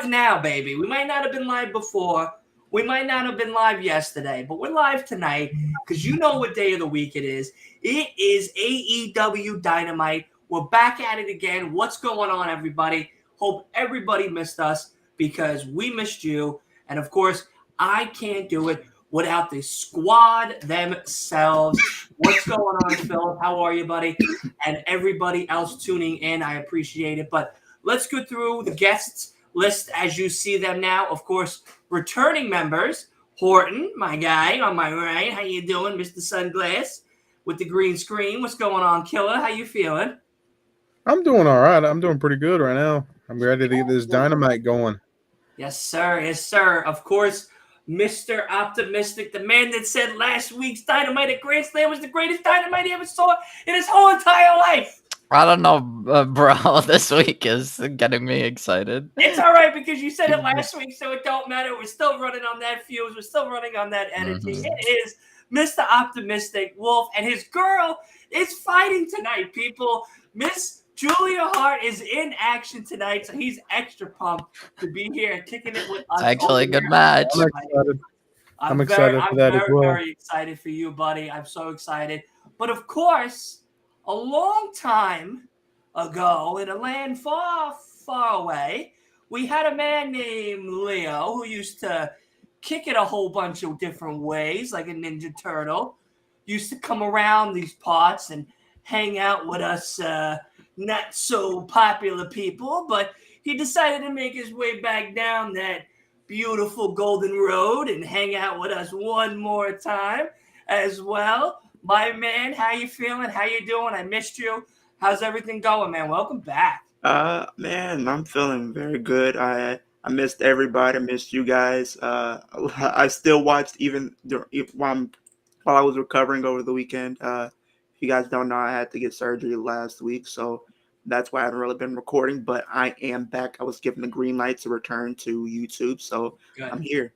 now, baby. We might not have been live before. We might not have been live yesterday, but we're live tonight because you know what day of the week it is. It is AEW Dynamite. We're back at it again. What's going on, everybody? Hope everybody missed us because we missed you. And, of course, I can't do it without the squad themselves. What's going on, Phil? How are you, buddy? And everybody else tuning in, I appreciate it. But let's go through the guests list as you see them now. Of course, returning members, Horton, my guy on my right. How you doing, Mr. Sunglass with the green screen? What's going on, Killer? How you feeling? I'm doing all right. I'm doing pretty good right now. I'm ready to get this Dynamite going. Yes, sir. Yes, sir. Of course, Mr. Optimistic, the man that said last week's Dynamite at Grand Slam was the greatest Dynamite he ever saw in his whole entire life. I don't know, bro. This week is getting me excited. It's all right because you said it last week, so it don't matter. We're still running on that fuse. We're still running on that energy. It is Mr. Optimistic Wolf, and his girl is fighting tonight, people. Miss Julia Hart is in action tonight, so he's extra pumped to be here and kicking it with us. It's actually a good match. I'm excited for that as well. I'm very excited for you, buddy. I'm so excited. But, of course, a long time ago, in a land far, far away, we had a man named Leo who used to kick it a whole bunch of different ways, like a Ninja Turtle. Used to come around these parts and hang out with us not so popular people, but he decided to make his way back down that beautiful Golden Road and hang out with us one more time as well. My man, how you feeling? How you doing? I missed you. How's everything going, man? Welcome back. Man, I'm feeling very good. I missed everybody. I missed you guys. I still watched even while I was recovering over the weekend. If you guys don't know, I had to get surgery last week, so that's why I haven't really been recording. But I am back. I was given the green light to return to YouTube, so good. I'm here.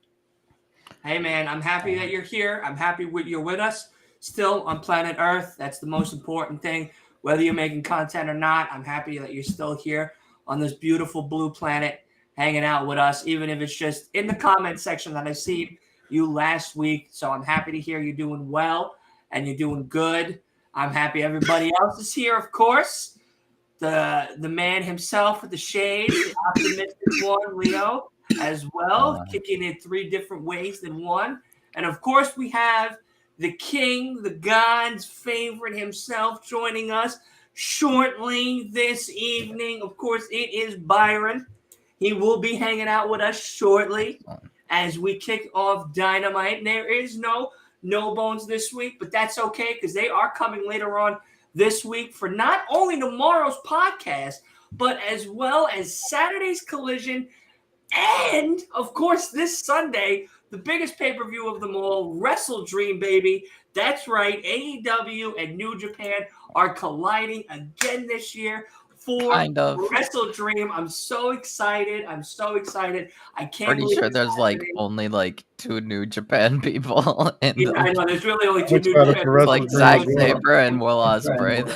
Hey, man, I'm happy that you're here. I'm happy you're with us. Still on planet Earth. That's the most important thing. Whether you're making content or not, I'm happy that you're still here on this beautiful blue planet hanging out with us, even if it's just in the comment section that I see you last week. So I'm happy to hear you're doing well and you're doing good. I'm happy everybody else is here, of course. The man himself with the shades, the optimistic one, Leo, as well, kicking it 3 different ways than one. And, of course, we have the king, the God's favorite himself, joining us shortly this evening. Of course, it is Byron. He will be hanging out with us shortly as we kick off Dynamite. And there is no bones this week, but that's okay because they are coming later on this week for not only tomorrow's podcast, but as well as Saturday's Collision and, of course, this Sunday, the biggest pay-per-view of them all, Wrestle Dream, baby. That's right. AEW and New Japan are colliding again this year for Wrestle Dream. I'm so excited. I can't Pretty sure there's only 2 New Japan people in them. I know. There's really only 2 New Japan people. Like Zack Sabre and Will Ospreay. Will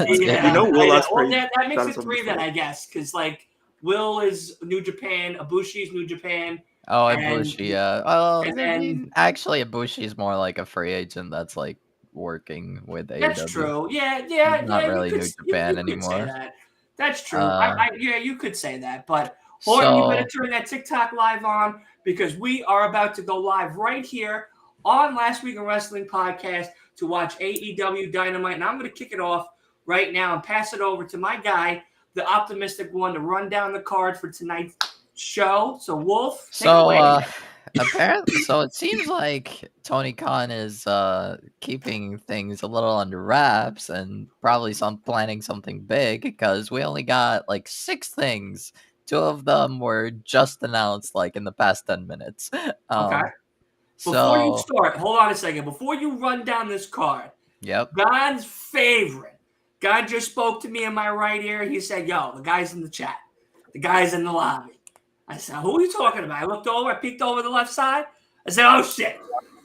Ospreay. Well, that makes it 3 then, I guess, because Will is New Japan, Ibushi's New Japan. Oh, Ibushi, yeah. Well, actually, Ibushi is more like a free agent that's working with AEW. That's true. Yeah. Not really New Japan anymore. That's true. You could say that. But Horton, you better turn that TikTok live on because we are about to go live right here on Last Week in Wrestling podcast to watch AEW Dynamite. And I'm going to kick it off right now and pass it over to my guy, the optimistic one, to run down the card for tonight's show. So Wolf, take it away. Apparently, so it seems like Tony Khan is keeping things a little under wraps and probably planning something big because we only got 6 things. 2 of them were just announced in the past 10 minutes. Okay. Before you start, hold on a second. Before you run down this card, God's favorite. God just spoke to me in my right ear. He said, yo, the guy's in the chat. The guy's in the lobby. I said, who are you talking about? I looked over. I peeked over the left side. I said, oh, shit.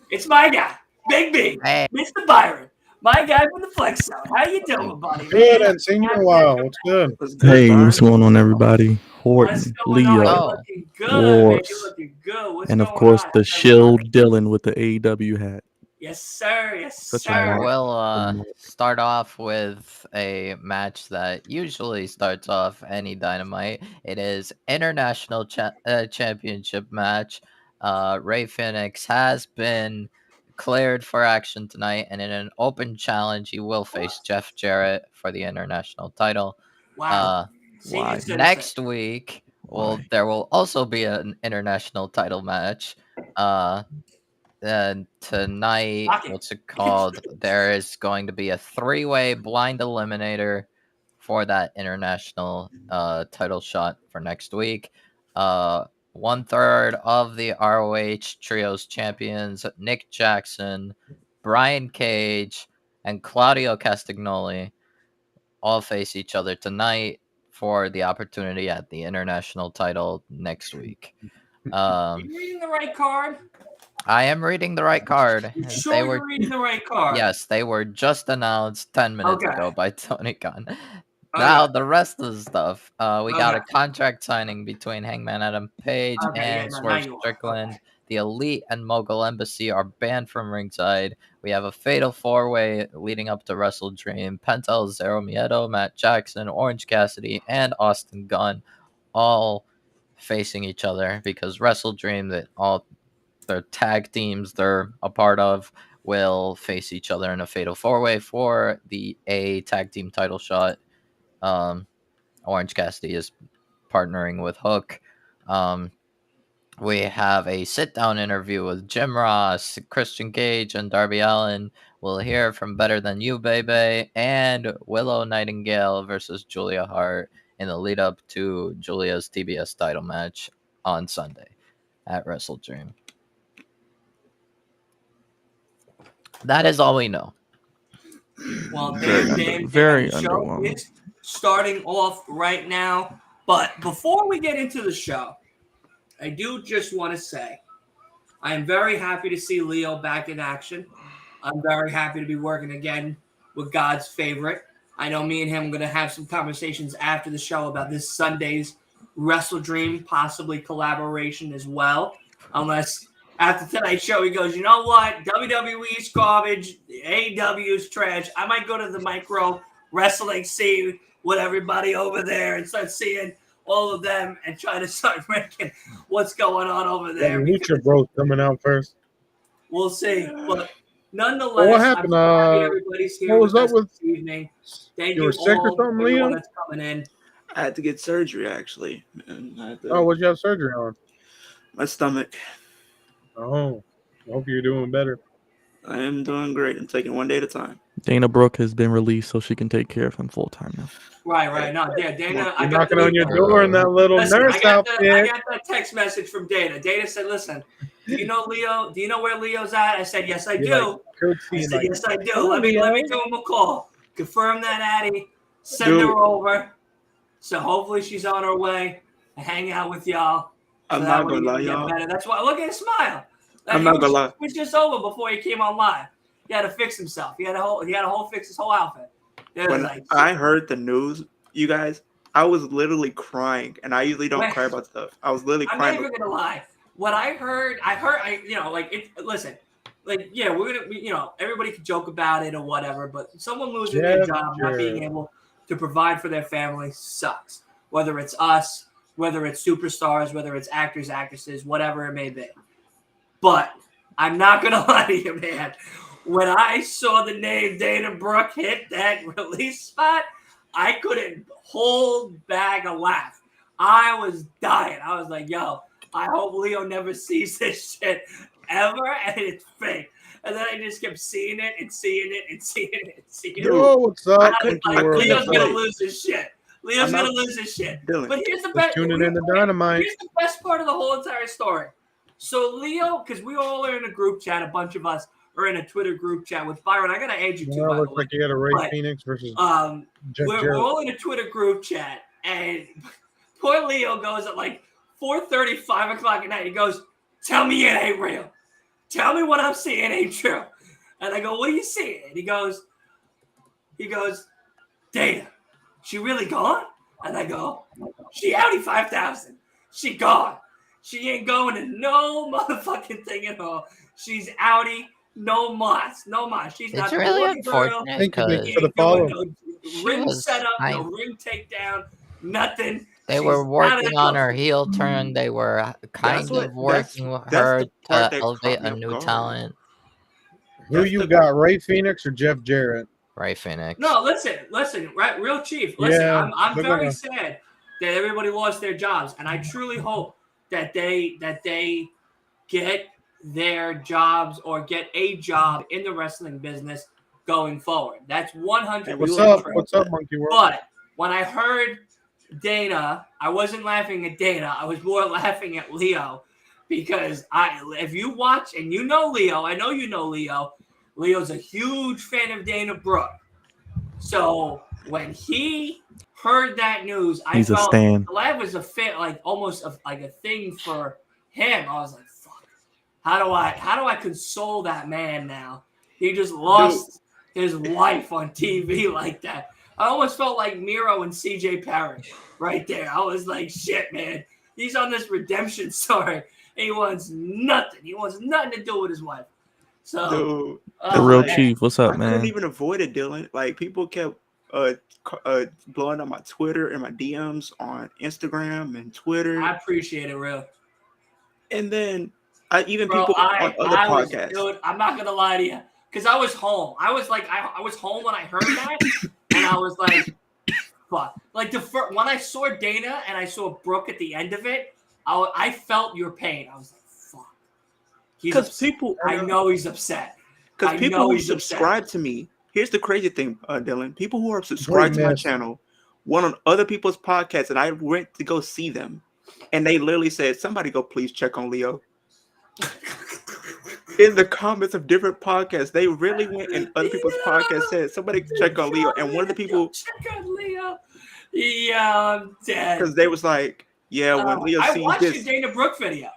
It's my guy, Big B, Mr. Byron. My guy from the Flex Zone. How you doing, buddy? Good, Man, and seen you in a while. What's good? What's good, Hey, Brian? what's going on, everybody? what's Horton, going on? You're Leo, looking good, man. You're Wars, looking good. What's and of going course on? the How's shill everybody? Dylan with the AEW hat. Yes, sir. Yes, Such a sir. mark. We'll start off with a match that usually starts off any Dynamite. It is International Championship match. Ray Phoenix has been cleared for action tonight, and in an open challenge, he will face Jeff Jarrett for the international title. Wow. Senior Why? citizen. Next week, Why? there will also be an international title match. And tonight, Shocking. what's it called? There is going to be a 3-way blind eliminator for that international title shot for next week. 1/3 of the ROH Trios champions, Nick Jackson, Brian Cage, and Claudio Castagnoli, all face each other tonight for the opportunity at the international title next week. Are you reading the right card? I am reading the right card. You sure you're reading the right card? Yes, they were just announced 10 minutes Okay. ago by Tony Khan. Now the rest of the stuff. We got a contract signing between Hangman Adam Page and Swerve Strickland. Okay. The Elite and Mogul Embassy are banned from ringside. We have a fatal 4-way leading up to Wrestle Dream. Penta, Zero Miedo, Matt Jackson, Orange Cassidy, and Austin Gunn all facing each other because Wrestle Dream, that all their tag teams they're a part of, will face each other in a fatal 4-way for the A tag team title shot. Orange Cassidy is partnering with Hook. We have a sit-down interview with Jim Ross, Christian Cage, and Darby Allin. We'll hear from Better Than You, Baby, and Willow Nightingale versus Julia Hart in the lead-up to Julia's TBS title match on Sunday at Wrestle Dream. That is all we know. Well, Very the show underwhelming. is starting off right now. But before we get into the show, I do just want to say I am very happy to see Leo back in action. I'm very happy to be working again with God's favorite. I know me and him are going to have some conversations after the show about this Sunday's Wrestle Dream, possibly collaboration as well. Unless after tonight's show he goes, you know what? WWE's garbage, AEW's trash. I might go to the micro wrestling, see what everybody over there and start seeing all of them and try to start making what's going on over there. Lucha Bros coming out first. We'll see. But nonetheless, what happened? I'm happy everybody's here what was with up us with this evening. Thank you you were sick or all, something, everyone Leo? that's coming in. I had to get surgery, actually. And I had to, Oh, what'd you have surgery on? my stomach. Oh, I hope you're doing better. I am doing great. I'm taking one day at a time. Dana Brooke has been released, so she can take care of him full time now. Right. No, yeah, Dana. I You're got knocking on your door in that little nurse I outfit. got that text message from Dana. Dana said, "Listen, do you know Leo? Do you know where Leo's at?" I said, "Yes, I do." I said, "Yes, I do." Let me do him a call. Confirm that, Addie. Send her over. So hopefully she's on her way to hang out with y'all. I'm not gonna lie, y'all. That's why. Look at his smile. I'm not gonna lie. It was just over before he came on live. He had to fix himself. He had to fix his whole outfit. When I heard the news, you guys, I was literally crying, and I usually don't cry about stuff. I was literally I'm crying. not even gonna lie. What I heard, listen, like, yeah, we're gonna, everybody can joke about it or whatever, but someone losing their job, not being able to provide for their family sucks. Whether it's us, whether it's superstars, whether it's actors, actresses, whatever it may be. But I'm not gonna lie to you, man. When I saw the name Dana Brooke hit that release spot, I couldn't hold back a laugh. I was dying. I was like, yo, I hope Leo never sees this shit ever, and it's fake. And then I just kept seeing it and seeing it and seeing it and seeing it. Yo, what's up? Leo's going to lose his shit. Leo's going to lose his shit. But here's the best. Tuning in to Dynamite. Here's the best part of the whole entire story. So Leo, because we all are in a group chat, a bunch of us are in a Twitter group chat with Byron. I got to add you too, by the way. Looks like you had a Ray Phoenix versus we're all in a Twitter group chat, and poor Leo goes at like 4:30, 5 o'clock at night. He goes, tell me it ain't real. Tell me what I'm seeing ain't true. And I go, what are you seeing? And he goes, He goes, Dana, she really gone? And I go, she outie 5,000. She gone. She ain't going to no motherfucking thing at all. She's outie, no mas. She's not It's really the girl. unfortunate Thank you because for the follow. No She ring was setup, no kind- ring takedown, nothing. they She's were not working a on her girl. heel turn. They were kind what- of working with that's her the part to that elevate caught me a off new guard. talent. Who That's you the- got, Ray Phoenix or Jeff Jarrett? Ray Phoenix. No, listen, right, real chief. Listen, Yeah, I'm they're very gonna- sad that everybody lost their jobs, and I truly hope that they get their jobs or get a job in the wrestling business going forward. That's 100%. What's up? true. What's up, Monkey World? But when I heard Dana, I wasn't laughing at Dana. I was more laughing at Leo because if you watch and you know Leo, I know you know Leo. Leo's a huge fan of Dana Brooke. So when he heard that news, I He's a felt stan. that was a fit, like almost like a thing for him. I was like, "Fuck! How do I console that man now? He just lost his wife on TV like that." I almost felt like Miro and CJ Perry right there. I was like, "Shit, man! He's on this redemption story. He wants nothing. He wants nothing to do with his wife." So, Dude, The real man. chief. What's I up, couldn't man? even avoid it, Dylan. Like people kept blowing up my Twitter and my DMs on Instagram and Twitter, I appreciate it, real. and then even Bro, people on other podcasts. Dude, I'm not gonna lie to you, because I was home. I was home when I heard that, and I was like, "Fuck!" Like when I saw Dana and I saw Brooke at the end of it, I felt your pain. I was like, "Fuck!" Because people, I know he's upset. because I people know who he's upset. subscribe to me. Here's the crazy thing, Dylan. People who are subscribed to my miss. channel went on other people's podcasts, and I went to go see them, and they literally said, "Somebody go please check on Leo." In the comments of different podcasts, they really went in other people's podcasts, said, "Somebody check on Leo," and one of the people, check on Leo. Yeah, I'm dead. because they was like, "Yeah, when Leo I sees watched this." the Dana Brooke video.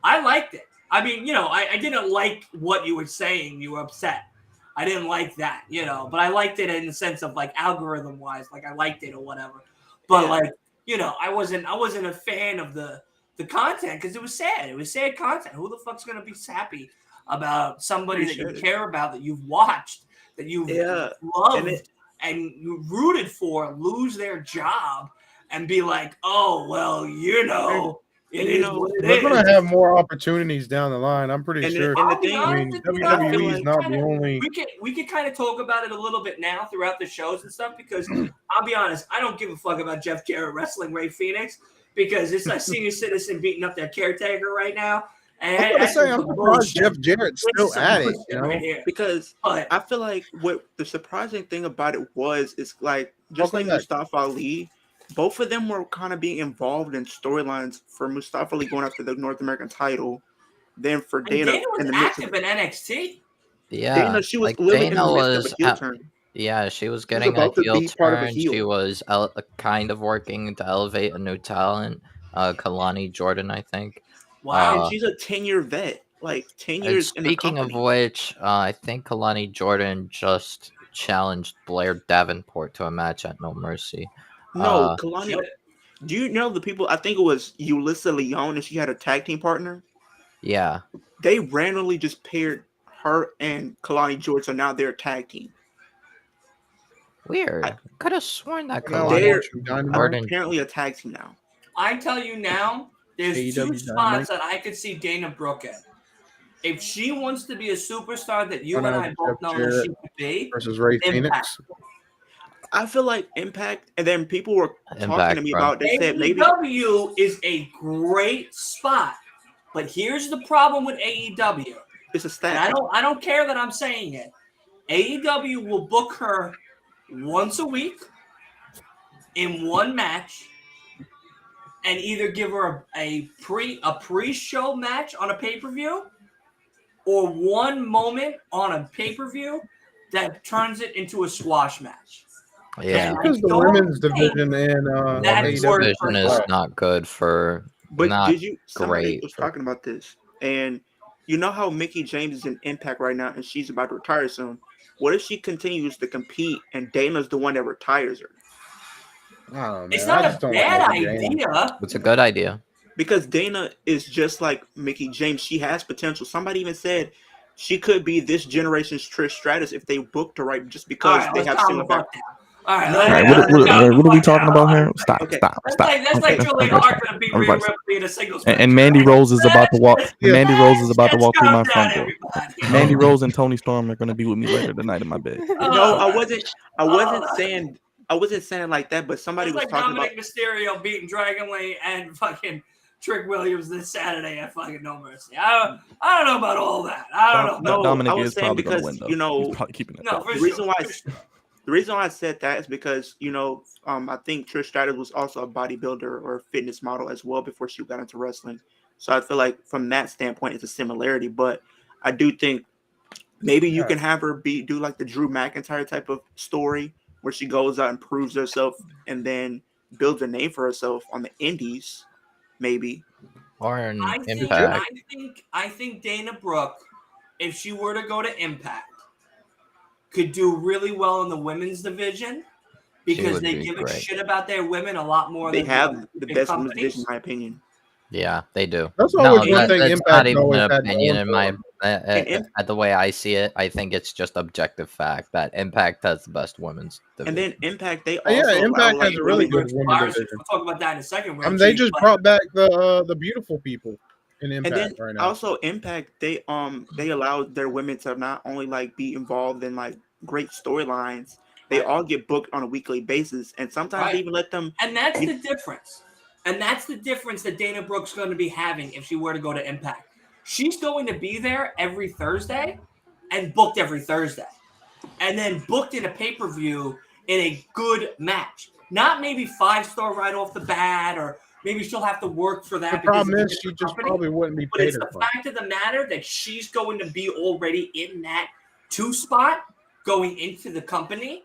I liked it. I mean, I didn't like what you were saying. You were upset. I didn't like that, but I liked it in the sense of like algorithm wise, like I liked it or whatever. But I wasn't a fan of the content because it was sad. It was sad content. Who the fuck's gonna be happy about somebody that you care about, that you've watched, that you've loved and you rooted for lose their job and be like, oh well, it is what it We're is. gonna have more opportunities down the line. I'm pretty sure. And the I'll be thing, I mean, honest with you, I feel WWE is like not kinda- the only. We could kind of talk about it a little bit now throughout the shows and stuff because I'll be honest, I don't give a fuck about Jeff Jarrett wrestling Ray Phoenix because it's a senior citizen beating up their caretaker right now. And I'm gonna say I'm surprised bullshit. Jeff Jarrett's This still is some at it. bullshit You know, right here. because But I feel like what the surprising thing about it is like just Welcome like back. Mustafa Ali, both of them were kind of being involved in storylines for Mustafa Ali going after the North American title, then for Dana Dana was in the midst active of in NXT. Yeah, Dana, she was like literally Dana in the midst was of a heel turn. Yeah, she was getting a about to heel be part of a turn. She heel. was kind of working to elevate a new talent, Kalani Jordan, I think. Wow. And she's a 10-year vet, like 10 And years in the speaking of company. which, I think Kalani Jordan just challenged Blair Davenport to a match at No Mercy. No, Kalani. Do you know the people? I think it was Ulissa Leon, and she had a tag team partner. Yeah, They randomly just paired her and Kalani George, so now they're a tag team. weird. Could have sworn that now Kalani They're- watching Dynamite. Jordan. Apparently a tag team now. I tell you now, there's two AEW spots Dynamite. that I could see Dana Brooke in. If she wants to be a superstar that you Oh, and no, I both Jeff know that Jarrett she could be, versus Ray Impact. Phoenix. I feel like Impact, and then people were talking Impact, to me bro. about. They said maybe AEW is a great spot, but here's the problem with AEW. it's a And stat. I don't care that I'm saying it. AEW will book her once a week in one match and either give her a pre-show match on a pay-per-view or one moment on a pay-per-view that turns it into a squash match. Yeah, Because the don't women's think division in that women's worked AEW. for division is her. not good for. But not did you? Somebody great was for- talking about this, and you know how Mickey James is in Impact right now, and she's about to retire soon. what if she continues to compete and Dana's the one that retires her? I don't know, man. It's not I a just don't bad like Mickey James. idea. It's a good idea. Because Dana is just like Mickey James. She has potential. Somebody even said she could be this generation's Trish Stratus if they booked her right, just All because right, they let's have calm similar the fuck background. down. All right, No, All right, let's what calm are the we fuck talking down. about here? Stop, Okay. stop, That's stop. like Okay, Julian everybody Hart stop. gonna beat Rhea Everybody stop. Ripley in a singles match. And Mandy Rose is about to walk. Yeah. Mandy Rose is about to walk through my Let's front calm door. down, everybody. Mandy Rose and Tony Storm are going to be with me later tonight in my bed. No, I Oh, wasn't saying like that, but somebody That's was like talking about. Dominic Mysterio beating Dragon Lee and fucking Trick Williams this Saturday at fucking No Mercy. I don't know about all that. I don't know. No, Dominic I was is saying probably going to because, win, though. you know, He's probably keeping it. No, for the sure. reason why the reason why I said that is because, you know, I think Trish Stratus was also a bodybuilder or fitness model as well before she got into wrestling. So I feel like from that standpoint, it's a similarity. But I do think maybe you can have her do like the Drew McIntyre type of story where she goes out and proves herself and then builds a name for herself on the indies, maybe. Or an I Impact. think Dana Brooke, if she were to go to Impact, could do really well in the women's division because would they be give a great. shit about their women a lot more They than have the big best women's companies. division, in my opinion. Yeah, they do. That's No, always one thing that's Impact not even always an had opinion going in my. for And At the way I see it, I think it's just objective fact that Impact has the best women's And division. then Impact, they Yeah, also Impact allow has a really women- good women We'll division. talk about that in a second. I mean, they just brought back the beautiful people in And then Impact right now. also Impact, they allow their women to not only like be involved in like great storylines, they Right. all get booked on a weekly basis, and sometimes Right. they even let them. And that's the difference. And that's the difference that Dana Brooke's going to be having if she were to go to Impact. She's going to be there every Thursday and booked every Thursday. And then booked in a pay-per-view in a good match. Not maybe 5-star right off the bat, or maybe she'll have to work for that. The problem is she just probably wouldn't be But paid it's as the much. fact of the matter that she's going to be already in that 2 spot going into the company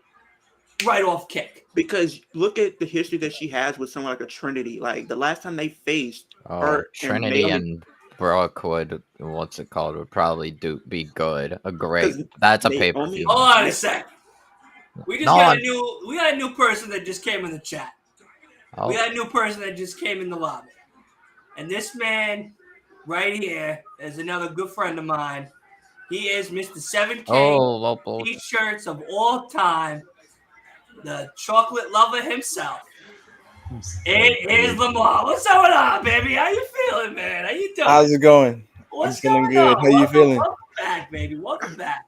right off kick. Because look at the history that she has with someone like a Trinity. Like the last time they faced her, Trinity Naomi- and Brooke would would probably be good. A great. 'Cause That's a Naomi- pay per view. Hold on a sec. We got a new person that just came in the chat. Oh, We got a new person that just came in the lobby. And this man right here is another good friend of mine. He is Mr. 7K oh, T-shirts of all time. The chocolate lover himself. It is Lamar. What's going on, baby? How you feeling, man? How you doing? How's it going? What's I'm feeling going good. on? How you feeling? Welcome back, baby. Welcome back.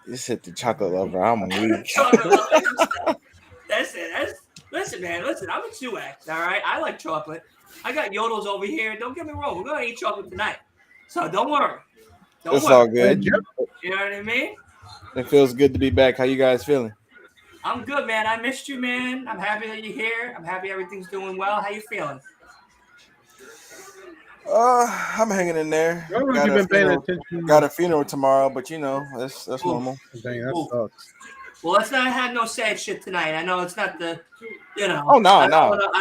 Just hit the chocolate lover. I'm weak. Chocolate lover himself. That's it. Listen, man. Listen, I'm a 2X, all right? I like chocolate. I got yodels over here. Don't get me wrong. We're going to eat chocolate tonight. So don't worry. Don't It's worry. all good. You know what I mean? It feels good to be back. How you guys feeling? I'm good, man. I missed you, man. I'm happy that you're here. I'm happy everything's doing well. How you feeling? I'm hanging in there. I don't know if you've been paying attention. Got a funeral tomorrow, but you know that's normal. Dang, that Ooh. sucks. Well, let's not have no sad shit tonight. I know it's not the, you know. Oh, no. I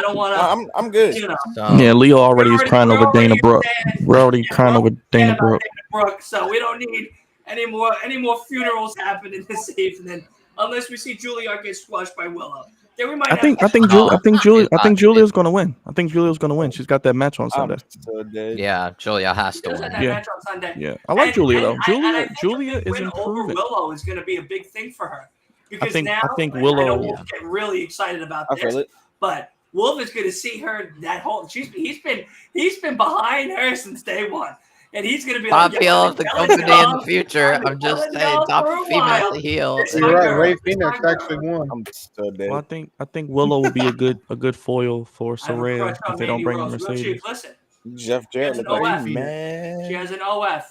don't want to. I'm good. You know. Yeah, Leo already is crying over Dana Brooke. We're already crying over Dana about Brooke. Dana Brooke, so we don't need any more funerals happening this evening, unless we see Juilliard get squashed by Willow. Then we might. I think Julia's gonna win. I think Julia's gonna win. She's got that match on Sunday. I'm so dead. yeah, Julia has to That win. Yeah. match on Sunday. Yeah, I like Julia though. I think Julia the is win over improving. Willow is going to be a big thing for her because think I Willow- know Wolf get really excited about I this, feel it. but Wolf is going to see her that whole. He's been behind her since day one, and he's going to be Top like, heel "Yo, of the telling company in y'all- the future. I've been I'm just telling saying, y'all top for a female while. to heel. It's You're my right. girl. Ray It's Phoenix my actually girl. won. I'm so dead. Well, I think Willow will be a good foil for I have a Soraya crush on if they don't Mandy bring Rose. Real Mercedes. Chief, listen, Jeff Jarrett look She has like an you, OF. man. she has an OF.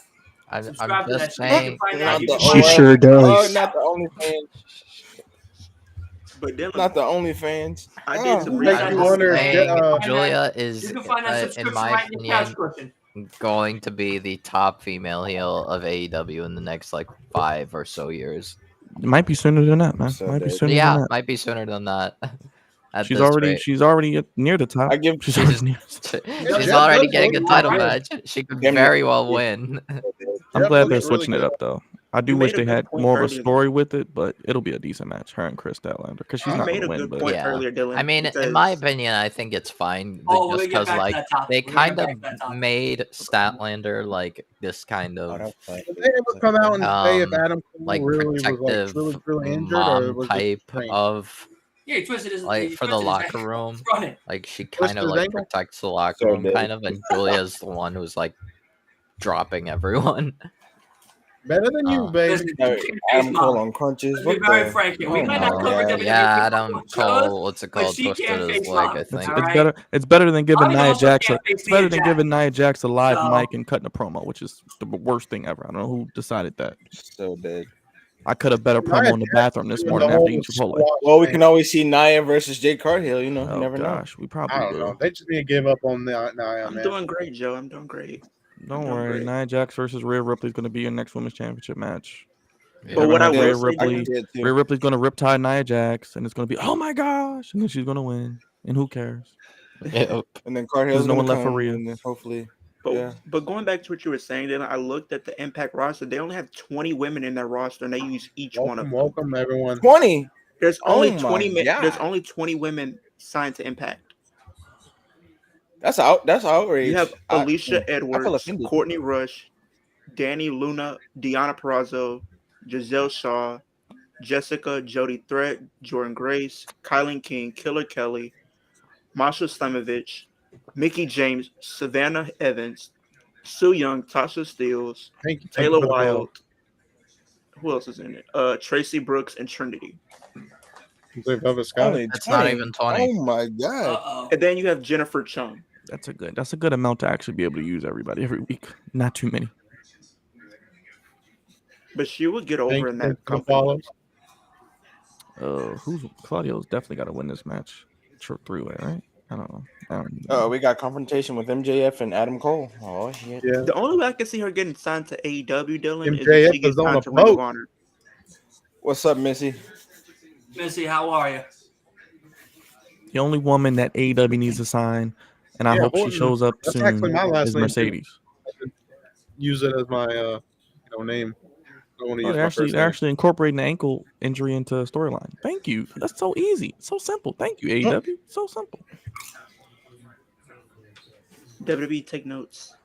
I'm Subscribe to that just shit. You can saying. find Not that. You the can find OF. sure does. Oh, not the OnlyFans. But Dylan, Not the OnlyFans. I did some Makes research. you wonder. Saying Julia is, You can find that in subscription my right in your couch opinion, cushion. going to be the top female heel of AEW in the next like 5 or so years. It might be sooner than that, man. So Might be dead. sooner Yeah, than that. might be sooner than that. At She's this already rate. near the top. I give She's She's- already near. She's Jeff already does getting a look title good. match. She could Damn it. very well win. I'm Jeff glad looks they're really switching it good. up though. I do You wish made a they good had point more of a earlier. story with it, but it'll be a decent match. Her and Chris Statlander, because she's You not made gonna a win. good But point Yeah. earlier, Dylan. I mean, in my opinion, I think it's fine. Oh, we're Just gonna get because, back to like, that topic. they We're gonna kind get of back to that topic. made Statlander like this kind Oh, of that's fine. Did they ever come out and say if Um, Adam Cole like really was like protective truly injured, or mom was it type strange? of Yeah, he twisted his like he for the twisted his locker ankle. room. He's running. Like she Twisted kind of his like ankle? protects the locker So room, dead. kind of, and Julia's the one who's like dropping everyone. Better than you, baby. Listen, No, you can't face Adam Cole mom. on crunches. Let's What be very the? frank here. We Oh might my not cover God. WWE Yeah, people Adam on shows, Cole, what's it but called? she Twisted can't his face leg, mom. I It's, think. All it's right? better. It's better than giving Mommy Nia also Jax. can't face It's better Nia than Jax. giving Nia Jax a live So- mic and cutting a promo, which is the worst thing ever. I don't know who decided that. So dead. I cut a better promo in the bathroom this morning after eating Chipotle. Well, we can always see Nia versus Jade Cargill. You know, you Oh never know. gosh, we I probably don't know. will. They just need to give up on Nia, I'm man. doing great, Joe. I'm doing great. Don't doing worry, great. Nia Jax versus Rhea Ripley is going to be your next women's championship match. Yeah. But what I Have will Rhea say, Ripley, I did too. Rhea Ripley's going to riptide Nia Jax, and it's going to be oh my gosh, and then she's going to win, and who cares? Yep. And then Cargill's no gonna one left for come, Rhea. and then hopefully, But yeah. but going back to what you were saying, then I looked at the Impact roster. They only have 20 women in their roster, and they use each one of Welcome, them. everyone. 20. There's Oh only my 20. There's God. only 20 women signed to Impact. That's out. That's outrage. You have Alicia I feel Edwards, offended. Courtney Rush, Danny Luna, Deonna Purrazzo, Giselle Shaw, Jessica, Jody Threat, Jordan Grace, Kylan King, Killer Kelly, Masha Slamovich, Mickey James, Savannah Evans, Sue Young, Tasha Steeles, Thank you Taylor for the follow. Wilde. Who else is in it? Tracy Brooks and Trinity. Complete Velvet Sky. Only That's 20. not even 20. Oh my God. Uh-oh. And then you have Jennifer Chung. That's a good amount to actually be able to use everybody every week. Not too many. But she would get Thank over you in for that the company. follows. Claudio's definitely got to win this match. Three-way, right? I don't know. We got confrontation with MJF and Adam Cole. Oh shit. Yeah. The only way I can see her getting signed to AEW, Dylan, is MJF if she gets is on signed a to Ring of boat. Honor. What's up, Missy? Missy, how are you? The only woman that AEW needs to sign, and I Yeah, hope Orton. she shows up That's soon, actually my last is name, too. Mercedes. Use it as my name. I want to Oh, use they're my actually first they're name. actually incorporating the ankle injury into a storyline. Thank you. That's so easy. So simple. Thank you, AEW. So simple. WWE, take notes.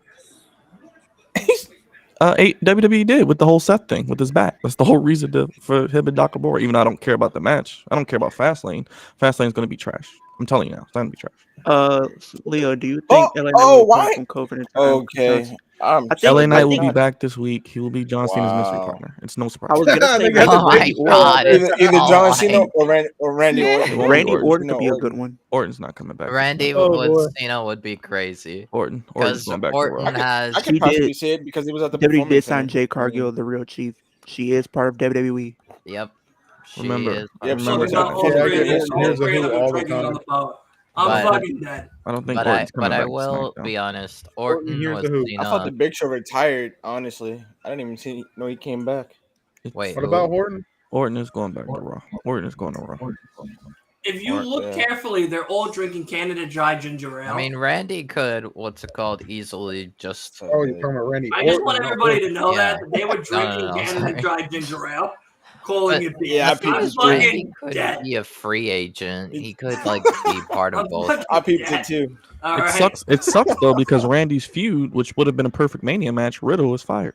WWE did with the whole Seth thing with his back. That's the whole reason for him and Nakamura. Even though I don't care about the match, I don't care about Fastlane. Fastlane's going to be trash. I'm telling you now, it's going to be trash. Leo, do you think LA Knight will why? come from COVID in time? Okay. I think- LA Knight I will think- be back this week. He will be John Cena's mystery Wow. partner. It's no surprise. I was gonna say They got Oh my Randy Orton. God. Either Oh John my- Cena or Randy Yeah. Orton. Randy Orton. Orton No, could be a Orton. good one. Orton's not coming back. Randy Oh, with boy. Cena would be crazy. Orton's Because going back to Orton Raw. has I could He possibly did- see it because he was at the WWE did performance sign center. Jay Cargill, the real chief. She is part of WWE. Yep. She Remember- is. Yep, Remember she Look, was that. at not the all performance three of center. them. All Here's a three of who them are all the drinking on time. the boat. I'm But- fucking dead. I don't think But Orton's coming I back to will SmackDown. be honest. Orton, Orton here's with the who. I thought the Cena. Big Show retired. Honestly, I didn't even know he came back. Wait, What about who? Horton? Orton is going back to Raw. Orton is going to Raw. If you Or- look yeah. carefully, they're all drinking Canada Dry ginger ale. I mean, Randy could, what's it called, easily just. Oh, you're talking about Randy I just Orton. want everybody to know Yeah. that they were drinking no, Canada sorry. Dry ginger ale, calling But- it beer. Yeah, I I'm peeped it too. Randy fucking could dead. be a free agent. He could like be part of I'm both. fucking I peeped dead. it too. All It right. sucks. It sucks though because Randy's feud, which would have been a perfect Mania match, Riddle was fired.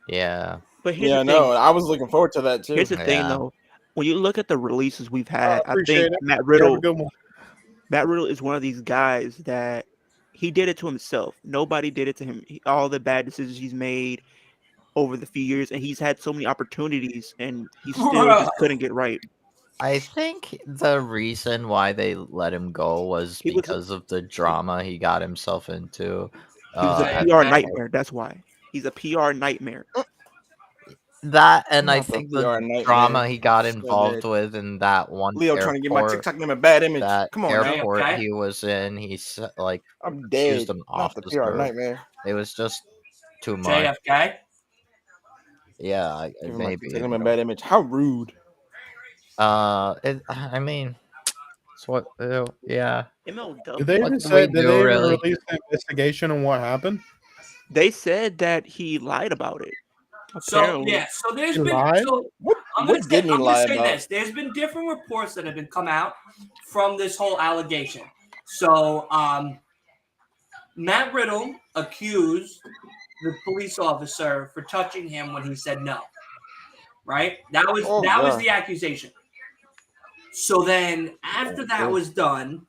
Yeah. But here's Yeah, the no, thing. I was looking forward to that too. Here's the thing, Yeah. though. When you look at the releases we've had, I appreciate think it. Matt Have a Riddle good one. is one of these guys that he did it to himself. Nobody did it to him. All the bad decisions he's made over the few years, and he's had so many opportunities, and he still just couldn't get right. I think the reason why they let him go was He was- because of the drama he got himself into. He was a at- PR okay. nightmare. That's why he's a PR nightmare. That and I Not the think PR the nightmare. drama he got So involved good. with in that one Leo trying to get my airport, TikTok name a bad image. that Come on now. airport Okay. he was in, like I'm dead. accused him Not the officer. PR nightmare. It was just too much. JFK. Yeah, Give him my maybe. TikTok name a bad image. How rude. I mean, it's what. Yeah. MLW. Did they What even do say? we Did do, they even really? release the investigation on what happened? They said that he lied about it. So Apparently. yeah, so there's He been lied? I'm gonna What didn't he lie say about? this. There's been different reports that have been come out from this whole allegation. So Matt Riddle accused the police officer for touching him when he said no. Right? That was God. the accusation. So then after that was done,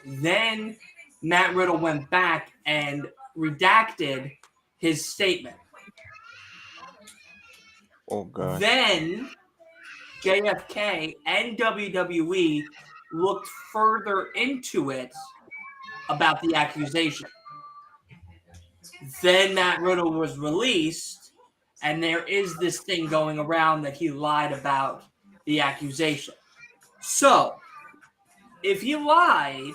then Matt Riddle went back and redacted his statement. Oh God. Then JFK and WWE looked further into it about the accusation. Then Matt Riddle was released, and there is this thing going around that he lied about the accusation. So, if he lied,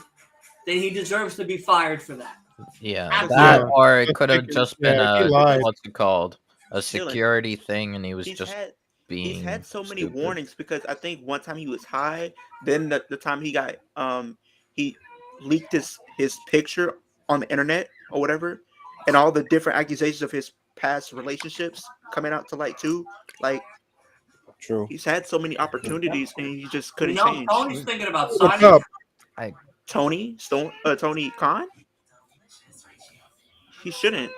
then he deserves to be fired for that. Yeah, Absolutely. that or it I could have think just been he a lied. what's it called? A Dylan, security thing, and he was he's just had being he's had so many stupid. warnings because I think one time he was high. Then the time he got he leaked his picture on the internet or whatever, and all the different accusations of his past relationships coming out to light too. Like True. he's had so many opportunities and he just couldn't You know, change. Tony's thinking about What's signing up? him. Tony Khan. He shouldn't.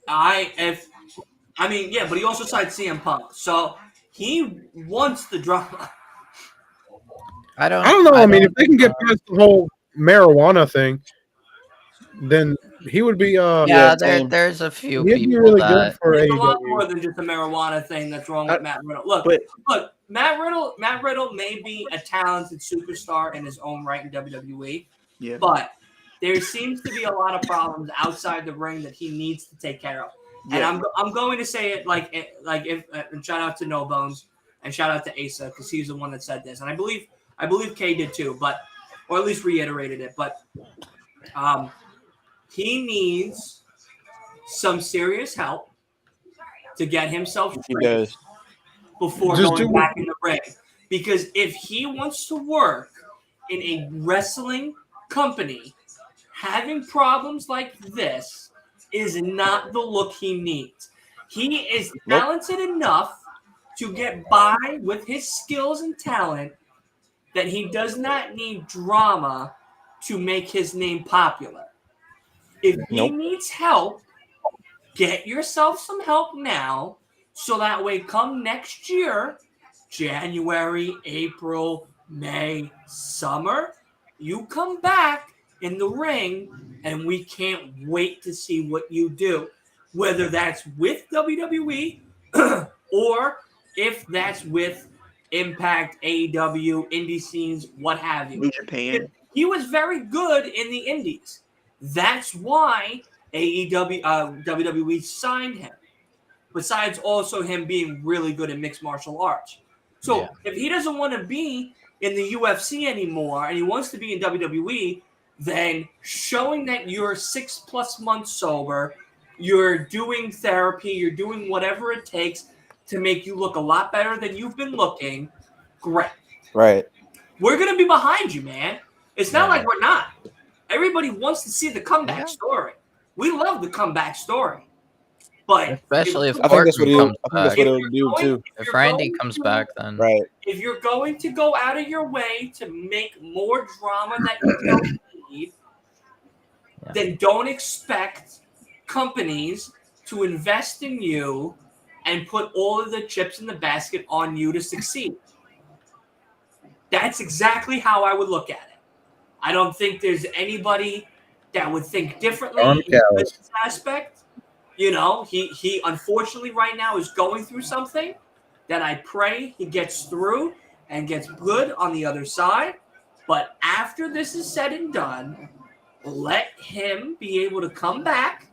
But he also signed CM Punk, so he wants the drama. I don't I don't know. I mean, if they can get past the whole marijuana thing, then he would be. Yeah, same. there's a few He'd be people really that good for There's a lot AEW. more than just a marijuana thing that's wrong with Matt Riddle. Look, Matt Riddle may be a talented superstar in his own right in WWE, Yeah. but there seems to be a lot of problems outside the ring that he needs to take care of. Yeah. And I'm going to say it and shout out to No Bones and shout out to Asa because he's the one that said this, and I believe Kay did too, or at least reiterated it. But he needs some serious help to get himself He straight does. before Just going do back in the ring. Because if he wants to work in a wrestling company, having problems like this is not the look he needs. He is talented enough to get by with his skills and talent that he does not need drama to make his name popular. If he needs help, get yourself some help now so that way come next year, January, April, May, summer, you come back in the ring and we can't wait to see what you do. Whether that's with WWE or if that's with Impact, AEW, indie scenes, what have you. New Japan. He was very good in the indies. That's why WWE signed him. Besides also him being really good in mixed martial arts. So if he doesn't want to be in the UFC anymore and he wants to be in WWE, then showing that you're 6+ months sober, you're doing therapy, you're doing whatever it takes to make you look a lot better than you've been looking, great. Right. We're going to be behind you, man. It's not like we're not. Everybody wants to see the comeback story. We love the comeback story. But especially if I think that's what Orton he'll. comes I think that's back. what he'll do too. If Randy comes back, then Right. If you're going to go out of your way to make more drama that you don't need, then don't expect companies to invest in you and put all of the chips in the basket on you to succeed. That's exactly how I would look at it. I don't think there's anybody that would think differently in this aspect. You know, he unfortunately right now is going through something that I pray he gets through and gets good on the other side. But after this is said and done, let him be able to come back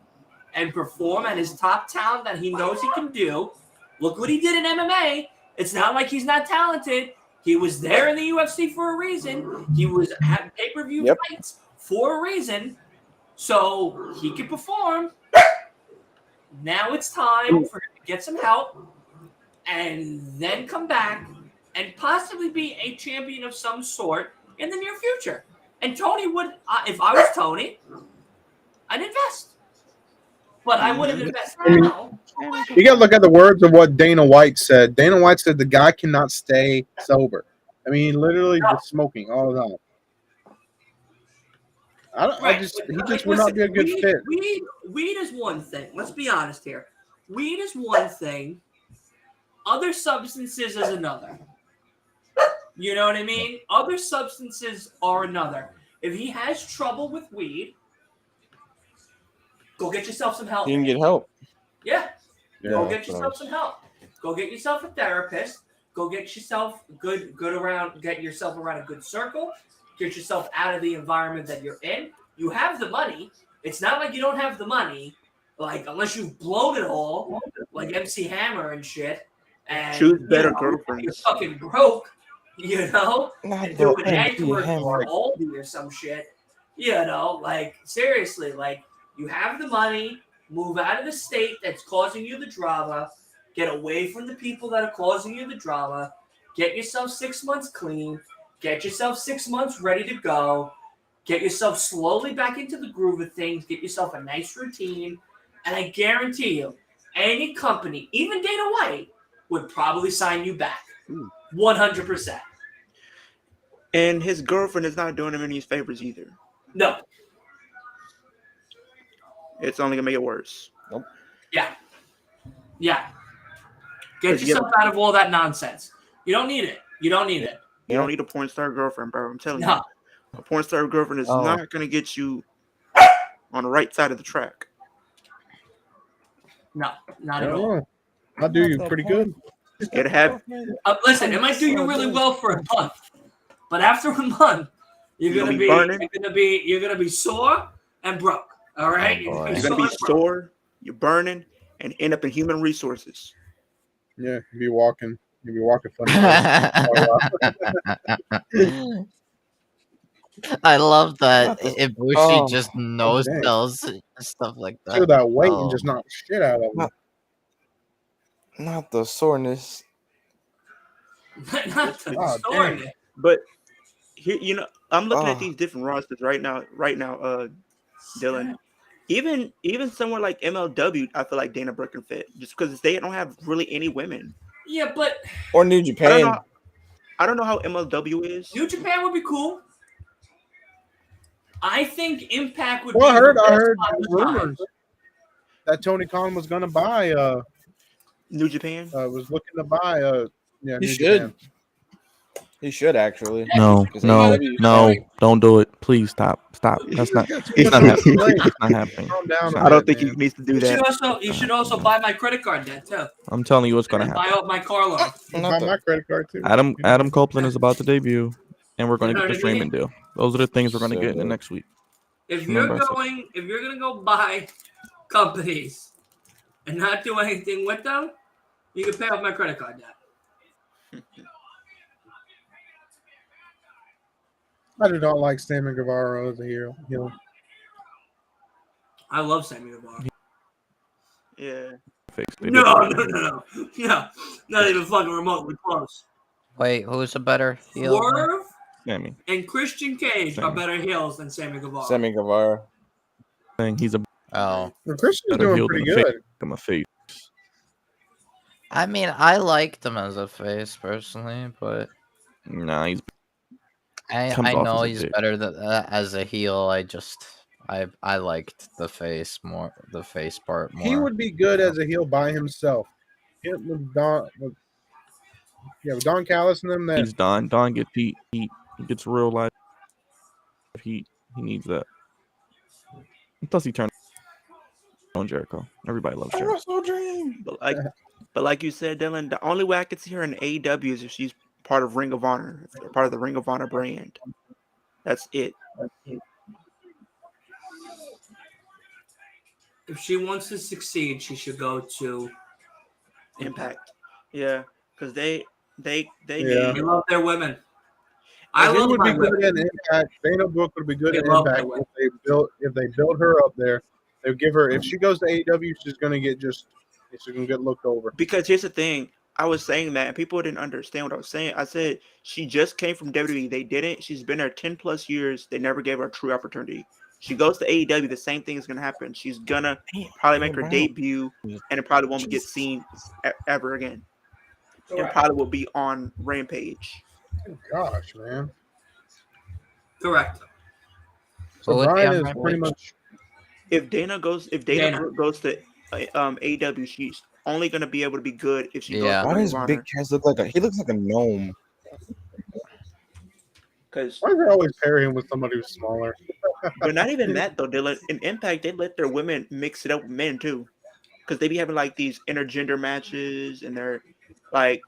and perform at his top talent that he knows he can do. Look what he did in MMA. It's not like he's not talented. He was there in the UFC for a reason. He was at pay-per-view fights for a reason. So he could perform. Now it's time for him to get some help and then come back and possibly be a champion of some sort in the near future. And Tony would, if I was Tony, I'd invest. But I wouldn't invest now You got to look at the words of what Dana White said. Dana White said the guy cannot stay sober. I mean, literally just smoking all the time. He just would not be a good fit. Weed is one thing. Let's be honest here. Weed is one thing. Other substances is another. You know what I mean? Other substances are another. If he has trouble with weed, go get yourself some help. You can get help. Yeah. Go Yeah. get yourself some help. Go get yourself a therapist. Go get yourself get yourself around a good circle. Get yourself out of the environment that you're in. You have the money. It's not like you don't have the money. Like, unless you've blown it all, like MC Hammer and shit. And Choose better you're girlfriends. fucking broke, you know? Not And the do an ad MC commercial Hammer. for Aldi or some shit. You know, like, seriously, like, you have the money. Move out of the state that's causing you the drama. Get away from the people that are causing you the drama. Get yourself 6 months clean. Get yourself 6 months ready to go. Get yourself slowly back into the groove of things. Get yourself a nice routine. And I guarantee you, any company, even Dana White, would probably sign you back. 100%. And his girlfriend is not doing him any favors either. No. It's only gonna make it worse. Yeah. Yeah. Get yourself out of all that nonsense. You don't need it. You don't need it. You don't need a porn star girlfriend, bro. I'm telling you. No. A porn star girlfriend is not gonna get you on the right side of the track. No. Not I at don't all. know. I'll do you pretty good. It have Listen, it might do you really well for a month, but after a month, you're gonna be sore and broke. All right, Oh, boy. You're gonna be sore, you're burning, and end up in human resources. Yeah, you'll be walking funny. I love that Not the- Ibushi oh, just no dang. sells and stuff like that. Feel that weight Oh. and just knock the shit out of him. Not the soreness. Not the Oh, story. damn. But here, I'm looking at Oh. these different rosters right now, Dylan. Even somewhere like MLW, I feel like Dana Brooke can fit just because they don't have really any women. Yeah, but Or New Japan. I don't know how MLW is. New Japan would be cool. I think Impact would Well, be. I heard the rumors that Tony Khan was going to buy. New Japan. Was looking to buy. He New should. Japan. He should actually. No, Because no, AEW no! is Don't do it, please. Stop. That's not. Got too It's much not on his happening. plate. It's not happening. Calm down. It's a not I don't bit, think he man. needs to do You that. should also buy my credit card debt too. I'm telling you what's gonna And happen. buy out my car loan. You Not buy the- my credit card too. Adam Copeland is about to debut, and we're going You to know get the what I mean? streaming deal. Those are the things we're going to get in the So- next week. If you're Remember I gonna go buy companies and not do anything with them, you can pay off my credit card debt. I do not like Sammy Guevara as a hero. I love Sammy Guevara. Yeah. Fix. They No, did. no, not even fucking remotely close. Wait, who's a better heel? Swerve Sammy. and Christian Cage are Sammy. better heels than Sammy Guevara. Sammy Guevara. Thing. He's a Oh, Well, Christian's better doing heel pretty than a good. face. I'm a face. I mean, I liked him as a face personally, but Nah, he's I Comes off know as a he's dick. better as a heel. I liked the face more, the face part more. He would be good as a heel by himself. Him with Don, with Don Callis and them. That he's Don. Don gets heat. He gets real life heat. He needs that. And plus, he turned on Jericho. Everybody loves Jericho. Wrestle Dream. But like you said, Dylan, the only way I could see her in AEW is if she's part of Ring of Honor, part of the Ring of Honor brand. That's it. If she wants to succeed, she should go to Impact. Yeah, because they Yeah. They love their women. I I love would my be good women. at Impact. Dana Brooke would be good They at love Impact that if they build her up there. They give her if she goes to AEW, she's gonna get looked over. Because here's the thing. I was saying that and people didn't understand what I was saying. I said she just came from WWE. They didn't. She's been there 10 plus years. They never gave her a true opportunity. She goes to AEW, the same thing is gonna happen. She's gonna probably make her debut, and it probably won't get seen ever again. And probably will be on Rampage. Gosh, man. Correct. So Who would be Brian on is Rampage? pretty much. If Dana goes to AEW, she's only gonna be able to be good if she Yeah. goes Why to does Ring of Big Honor. Cass look like he looks like a gnome? Because Why do they always pair him with somebody who's smaller? but not even that though. In Impact they let their women mix it up with men too, because they be having like these intergender matches and they're like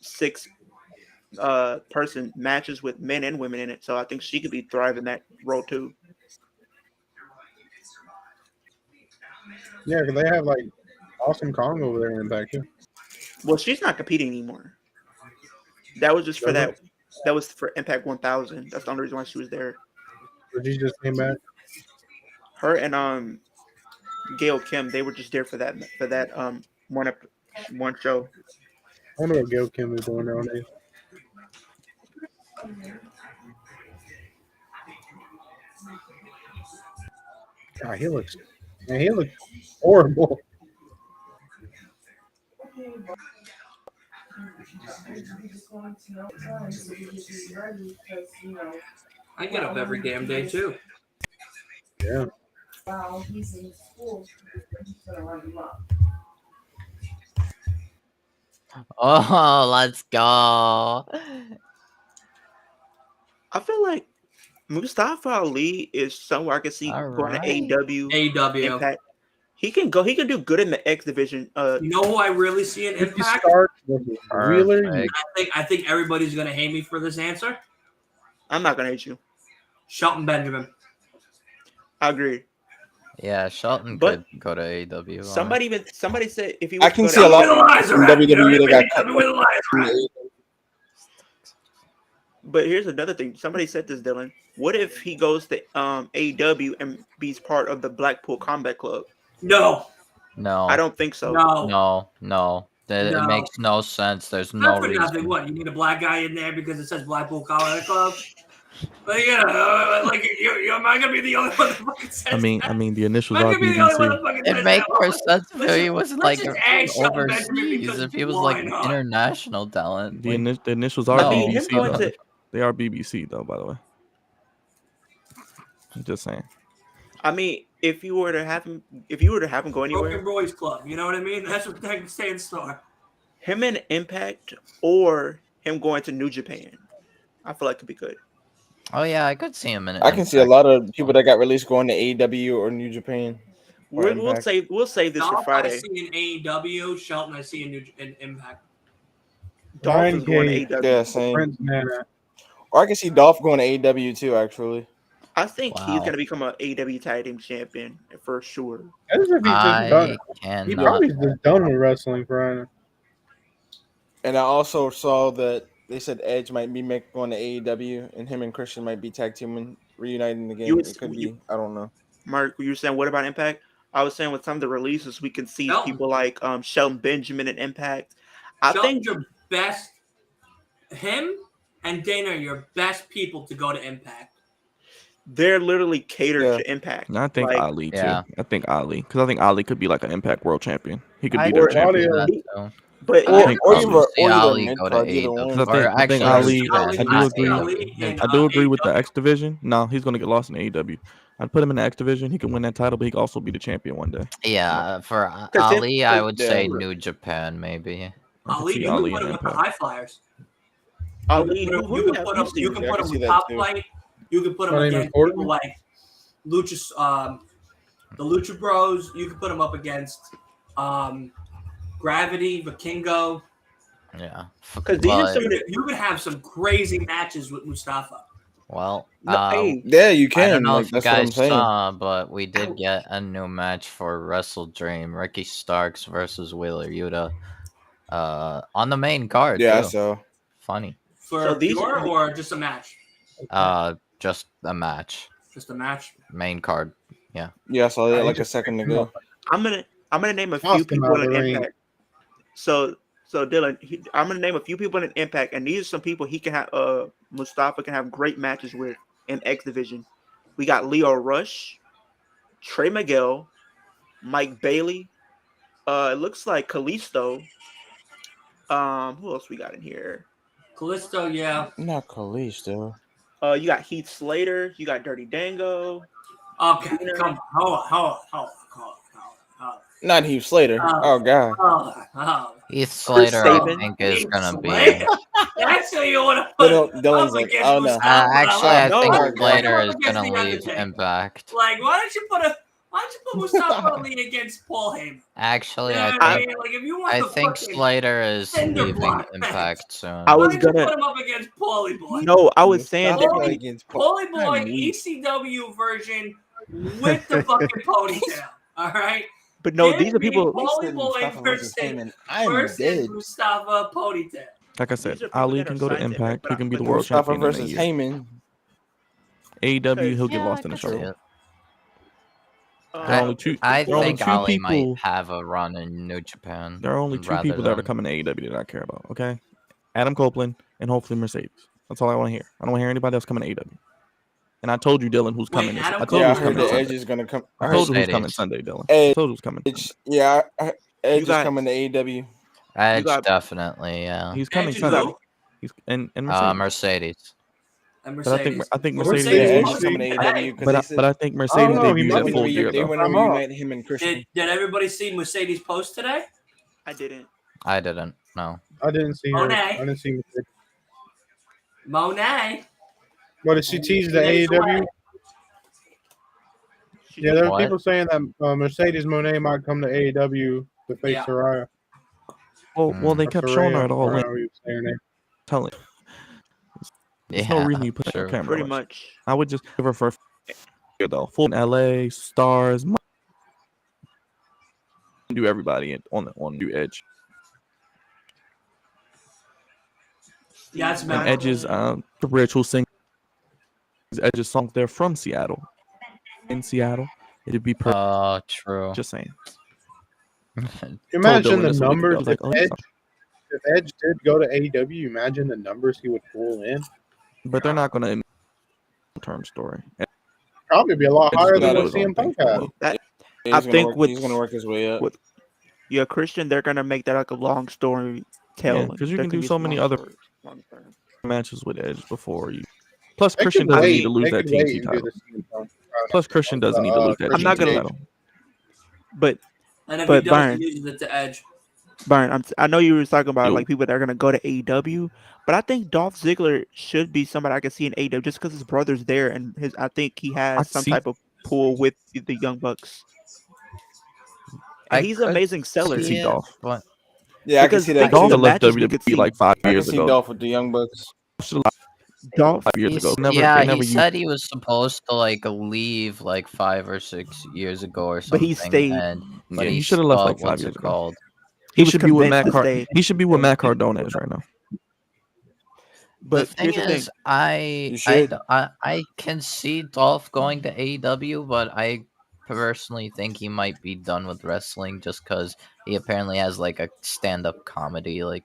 6 person matches with men and women in it. So I think she could be thriving that role too. Yeah, because they have like Awesome Kong over there in Impact too. Well, she's not competing anymore. That was just for that. That was for Impact 1000. That's the only reason why she was there. But she just came back. Her and Gail Kim, they were just there for that one show. I wonder what Gail Kim is doing nowadays. God, he looks horrible. I get up every damn day too. Yeah. Oh, let's go. I feel like Mustafa Ali is somewhere I can see All going right. to AEW. AEW. Impact. He can do good in the X division. You know who I really see in Ricky Impact? Starks versus Wheeler. Perfect. I think everybody's gonna hate me for this answer. I'm not gonna hate you. Shelton Benjamin. I agree. Yeah, Shelton But could go to AEW. Somebody said if he I was can to go see to a lot Tell me the lies in are at. You know WWE what that I got mean? Tell me where the lies are at. But here's another thing. Somebody said this, Dylan. What if he goes to AEW and be part of the Blackpool Combat Club? No. No. I don't think so. No. No. It No. makes no sense. There's Not no for reason. nothing. What, you need a black guy in there because it says Blackpool Combat Club? Like, you know, like am I gonna be the only one that fucking says I mean, the initials am I are gonna be the only one BBC. that fucking It says makes that? more sense if he was let's like just add Shelton Benjamin overseas. because If he was like why not? international talent. The, Like, the initials are No. I mean, him BBC. going Though. to They are BBC though, by the way. I'm just saying. I mean, if you were to have him go anywhere, Broken Boys Club. You know what I mean? That's what they stands for. him in Impact or him going to New Japan, I feel like could be good. oh yeah, I could see him in it. I can see a lot of people that got released going to AEW or New Japan. Or We'll Impact. save this for Dolph I Friday. see in AEW. Shelton I see in Impact. Dolph is going Cage. to AEW. Yeah, same. Prince Nana. Or I can see Dolph going to AEW too, actually. I think he's Wow. going to become an AEW tag team champion for sure. As if he's just I done. He cannot. probably just done with wrestling for him. And I also saw that they said Edge might be going to AEW, and him and Christian might be tag teaming, reuniting again. You would- It could be. I don't know. Mark, you were saying what about Impact? I was saying with some of the releases, we can see Shelton. people like Shelton Benjamin in Impact. I Shelton's think your best. Him and Dana are your best people to go to Impact. they're literally catered Yeah. to Impact. And I think Like, Ali too. Yeah. I think Ali because I think Ali could be like an Impact World Champion. He could I be their could champion. see champion. that too. but I think Or Ali- either see Ali mid go to card, either AEW. one. Because Or I think actually, Ali. Ali- I do I agree. see Ali in, I do agree with the AEW. X division. No, he's gonna get lost in AEW. I'd put him in the X division. He can win that title, but he can also be the champion one day. Yeah, for 'Cause if- Ali, I would yeah. say New Japan maybe. I could Ali, see you Ali can put in him with the Impact. High Flyers. Ali, You can put him. You can Yeah, I put can him see with that Top too. Flight. You can put him My name is against Gordon. people like the Lucha Bros. You can put him up against Gravity, Vikingo. Yeah. Because these are some of the You could have some crazy matches with Mustafa. Well, no, hey, Yeah, you I can. don't know Like, if you that's what I'm guys saying. saw, but we did get a new match for Wrestle Dream: Ricky Starks versus Wheeler Yuta, on the main card. Yeah, too. so Funny. For So these pure are- or just a match? Just a match, Just a match. main card. yeah, I saw that like a second ago. I'm gonna name a few Tossed him people out of in the ring. Impact. So Dylan, I'm gonna name a few people in Impact, and these are some people he can have. Mustafa can have great matches with in X Division. We got Leo Rush, Trey Miguel, Mike Bailey. It looks like Kalisto. Who else we got in here? Callisto, yeah. Not Khalees, though. You got Heath Slater. You got Dirty Dango. Okay, Wiener. come on. Hold on. Not Heath Slater. Oh God. Hold on. Heath Slater, I Saban. think, is gonna be. Slater? That's who you want to put Dylan's up like, against oh, no. Mustafa. Actually, I No, think no, Why don't you Slater put him is against gonna The leave Undertaker? Impact. Like, why don't you put Mustafa Ali against Paul Heyman? Actually, You know I what I think mean? Like, if you want I the think fucking Slater is cinder leaving block Impact soon. I why was don't you gonna. put him up against Paulie Boy? No, I was saying Mustafa that. against Paul. Paulie Boy I'm weak. ECW version with the fucking ponytail. All right. But no, Give these are me people. Paulie Boy Mustafa versus versus Heyman. I'm dead. Mustafa ponytail. Like I said, These are people Ali that can are go to signed to Impact. Impact, He can be the but world Mustafa champion in a versus year. Heyman. AEW, he'll get Yeah, lost I in the could see shuffle. it. There are only two. I there are only think two Ali people. might have a run in New Japan. There are only two rather people that are than- coming to AEW that I care about. Okay, Adam Copeland and hopefully Mercedes. That's all I want to hear. I don't want to hear anybody else coming to AEW. And I told you, Dylan, who's coming. Adam I told you Yeah, I who's heard coming the Sunday. Edge is gonna come. I told you who's Mercedes. coming Sunday, Dylan. I Edge, told you who's coming. yeah, Edge is got- coming to AEW. Edge, got- definitely, yeah. He's coming Edge and Sunday. who? He's and Mercedes. Mercedes. And But I think Mercedes Mercedes. Edge supposed is to coming be to today. AEW because But I think Mercedes know, he debuted might at be full today. gear they though. want to I'm off. reunite him and Christian. Did everybody see Mercedes post today? I didn't. I didn't. No. I didn't see her. Monet. I didn't see her. Monet. What did she tease the Days AEW? away. Yeah, there were What? people saying that Mercedes Monet might come to AEW to face Yeah. Saraya. Well, they kept showing her at all. However you say her name. Telling. There's Yeah, no reason you put sure. her camera. Pretty watch. much. I would just give her for though. Full LA stars. Do everybody on the Edge. Yeah, it's And about Edge's the Rich will sing Edge's song. They're from Seattle. In Seattle, it'd be perfect. Oh, true. Just saying. Imagine Dylan the this a week ago. I numbers. was like, oh, If Edge did go to AEW, imagine the numbers he would pull in. but they're not going to term story. Probably be a lot Edge is higher gonna than do what his own CM Punk thing. had. That, He's I gonna think work, with- he's gonna work his way up. with- yeah, Christian, they're gonna make that like a long story telling. 'cause you There can could do be so some many long other- stories, long term. Matches with Edge before you. Plus, They Christian could doesn't wait. need to lose They that could wait TNT and do title. the CM Punk. Plus, Christian doesn't need to lose that I'm not TNT gonna- title. But and if but he does, Byron- he uses it to Edge. Byron, I know you were talking about Yo. like people that are gonna go to AEW, but I think Dolph Ziggler should be somebody I could see in AEW just because his brother's there and I think he I has some see- type of pull with the Young Bucks. And I he's an could amazing seller. see it, Dolph. but Yeah, I can Because see think that. of Dolph the left matches we could WWE see. like 5 I can years see ago. Dolph with the Young Bucks. Dolph, 5 years ago. Never, yeah, they never he used said he was supposed to like leave like 5 or 6 years ago or But something. he stayed. But Yeah, he should have left like 5 what's years it ago. called? He was should be with convinced Matt to Cardona. stay. He should be with Matt Cardona is right now. But the thing here's the is, thing. You should. I can see Dolph going to AEW, but I personally think he might be done with wrestling just because he apparently has like a stand-up comedy like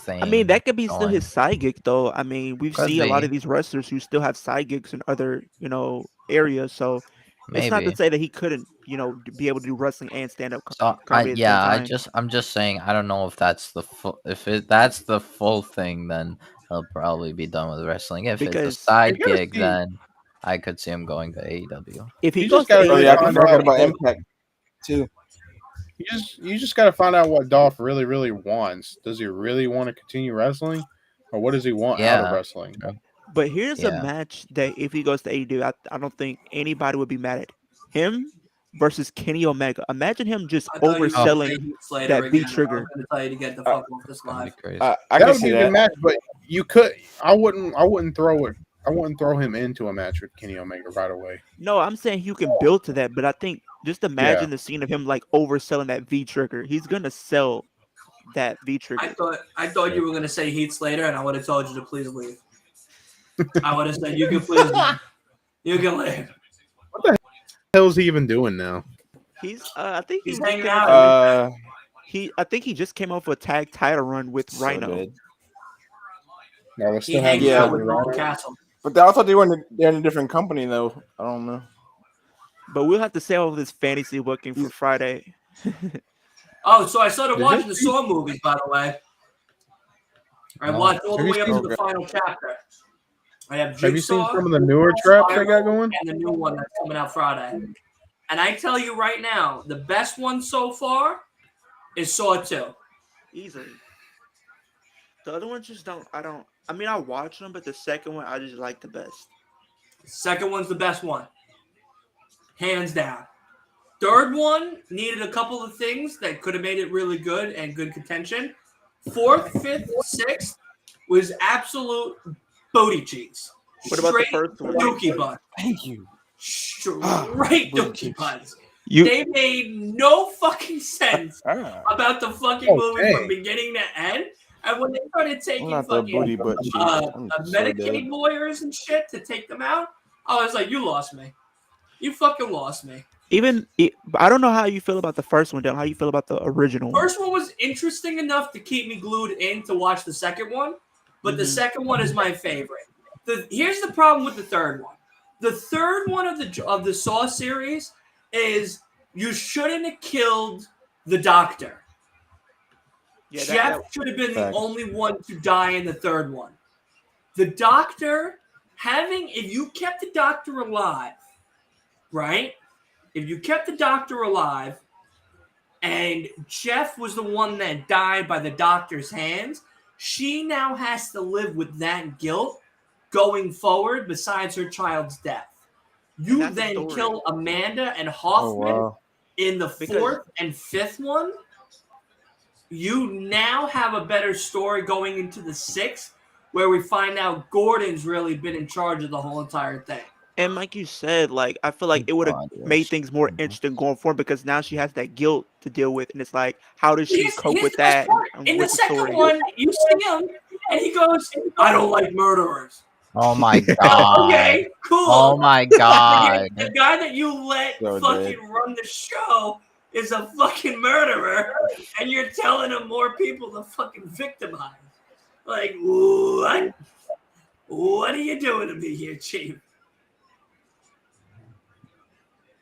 thing. I mean, that could be still going. his side gig, though. I mean, we Could see a lot be. of these wrestlers who still have side gigs in other, areas. So it's not Maybe. to say that he couldn't, be able to do wrestling and stand up So comedy at the same time. I'm just saying I don't know if that's the that's the full thing, then he'll probably be done with wrestling. If it's Because a side you gotta gig, see- then I could see him going to AEW. If he You goes just gotta to Oh really yeah, I find forgot out about what- Impact too. You just got to find out what Dolph really, really wants. Does he really want to continue wrestling, or what does he want out of Yeah. wrestling? But here's a Yeah. match that if he goes to AEW, I don't think anybody would be mad at him versus Kenny Omega. Imagine him just I thought you were gonna overselling. say Heath Slater that again. V-trigger. I was going to tell you to get the fuck off this That'd be live. crazy. I That can would see be a good that. match, but you could. I wouldn't throw it. I wouldn't throw him into a match with Kenny Omega right away. No, I'm saying you can build to that, but I think just imagine the scene of him like overselling that V trigger. He's gonna sell that V trigger. I thought you were going to say Heath Slater, and I would have told you to please leave. I would have said, you can please leave. You can leave. What the hell is he even doing now? He's I think He's just hanging came out. off- I think he just came off a tag title run with so Rhino. good. No, we're He still hangs having Yeah, out with Rhino. Ron Castle. But I thought they're in a different company though. I don't know. But we'll have to say all this fantasy booking for Friday. Oh, so I started Did watching you the Saw movies, by the way. I watched all the Have you way up seen- to the final chapter. I have Have you seen Jigsaw, some of the newer traps they got Spiral, going? and the new one that's coming out Friday. And I tell you right now, the best one so far is Saw 2. Easily. The other ones just don't. I mean, I watch them, but the second one I just like the best. Second one's the best one. Hands down. Third one needed a couple of things that could have made it really good and good contention. Fourth, fifth, sixth was absolute booty cheeks. What about the Straight first one? dookie butt. Thank you. Straight booty dookie cheeks. butts. You They made no fucking sense about the fucking movie Okay. from beginning to end. And when they started I'm taking not the booty fucking butt cheek. I'm so Medicaid dead. lawyers and shit to take them out, I was like, you lost me. You fucking lost me. I don't know how you feel about the first one, Dylan. How you feel about the original one? First one was interesting enough to keep me glued in to watch the second one, but the second one is my favorite. Here's the problem with the third one. The third one of the Saw series is you shouldn't have killed the doctor. Yeah, Jeff should have been the Facts. only one to die in the third one. The doctor, if you kept the doctor alive, right? If you kept the doctor alive and Jeff was the one that died by the doctor's hands, she now has to live with that guilt going forward besides her child's death. You that's the then story. kill Amanda and Oh Hoffman wow. in the Because- fourth and fifth one. You now have a better story going into the sixth, where we find out Gordon's really been in charge of the whole entire thing. And like you said, like I feel like it would have made things more interesting going forward because now she has that guilt to deal with, and it's like, how does she cope with the best that? part. and In the what's second story? one, you see him, and he goes, "I don't like murderers." Oh my god. Okay, cool. Oh my god. The guy that you let So fucking run the show is a fucking murderer, and you're telling him more people to fucking victimize. Like, what? What are you doing to me here, Chief?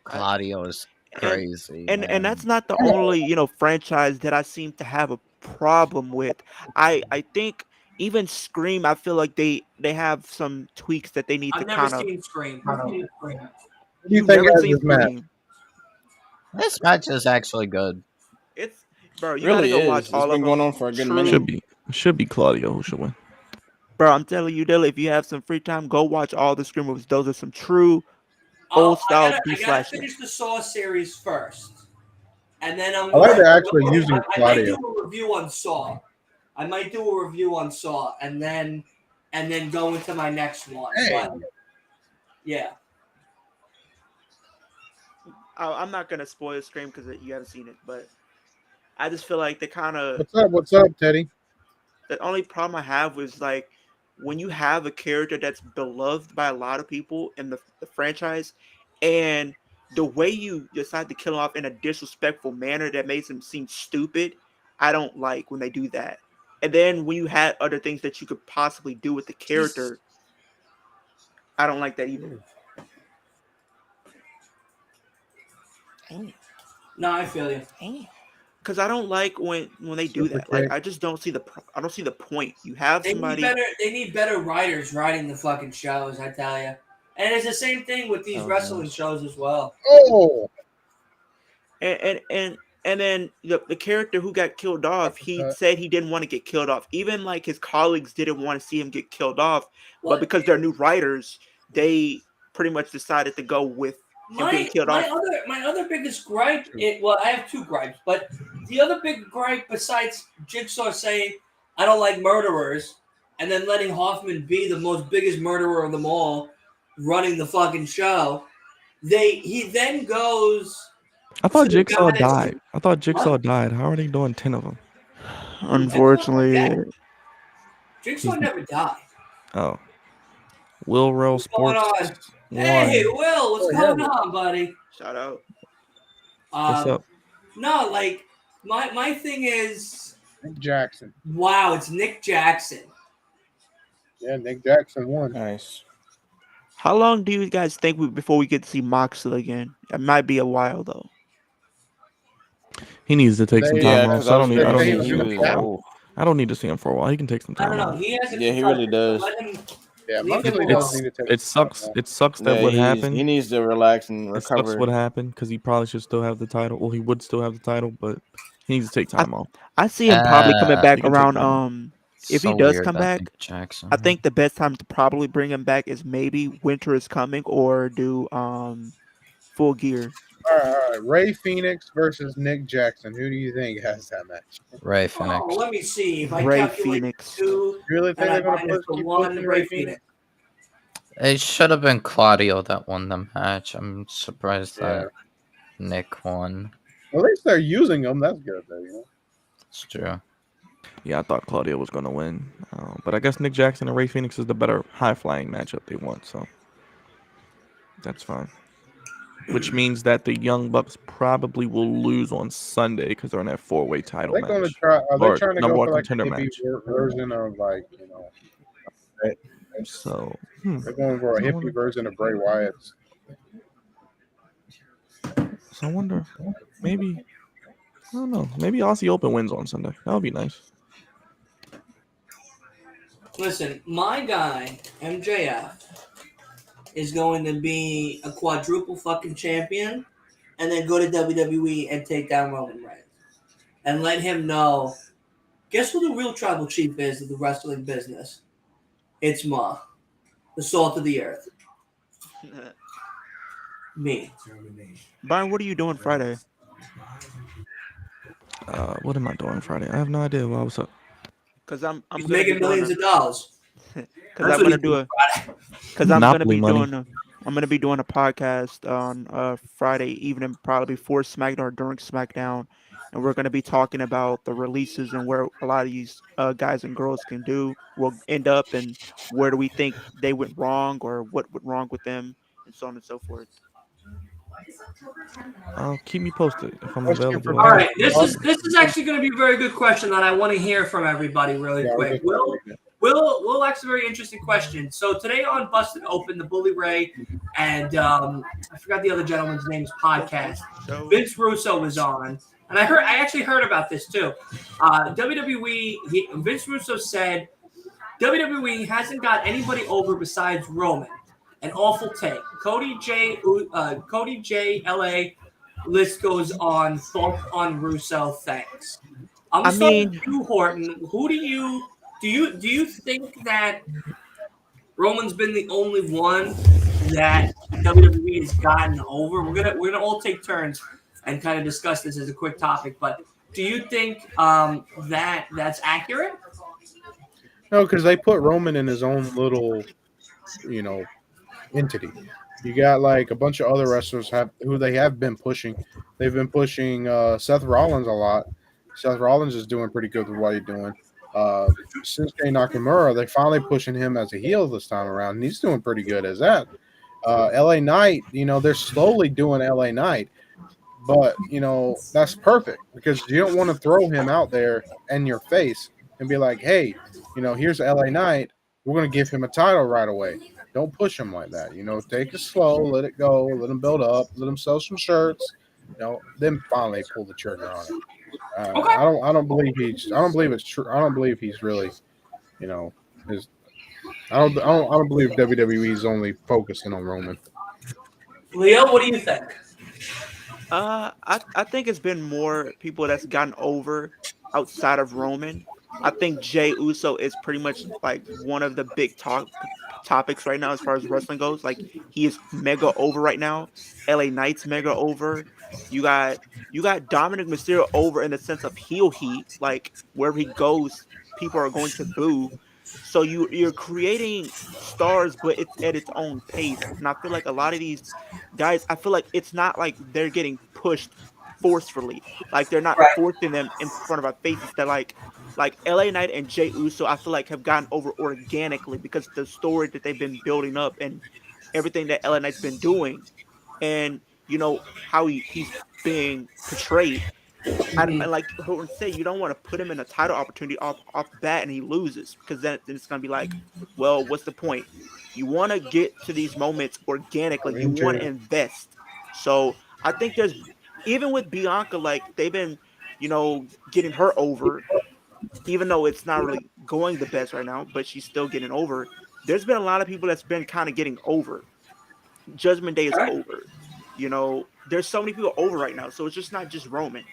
Claudio is crazy. And man. that's not the only franchise that I seem to have a problem with. I think even Scream, I feel like they have some tweaks that they need I've to never kind of. seen Scream. What do you think never of seen this match? Scream? This match is actually good. It's bro, you Really gotta go is. watch It's all been of going them. on for a good True. minute. Should be Claudio who should win. Bro, I'm telling you, Dylan, if you have some free time, go watch all the Scream movies. Those are some true old style I B gotta slasher. finish the Saw series first, and then I'm. I like going- they're actually using I might Claudio. do a review on Saw. I might do a review on Saw, and then go into my next one. Hey. But, yeah. I'm not gonna spoil Scream because you haven't seen it, but I just feel like they kind of. What's up, Teddy? The only problem I have was like when you have a character that's beloved by a lot of people in the franchise, and the way you decide to kill him off in a disrespectful manner that makes him seem stupid, I don't like when they do that. And then when you had other things that you could possibly do with the character, I don't like that either. No, I feel you. Because I don't like when they do that. Like I just don't see the point. You have somebody. They need better writers writing the fucking shows. I tell you. And it's the same thing with these wrestling shows as well. Oh, And then the character who got killed off, he said he didn't want to get killed off. Even like his colleagues didn't want to see him get killed off. Well, but because they're new writers, they pretty much decided to go with him getting killed off. My other biggest gripe, I have two gripes, but the other big gripe besides Jigsaw saying I don't like murderers, and then letting Hoffman be the most biggest murderer of them all, running the fucking show, he then goes. I thought to the Jigsaw guy that's- died. I thought Jigsaw died. How are they doing 10 of them? Unfortunately, Jigsaw never died. Oh. Will Roll What's going Sports. on? Hey, One. Will, what's going on, buddy? shout out. What's up? No, like my thing is, Nick Jackson. wow, it's Nick Jackson. Yeah, Nick Jackson won. Nice. How long do you guys think before we get to see Moxley again? It might be a while though. He needs to take some They- time Yeah, off. because So I was they gonna say say he he was was. out. Oh, I don't need to see him for a while. He can take some I time don't know. off. He hasn't. Yeah, he really so does. let him Yeah, leave him Moxley alone. does need to take It some time sucks. off. It sucks that yeah, what he happened. needs to relax and It sucks recover. what happened because he probably should still have the title. Well, he would still have the title, but he needs to take time off. I see him probably coming Uh, back He can take around. time off. If he so does weird come that back, Nick Jackson. I think the best time to probably bring him back is maybe Winter is Coming or do Full Gear. All right. Ray Phoenix versus Nick Jackson. Who do you think has that match? Ray Phoenix. Oh, let me see. If I Ray calculate Phoenix. 2 You really think and I they're gonna minus the keep 1, pushing Ray Ray Phoenix? Phoenix. It should have been Claudio that won the match. I'm surprised Yeah. that Nick won. At least they're using him. That's good, though. You know. It's true. Yeah, I thought Claudio was going to win. But I guess Nick Jackson and Ray Phoenix is the better high-flying matchup they want, so that's fine. Which means that the Young Bucks probably will lose on Sunday because they're in that four-way title They're gonna match. try. Are they Or trying to number go one for like a contender hippie match. version of like you know? So, They're going for a hippie version of Bray Wyatt's. So I wonder, maybe, I don't know, maybe Aussie Open wins on Sunday. That would be nice. Listen, my guy, MJF, is going to be a quadruple fucking champion and then go to WWE and take down Roman Reigns. And let him know, guess who the real tribal chief is of the wrestling business? It's Ma, the salt of the earth. Me. Brian, what are you doing Friday? What am I doing Friday? I have no idea. What's up? Because I'm He's gonna making be doing millions of dollars. Because That's I'm what gonna he's do doing a. Friday. Because I'm gonna Monopoly be money. doing. I'm gonna be doing a podcast on Friday evening, probably before SmackDown or during SmackDown, and we're gonna be talking about the releases and where a lot of these guys and girls will end up, and where do we think they went wrong or what went wrong with them, and so on and so forth. Keep me posted if I'm Question available. for All right, Matt. this is actually going to be a very good question that I want to hear from everybody really Yeah, quick. Will asked a very interesting question. So today on Busted Open, the Bully Ray and I forgot the other gentleman's name's podcast, Vince Russo was on, and I actually heard about this too. WWE, Vince Russo said WWE hasn't got anybody over besides Roman. An awful take. Cody J, LA. List goes on. Thoughts on Russo? Thanks. I'm starting with you, Horton. Who do you think that Roman's been the only one that WWE has gotten over? We're gonna all take turns and kind of discuss this as a quick topic. But do you think that's accurate? No, because they put Roman in his own little, entity. You got like a bunch of other wrestlers who they have been pushing. They've been pushing Seth Rollins a lot. Seth Rollins is doing pretty good with what he's doing. Shinsuke Nakamura, they finally pushing him as a heel this time around, and he's doing pretty good as that. LA Knight, they're slowly doing LA Knight, but that's perfect because you don't want to throw him out there in your face and be like, hey, here's LA Knight. We're going to give him a title right away. Don't push him like that. Take it slow, let it go, let him build up, let him sell some shirts. Then finally pull the trigger on it. Okay. I don't believe it's true. I don't believe he's really, I don't believe WWE's only focusing on Roman. Leo, what do you think? I think it's been more people that's gotten over outside of Roman. I think Jey Uso is pretty much like one of the big topics right now as far as wrestling goes. Like he is mega over right now. LA Knight's mega over. You got Dominic Mysterio over in the sense of heel heat. Like wherever he goes, people are going to boo. So you're creating stars, but it's at its own pace. And I feel like a lot of these guys, I feel like it's not like they're getting pushed forcefully. Like they're not forcing them in front of our faces. They're like LA Knight and Jey Uso, I feel like have gotten over organically because the story that they've been building up and everything that LA Knight's been doing, and how he's being portrayed. And like Horton said, you don't want to put him in a title opportunity off the bat and he loses because then it's gonna be like, well, what's the point? You want to get to these moments organically. You want to invest. So I think there's even with Bianca, like they've been, getting her over, even though it's not really going the best right now, but she's still getting over. There's been a lot of people that's been kind of getting over. Judgment Day is Okay. over. There's so many people over right now, so it's just not just Roman.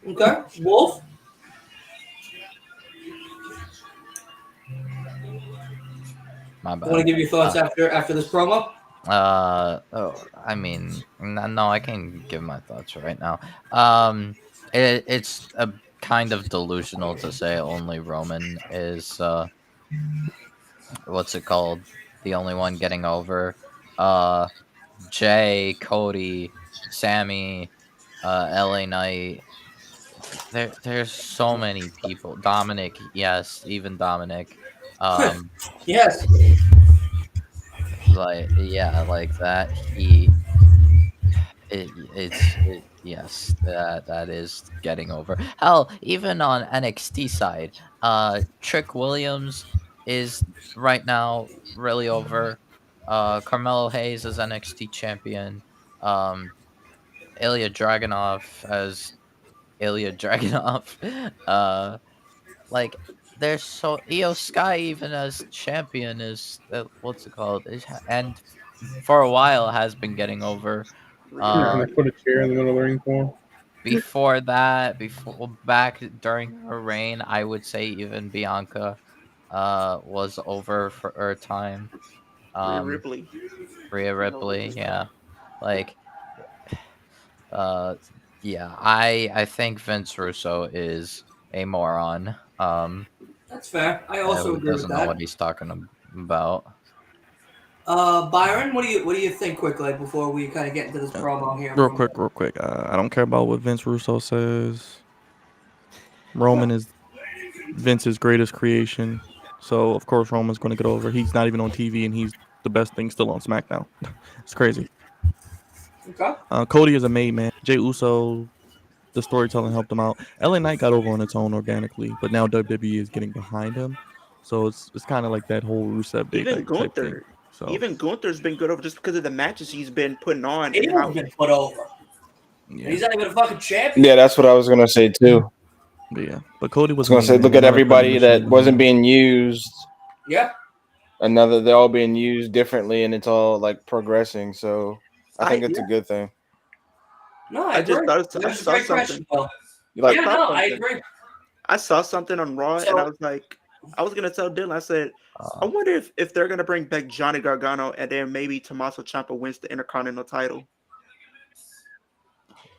Okay, Wolf. My bad. Want to give your thoughts after this promo? I mean, no, I can give my thoughts right now. It's a kind of delusional to say only Roman is what's it called? The only one getting over. Jay, Cody, Sammy, LA Knight. There's so many people. Dominic, yes, even Dominic. Yes. Like that. Yes, that is getting over. Hell, even on NXT side, Trick Williams is right now really over. Carmelo Hayes is NXT champion. Ilya Dragunov as Ilya Dragunov. Like there's so Io Sky even as champion is what's it called? And for a while has been getting over. And they put a chair in the middle of the ring for him. Before that, back during her reign, I would say even Bianca was over for her time. Rhea Ripley. Rhea Ripley, yeah. Like yeah, I think Vince Russo is a moron. That's fair. I also who agree with doesn't know that. what he's talking about. Byron, what do you think quickly before we kind of get into this promo here? Real quick. I don't care about what Vince Russo says. Roman is Vince's greatest creation, so of course Roman's going to get over. He's not even on TV, and he's the best thing still on SmackDown. It's crazy. Okay. Cody is a made man. Jey Uso, the storytelling helped him out. LA Knight got over on its own organically, but now WWE is getting behind him, so it's kind of like that whole Rusev Day Even type thing. Gunther. So Even Gunther's been good over just because of the matches he's been putting on. He's been put over. yeah, He's not even a fucking champion. Yeah, that's what I was gonna say too. but Cody was. I was gonna say, look at everybody that wasn't being used. Yeah. They're all being used differently, and it's all like progressing. So I think it's a good thing. No, I just thought I That's a saw great something. question, Will. Like, I agree. I saw something on Raw, and I was like, I was gonna tell Dylan. I said, I wonder if they're gonna bring back Johnny Gargano, and then maybe Tommaso Ciampa wins the Intercontinental title.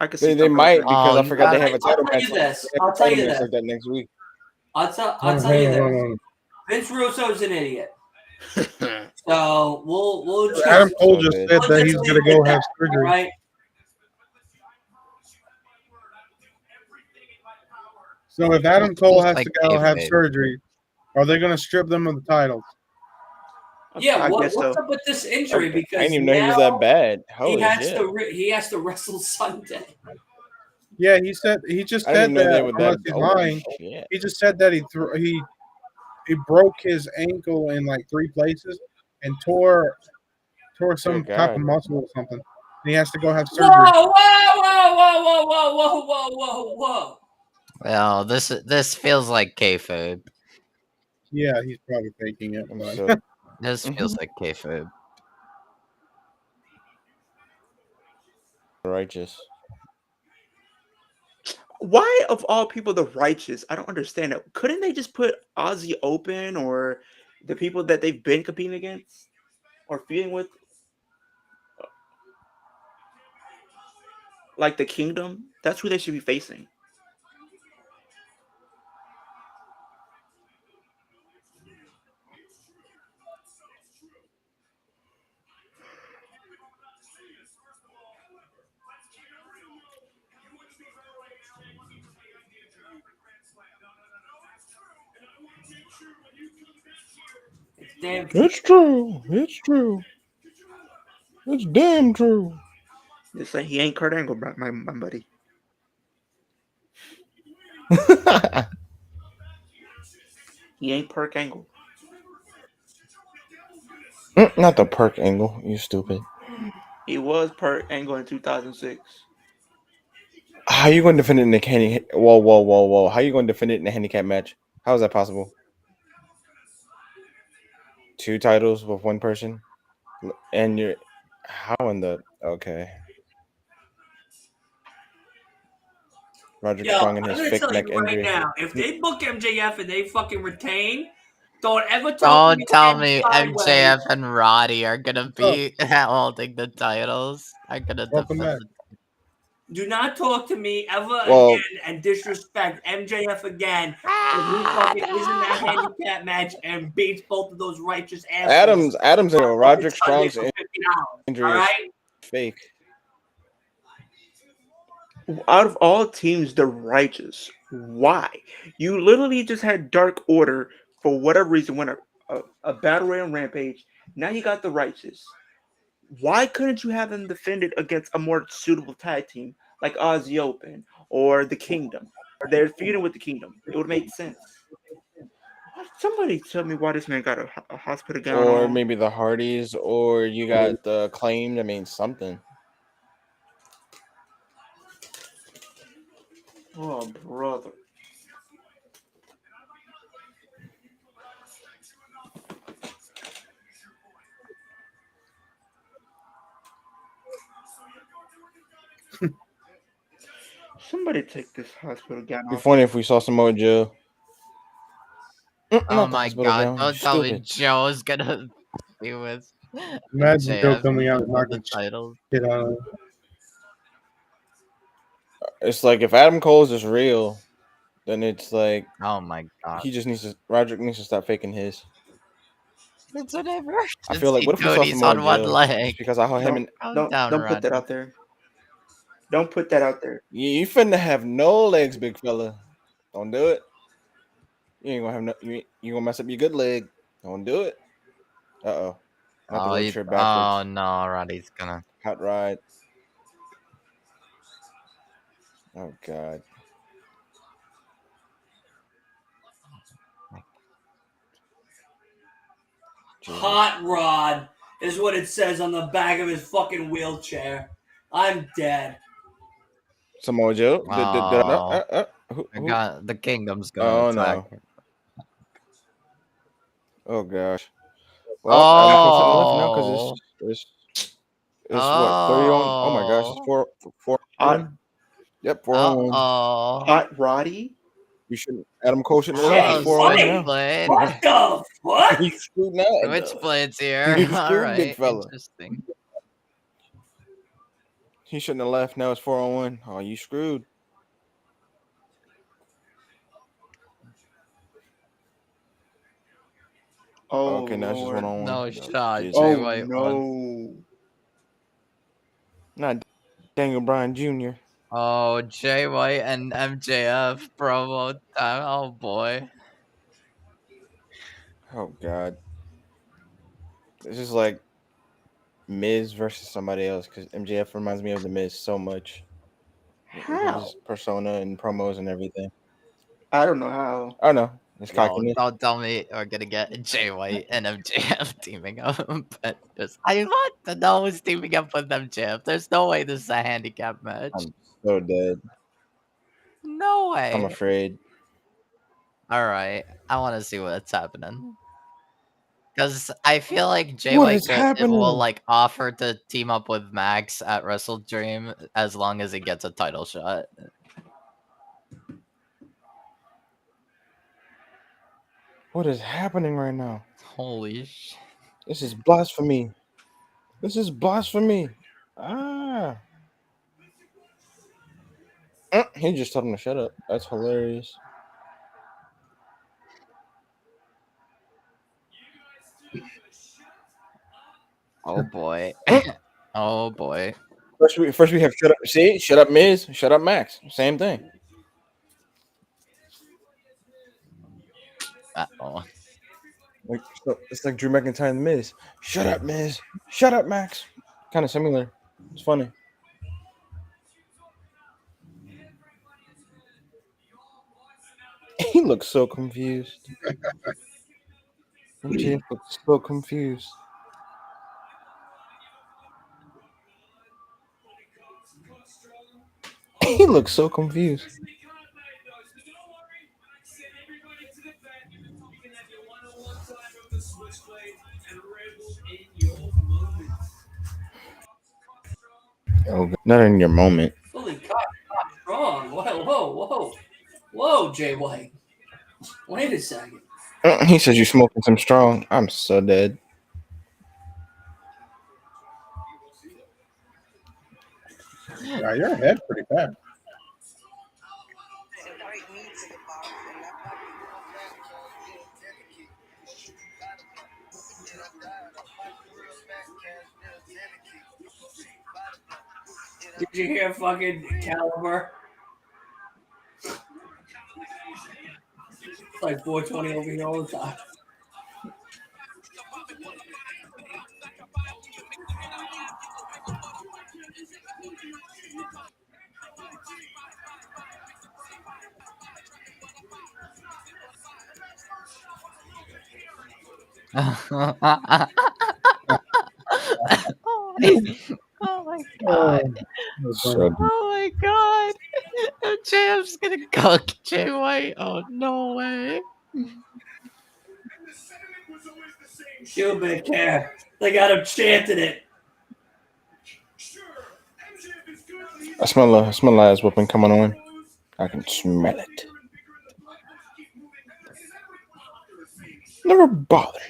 I could see they might because I forgot they have a I'll title tell match. you this. I'll tell you this. Like that next week. I'll tell you this. Vince Russo's an idiot. So we'll just, Adam Cole just said that he's leave gonna it go at have that, surgery. right? So if Adam Cole has like to go have kayfabe. surgery, are they going to strip them of the titles? Yeah, I what's guess so. up with this injury? I Because didn't even know he was that bad. Holy shit! he has to wrestle Sunday. Yeah, he just I said didn't know they that. were Unless that. he's Holy lying, shit. he just said that he broke his ankle in like 3 places and tore some Good type of God. muscle or something. And he has to go have surgery. Whoa. Well, this feels like kayfabe. Yeah, he's probably faking it. I'm But. so This feels like kayfabe. righteous. Why, of all people, the righteous? I don't understand it. Couldn't they just put Aussie Open or the people that they've been competing against or feuding with, like the Kingdom? That's who they should be facing. Damn. It's true. It's true. It's damn true. Just saying, he ain't Kurt Angle, my buddy. He ain't Perk Angle. Not the Perk Angle. You stupid. He was per Angle in 2006. How you going to defend it in the Whoa. How you going to defend it in a handicap match? How is that possible? 2 titles with 1 person? And you're... How in the... Okay. Roderick Yo, Strong and I'm his gonna fake tell neck you right injury. now, if they book MJF and they fucking retain, don't ever talk to Don't me tell again me sideways. MJF and Roddy are gonna Oh. be holding the titles. Are gonna Welcome defend back. Do not talk to me ever Well- again and disrespect MJF again if he fucking is in that handicap match and beats both of those righteous assholes. Adams and Roderick Sunday Strong's for $50. injury All is right. fake. Out of all teams, the righteous. Why? You literally just had Dark Order for whatever reason win a battle royal Rampage. Now you got the righteous. Why couldn't you have them defended against a more suitable tag team like Aussie Open or the Kingdom? They're feuding with the Kingdom. It would make sense. Somebody tell me why this man got a hospital gown Or on. maybe the Hardys, or you got the Acclaimed. I mean, something. Oh, brother. Somebody take this hospital gown It'd be off. funny if we saw Samoa Joe. Oh Not the my hospital god, gown, don't you tell me stupid. Joe's gonna be with Imagine Joe MJF coming out and for the knocking titles. shit out of him. It's like if Adam Cole's is real, then it's like Oh my god. Roderick needs to stop faking his. It's an emergency. I feel like, what if we saw Dude, he's Samoa on one Joe? leg. Just because I saw him and Calm down, Don't put that Roddy. out there. Don't put that out there. you finna have no legs, big fella. Don't do it. You ain't gonna have no. You gonna mess up your good leg. Don't do it. Not the Oh, leg shirt backwards. oh no, Roddy's gonna. Hot ride. Oh god. Jesus. Hot rod is what it says on the back of his fucking wheelchair. I'm dead. Samoa Joe. Oh. Who? The kingdom's gonna Oh attack. no. Oh gosh. Well, Adam Cole shouldn't have left now because it's what 30 on. Oh my gosh, it's four Hot, on. Yep, 4 on 1. Oh. hot Roddy. You shouldn't. Adam Cole shouldn't have Hey, left. It's 4 on 1 now. Switchblade. What the fuck? You screwed now. Switchblade's here. You screwed, Alright. big fella. Interesting. He shouldn't have left. Now it's 4 on 1. Oh, you screwed. Oh, Okay, now it's just Lord. 1 on 1. No shot. Jesus. Jay Oh White won. no. Not Daniel Bryan Jr. Oh, Jay White and MJF promo time. Oh boy. Oh god. It's just like Miz versus somebody else because MJF reminds me of the Miz so much. How? His persona and promos and everything. I don't know how. I don't know. It's Yo, cockiness. don't tell me we're gonna get Jay White and MJF teaming up. But I want to know who's teaming up with MJF. There's no way this is a handicap match. I'm so dead. No way. I'm afraid. Alright. I want to see what's happening. Because I feel like Jay What White is happening? will like offer to team up with Max at Wrestle Dream as long as he gets a title shot. What is happening right now? Holy sh! This is blasphemy. This is blasphemy. He just told him to shut up. That's hilarious. Oh boy. Oh boy. First we have shut up. See, shut up, Miz. Shut up, Max. Same thing. Oh. Like, it's like Drew McIntyre and the Miz. Shut up, Miz. Shut up, Max. Kind of similar. It's funny. He looks so confused. MJF looks so confused. He looks so confused. Oh, not in your moment. Fully caught, strong. Whoa, Jay White. Wait a second. He says you smoking some strong. I'm so dead. Yeah, your head pretty bad. Did you hear fucking Caliber? It's like 420 over here all the time. Oh my god. So Oh my god. JF's gonna cook Jay White. Oh no way. Cubic hair. They got him chanting it. I smell ass whooping coming on. I can smell it. Never bothered me.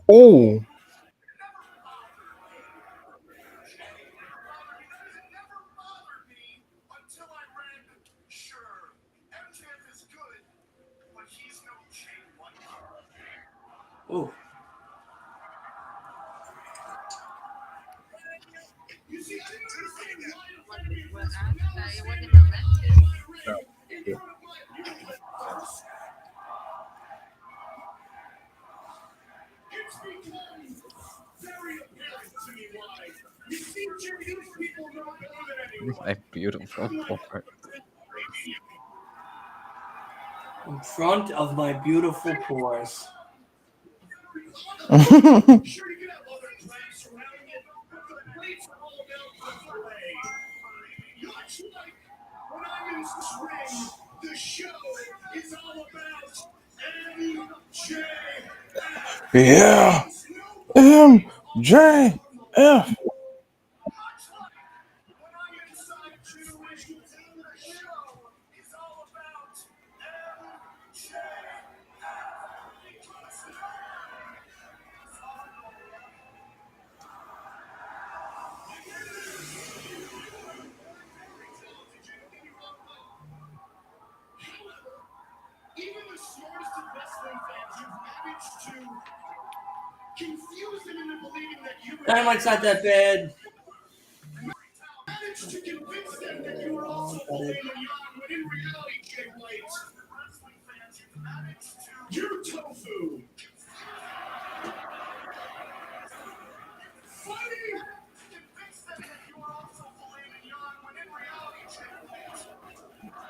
Oh. Ooh. My beautiful boy. In front of my beautiful pores. Yeah. MJF. Dynamite's not that bad.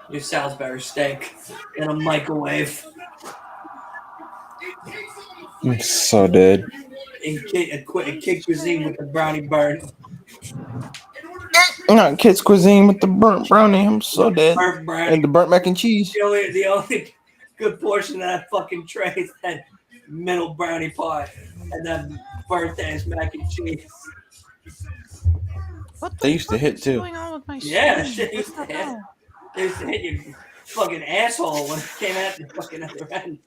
Your Salisbury steak in a microwave. I'm so dead. In Kid Cuisine with the brownie burn. Not kids cuisine with the burnt brownie. I'm so dead. Burnt brownie. And the burnt mac and cheese. The only good portion of that fucking tray is that middle brownie part and that burnt ass mac and cheese. What They used to hit too. going on with my Yeah, that screen? shit used to hit. They used to hit your fucking asshole when it came out the fucking other end.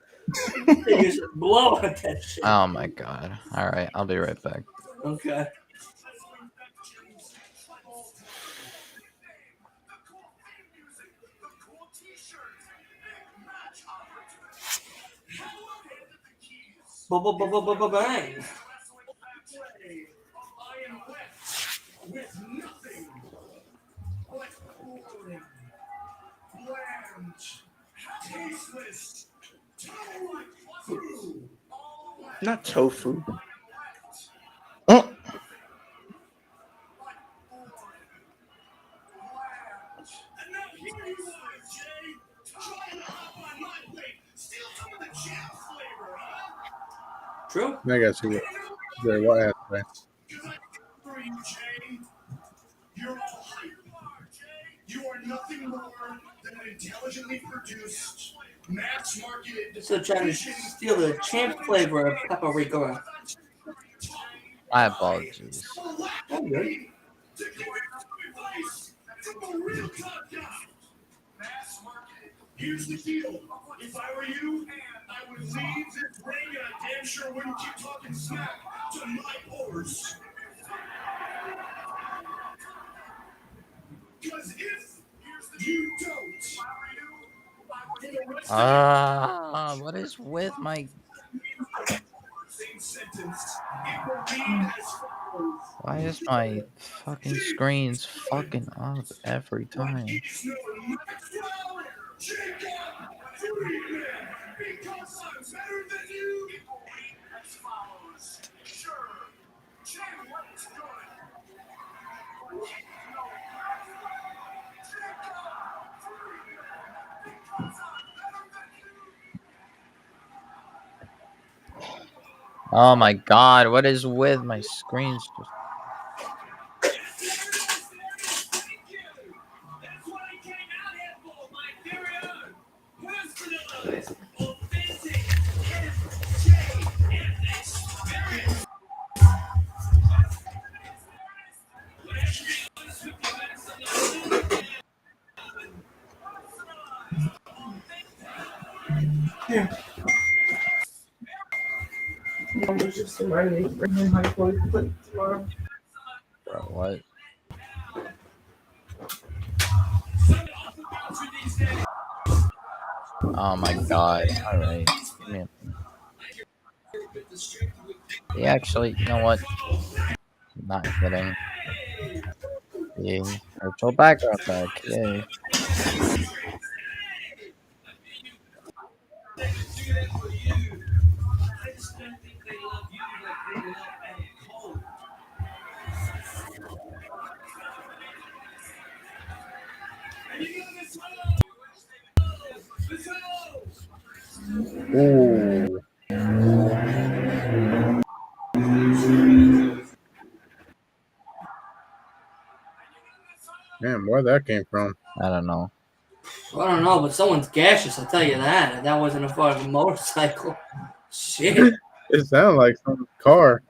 They used to blow at that shit. Oh my god. Alright, I'll be right back. Okay. Bang. Not tofu. I gotta see what ad today. You're all hype. You are nothing more than an intelligently produced, mass-marketed. So trying to steal the champ flavor of paprika. My apologies. Oh, good. Here's the deal. If I were you, I would leave this ring and I damn sure wouldn't keep talking smack to my horse. Because if you don't, What is with my... Why is my fucking screens fucking up every time? Oh my god, what is with my screens? Just... Just remind me, bring him high point tomorrow. Bro, what? Oh my god. Alright. Yeah, actually, you know what? I'm not kidding. Yeah. Virtual background back. Yay. Ooh. Man, where that came from? I don't know. I don't know, but someone's gaseous, I'll tell you that. And that wasn't a part of a motorcycle. Shit. It sounded like some car.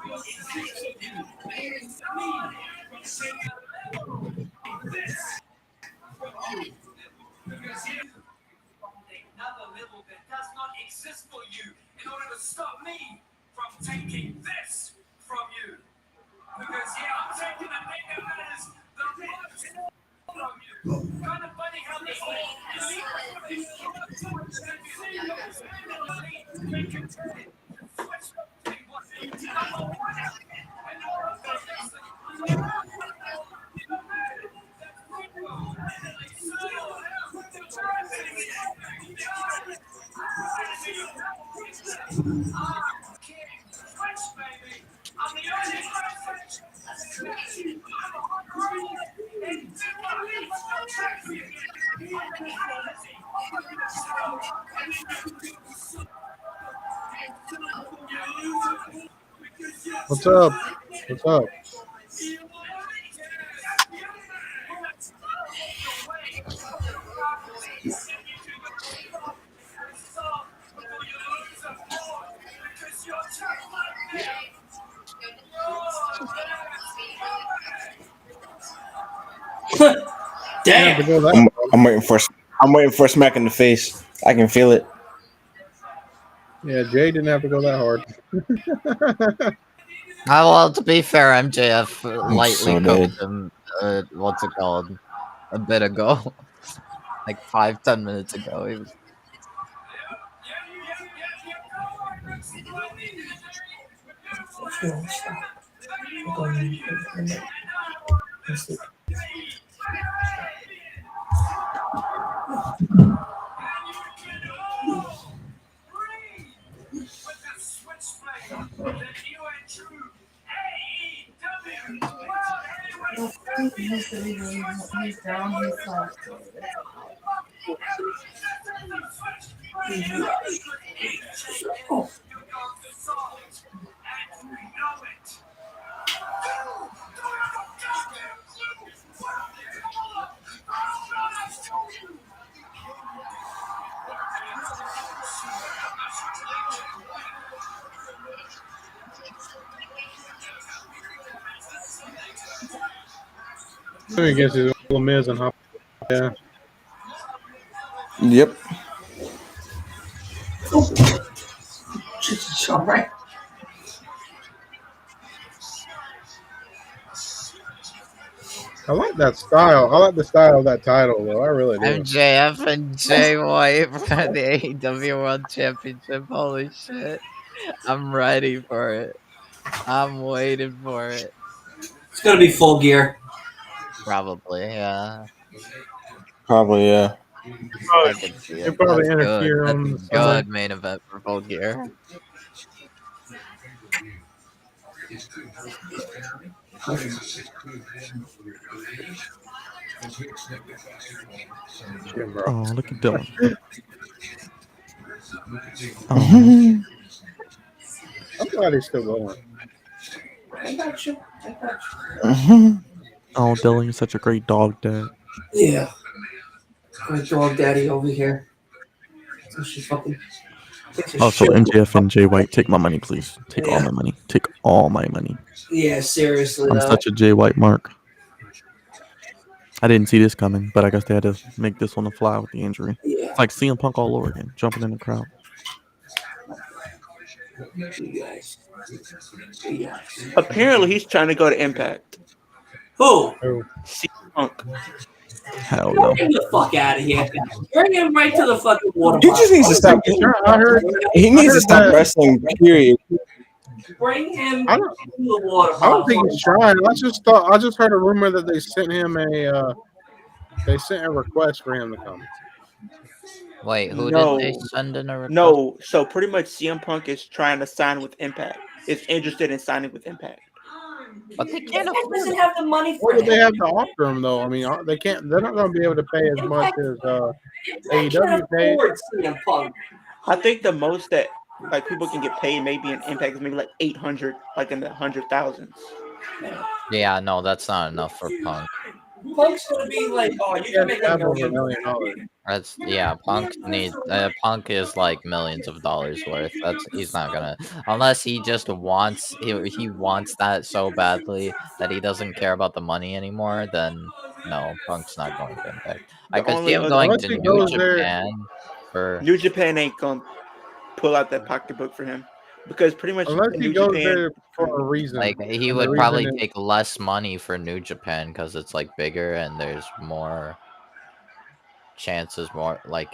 That was his fault. He didn't- What's up? What's up? Damn. To go that far. I'm waiting for a smack in the face. I can feel it. Yeah, Jay didn't have to go that hard. Well, to be fair, MJF lightly so cooked dead. him. What's it called? A bit ago, like 5-10 minutes ago. He was. Against his little Miz and Hop. Yeah. Yep. Jesus, all right. I like that style. I like the style of that title, though. I really do. MJF and Jay White for the AEW World Championship. Holy shit. I'm ready for it. I'm waiting for it. It's gonna be Full Gear. Probably, yeah. Probably, yeah. I can see They it. probably That's good. interfere That's on a somebody. good main event for Full Gear. Shit, bro. Oh, look at Dylan. Oh, I'm glad he's still going. I got you. oh, Dylan, you're such a great dog dad. Yeah. My dog daddy over here. So she fucking. Also, MJF and Jay White, take my money, please. Take all my money. Take all my money. Yeah, seriously. I'm such a Jay White mark. I didn't see this coming, but I guess they had to make this on the fly with the injury. Yeah. It's like CM Punk all over again, jumping in the crowd. You guys. Yes. Apparently, he's trying to go to Impact. Who? CM Punk. Hell no. Bring the fuck out of here. Bring him right to the fucking water He bottle. just needs to stop. I heard. He needs to stop that- wrestling. Period. Bring him I to don't- the water I bottle. don't think he's trying. I just heard a rumor that they sent him a request for him to come. Wait, who No. did they send in a request? No, so pretty much CM Punk is trying to sign with Impact. Is interested in signing with Impact. But they can't Impact afford doesn't it. have the money for What would him. they have to offer him though? I mean, they can't. They're not going to be able to pay as much as Impact AEW can't paid. afford CM Punk. I think the most that like people can get paid maybe in Impact is maybe like 800, like in the 100,000s. Yeah, no, that's not enough for Punk. Punk's gonna be like, oh, you He can has make to a have over million. $1 million. That's Punk is like millions of dollars worth. He's not gonna, unless he just wants he wants that so badly that he doesn't care about the money anymore. Then no, Punk's not going to Impact. I The could see only him other- going Unless to he New goes there- Japan for. New Japan ain't gonna pull out that pocketbook for him because pretty much Unless he New goes Japan. there for a reason. Like he And would the probably reason is- take less money for New Japan because it's like bigger and there's more chances, more like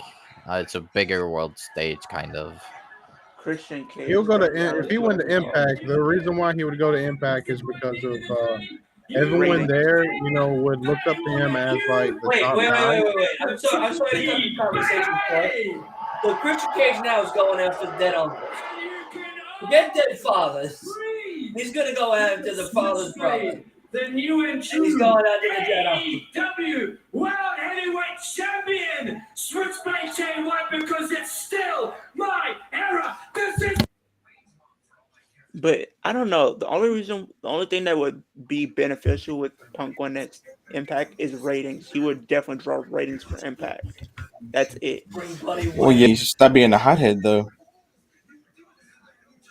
it's a bigger world stage kind of. Christian Cage. He'll go to if he went to Impact. The reason why he would go to Impact is because of everyone there, would look up to him as like the Wait. top guy. I'm sorry to cut the conversation short. So Christian Cage now is going after dead uncles. Forget dead fathers. He's gonna go after the father's brother. The new and And he's going after the dead uncle. AEW World Heavyweight Champion, Switch back, tell you what, because it's still my era. This is. But I don't know. The only thing that would be beneficial with Punk going next Impact is ratings. He would definitely draw ratings for Impact. That's it. Bring Buddy Well, yeah, you should stop being a hothead though.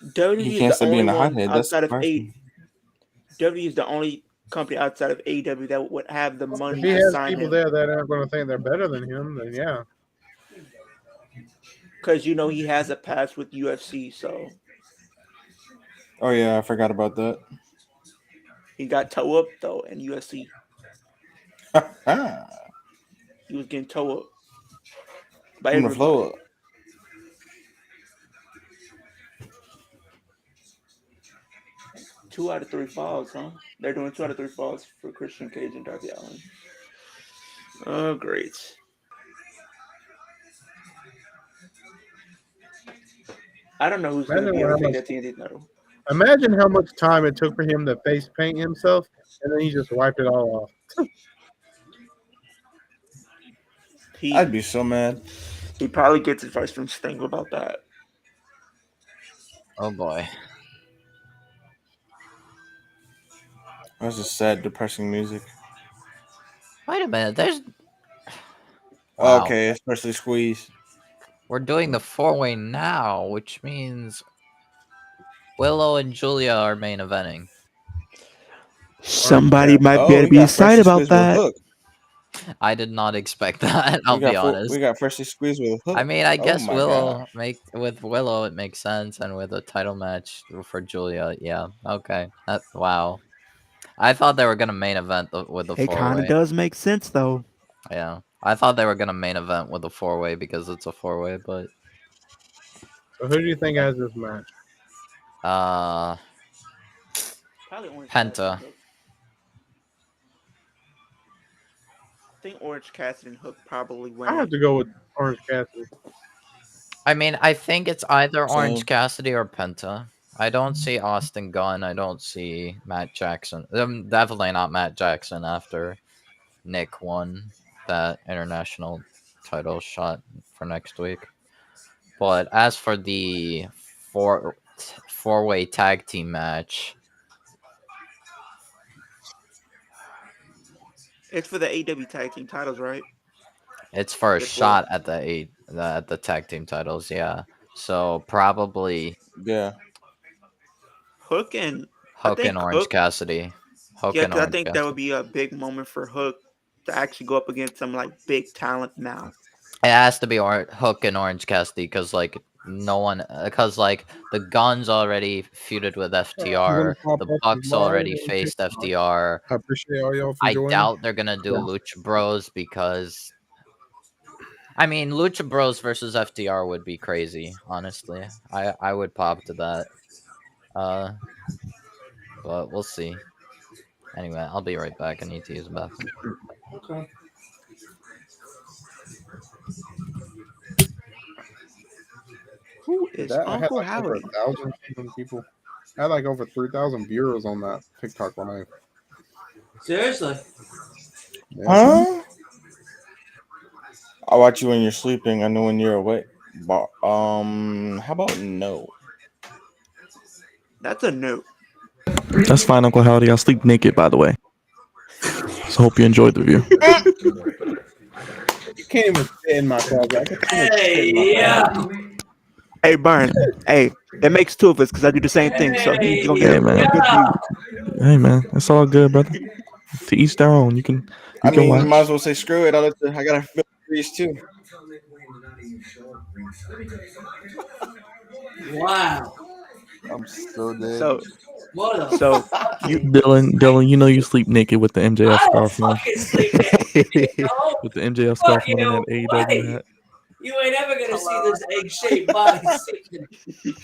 WWE You is can't the stop only being a one hothead. That's outside of surprising. WWE is the only company outside of AEW that would have the money If he to has sign people him. there that aren't going to think they're better than him, then yeah. Because you know he has a past with UFC, so Oh yeah, I forgot about that. he got toe up though in UFC. Ah, He was getting toe up by from the everybody. flow up. Two out of 3 falls, huh? They're doing 2 out of 3 falls for Christian Cage and Darby Allin. Oh, great. I don't know who's going to be able to take that TNT title. Imagine how much time it took for him to face paint himself, and then he just wiped it all off. I'd be so mad. He probably gets advice from Sting about that. Oh boy. That's just sad, depressing music. Wait a minute. There's. Wow. Okay, especially Squeeze. We're doing the 4-way now, which means Willow and Julia are main eventing. Somebody might be able to we be got excited Freshly about Squeezed with that. Hook. I did not expect that. I'll be honest. We got Freshly Squeezed with Hook. I mean, I guess my Willow gosh. with Willow it makes sense, and with a title match for Julia, yeah, okay. Wow. I thought they were gonna main event with the It kind 4-way. of does make sense, though. Yeah, I thought they were gonna main event with the 4-way because it's a 4-way, but So who do you think has this match? Penta. I think Orange Cassidy and Hook probably win. I have to go with Orange Cassidy. I mean, I think it's either Same. Orange Cassidy or Penta. I don't see Austin Gunn. I don't see Matt Jackson. Definitely not Matt Jackson after Nick won that international title shot for next week. But as for the four-way tag team match, It's for the AEW tag team titles, right? it's for a It's shot at the tag team titles. Yeah, so probably Yeah. Hook and Hook think and Orange Hook- Cassidy. Hook yeah, and 'cause I Orange think that Cassidy. would be a big moment for Hook to actually go up against some like big talent now. It has to be Hook and Orange Cassidy because like no one because like the Guns already feuded with FTR, pop the up Bucks tomorrow already and faced check FTR. I appreciate all y'all for I joining. doubt they're gonna do Lucha Bros because I mean Lucha Bros versus FTR would be crazy, honestly. I would pop to that. But we'll see. Anyway, I'll be right back. I need to use the bathroom. Okay. Who is I had Uncle like over Howie? 1,000 something people. I had like over 3,000 viewers on that TikTok live. Seriously. Yeah. Huh? I watch you when you're sleeping. I know when you're awake. But how about no? That's a no. That's fine, Uncle Howdy. I'll sleep naked, by the way. So hope you enjoyed the review. You can't even fit in my closet. I can Hey, yeah. Hey, Byron. Hey, that makes 2 of us because I do the same thing. So he's gonna Hey, get man. a good view. Hey, man, it's all good, brother. To each their own. You can You watch. might as well say screw it. I gotta feel these too. Wow. I'm so dead. So, What a so Dylan, you know you sleep naked with the MJF I don't scarf on. fucking sleep naked, yo. With the MJF scarf Fuck on and you, that why? AEW hat. You ain't ever gonna see this egg-shaped body sitting.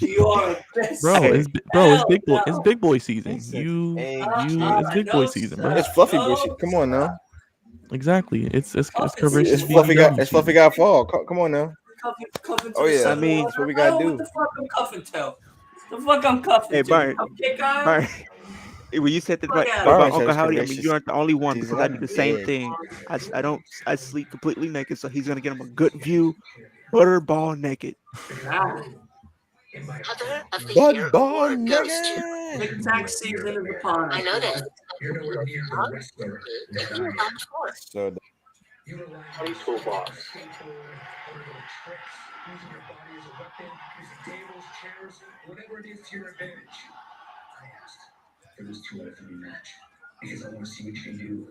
You are a bitch. Bro, it's Hell big boy. no. It's big boy season. It's big boy season, bro. It's fluffy boy shit. Come on now. Exactly. It's Fucking Curvaceous It's fluffy got BBW it's fluffy season. got fall. Come on now. Cuffing Oh, to the yeah. sun. I mean, that's what we gotta I don't know do. what the fuck I'm cuffing to. The fuck I'm cuffing Hey, to? Byron. Cupcake guy? Byron, When you said that Look at about Byron him. said Uncle it's Howdy, I because mean they you aren't the only one season because I do up. the same Yeah. thing. I sleep completely naked, so he's gonna get him a good view, butterball naked. Ah, Mother of the Bud Year ball award goes to. nigga. Tic Tac season is upon I us, know this. man. You're nowhere near the wrestler that I am. Before. So Honey toolbox. Using your body as a weapon, using tables, chairs, whatever it is to your advantage. I asked for this 2 out of 3 match because I want to see what you can do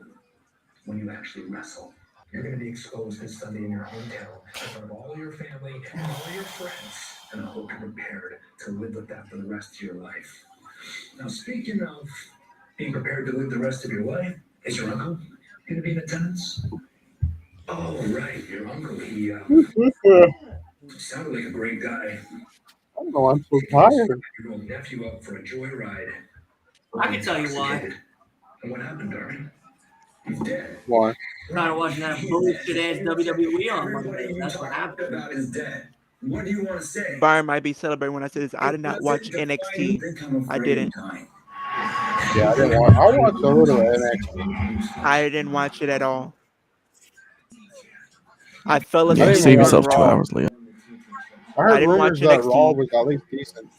when you actually wrestle. You're going to be exposed this Sunday in your hometown in front of all your family and all your friends. And I hope you're prepared to live with that for the rest of your life. Now, speaking of being prepared to live the rest of your life, is your uncle going to be in attendance? Oh, right, your uncle. He sounded like a great guy. I don't know. I'm so tired. Your little nephew up for a joyride. I can tell you why. Intoxicated. And what happened, Darby? He's dead. Why? Started watching that bullshit ass WWE on Monday. That's what happened. About is dead. What do you want to say? Byron might be celebrating when I said this. I did not watch NXT. I didn't. Yeah, I didn't want. I watched a little NXT. I didn't watch it at all. I fell I Yeah, didn't asleep even save watch during yourself 2 Raw. hours, Leo. I I heard didn't watch rumors that Raw NXT. was at least decent.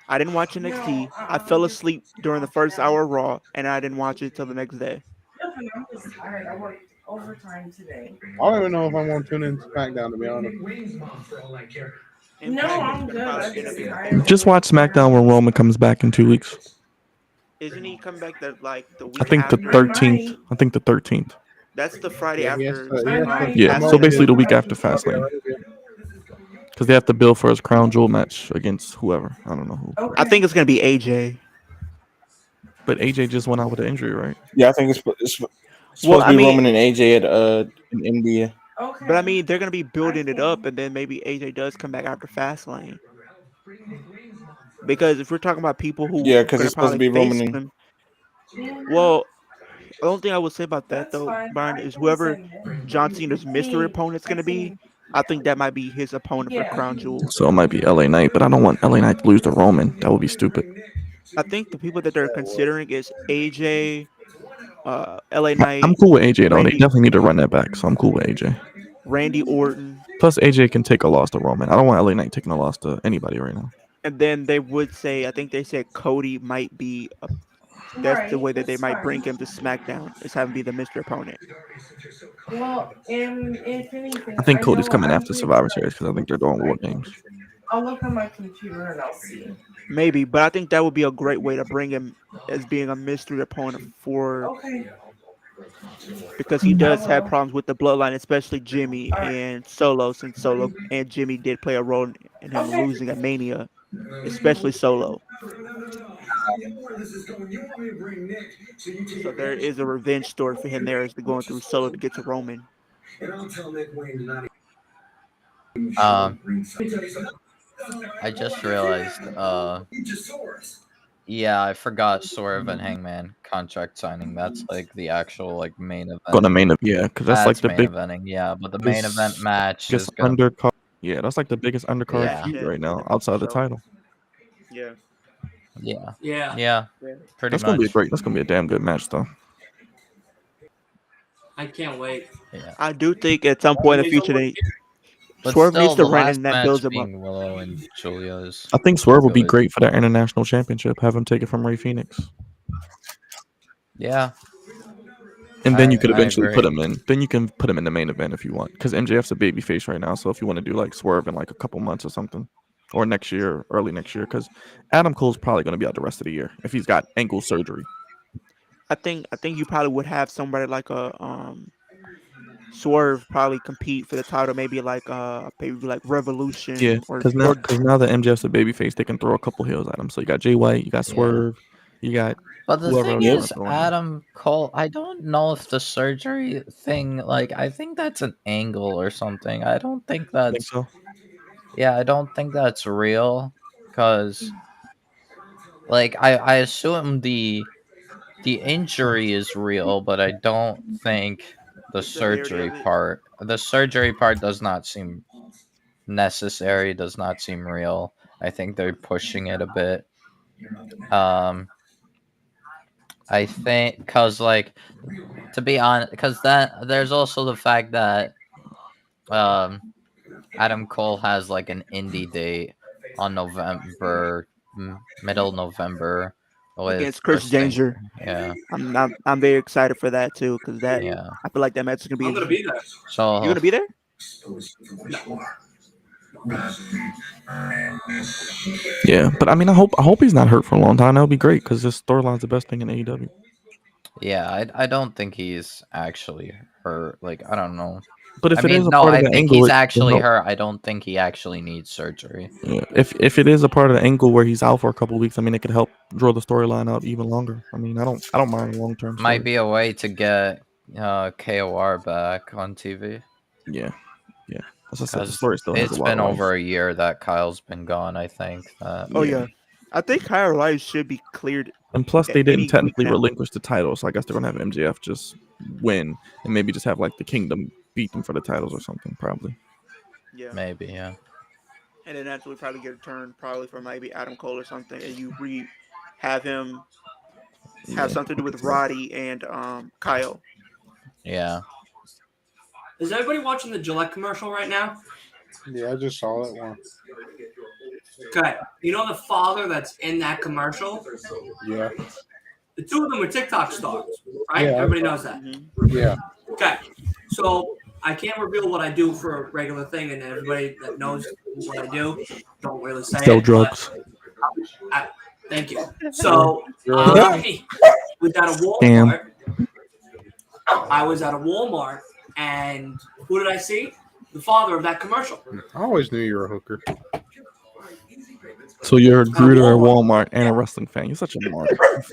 I didn't watch NXT. I fell asleep during the first hour of Raw, and I didn't watch it till the next day. I'm just tired. I worked overtime today. I don't even know if I'm going to tune in to SmackDown, to be honest. Wings, Mom, for all I care. In No, fact, I'm it's been good. about I'm an just interview. tired. Just watch SmackDown when Roman comes back in 2 weeks. Isn't he coming back the I week think the after? 13th. I think the 13th. That's the Friday Yeah, he has after. to. He has to Yeah, promote so basically his- the week after Fastlane. Because they have to bill for his crown jewel match against whoever. I don't know who. I think it's gonna be AJ. But AJ just went out with an injury, right? yeah, I think it's supposed Well, to I be mean, Roman and AJ at in India. Okay. but I mean, they're gonna be building it up, and then maybe AJ does come back after Fastlane. Because if we're talking about people who Yeah, are because gonna it's supposed to probably be face Roman and him, well, the only thing I would say about that That's though, fine. Byron, I is can whoever send it. John Cena's mystery opponent's gonna be. I think that might be his opponent for the Yeah. crown jewel. So it might be LA Knight, but I don't want LA Knight to lose to Roman. That would be stupid. I think the people that they're considering is AJ, LA I'm Knight, cool with AJ though. They Randy, definitely need to run that back, so I'm cool with AJ. Randy Orton, Plus, AJ can take a loss to Roman. I don't want LA Knight taking a loss to anybody right now. and then they would say, I think they said Cody might be. That's the Right, way that they that's might fine. bring him to SmackDown, is have him be the mystery opponent. Well, if anything, I think Cody's know coming I'm after doing Survivor stuff. Series because I think they're doing War Games. I'll look on my computer and I'll see. Maybe, but I think that would be a great way to bring him as being a mystery opponent for Okay. because he does have will. problems with the bloodline, especially Jimmy Alright. and Solo, since Solo and Jimmy did play a role in him Okay. losing at Mania, especially Solo. So there is a revenge story for him there as they're going through Solo to get to Roman. I just realized, yeah, I forgot Swerve and Hangman contract signing. That's like the actual like main event. Going to main event, yeah, because that's like the main big eventing, yeah. But the main event match is biggest gonna. undercard. Yeah, that's like the biggest undercard Yeah. feud right now outside the title. Yeah. Yeah. Yeah. Yeah. Pretty That's gonna be a much. great. That's gonna be a damn good match though. I can't wait. Yeah. I do think at some point in the future they But Swerve still, needs to the run last and that match builds him up. being Willow and Julia's. I think Swerve would be good. great for that international championship. Have him take it from Ray Phoenix, Yeah. and then you could I eventually put agree. him in. Then you can put him in the main event if you want, because MJF's a baby face right now. So if you want to do like Swerve in like a couple months or something, or next year, early next year, because Adam Cole's probably going to be out the rest of the year if he's got ankle surgery. I think you probably would have somebody like a Swerve probably compete for the title, maybe like Revolution. Yeah, because now that MJF's a baby face, they can throw a couple heels at him. So you got Jay White, you got Swerve, you got. But the whoever thing else you wanna is, throw in there. Adam Cole, I don't know if the surgery thing, like, I think that's an angle or something. I don't think that's. Think so? Yeah, I don't think that's real. Because, like, I assume the injury is real, but I don't think the surgery of it. part. The surgery part does not seem necessary. Does not seem real. I think they're pushing it a bit. I think because like to be honest, because that there's also the fact that Adam Cole has like an indie date on middle November with against Chris Christine. Danger. Yeah, I'm very excited for that too, because that yeah. I feel like that match is gonna be. I'm gonna be there. So You gonna be there? Yeah, but I mean, I hope he's not hurt for a long time. That would be great because this storyline's the best thing in AEW. yeah, I don't think he's actually hurt. Like I don't know. But if I it mean, is a no, part of I the think angle, he's it will actually help. hurt. I don't think he actually needs surgery. Yeah. If it is a part of the angle where he's out for a couple of weeks, I mean, it could help draw the storyline out even longer. I mean, I don't mind a long term. Might be a way to get KOR back on TV. Yeah. As I said, the Because story still has it's a lot been of over life. a year that Kyle's been gone. I think that. Oh yeah. I think Kyle Life should be cleared. And plus, they any didn't week technically now. relinquish the title, so I guess they're gonna have MJF just win and maybe just have like the Kingdom beat them for the titles or something. Probably. Yeah. Maybe, yeah. And then after we probably get a turn probably for maybe Adam Cole or something, and you have him have something to do with Roddy and Kyle. Yeah. Is everybody watching the Gillette commercial right now? Yeah, I just saw that one. Okay. You know the father that's in that commercial? Yeah. The two of them are TikTok stars, right? Yeah. Everybody knows that. Yeah. Okay. So I can't reveal what I do for a regular thing, and everybody that knows what I do don't really say Sell it. drugs. Thank you. So I was at a Walmart. I was at a Walmart, and who did I see? The father of that commercial. I always knew you were a hooker. So you're a greeter at Walmart and a wrestling fan. You're such a mark.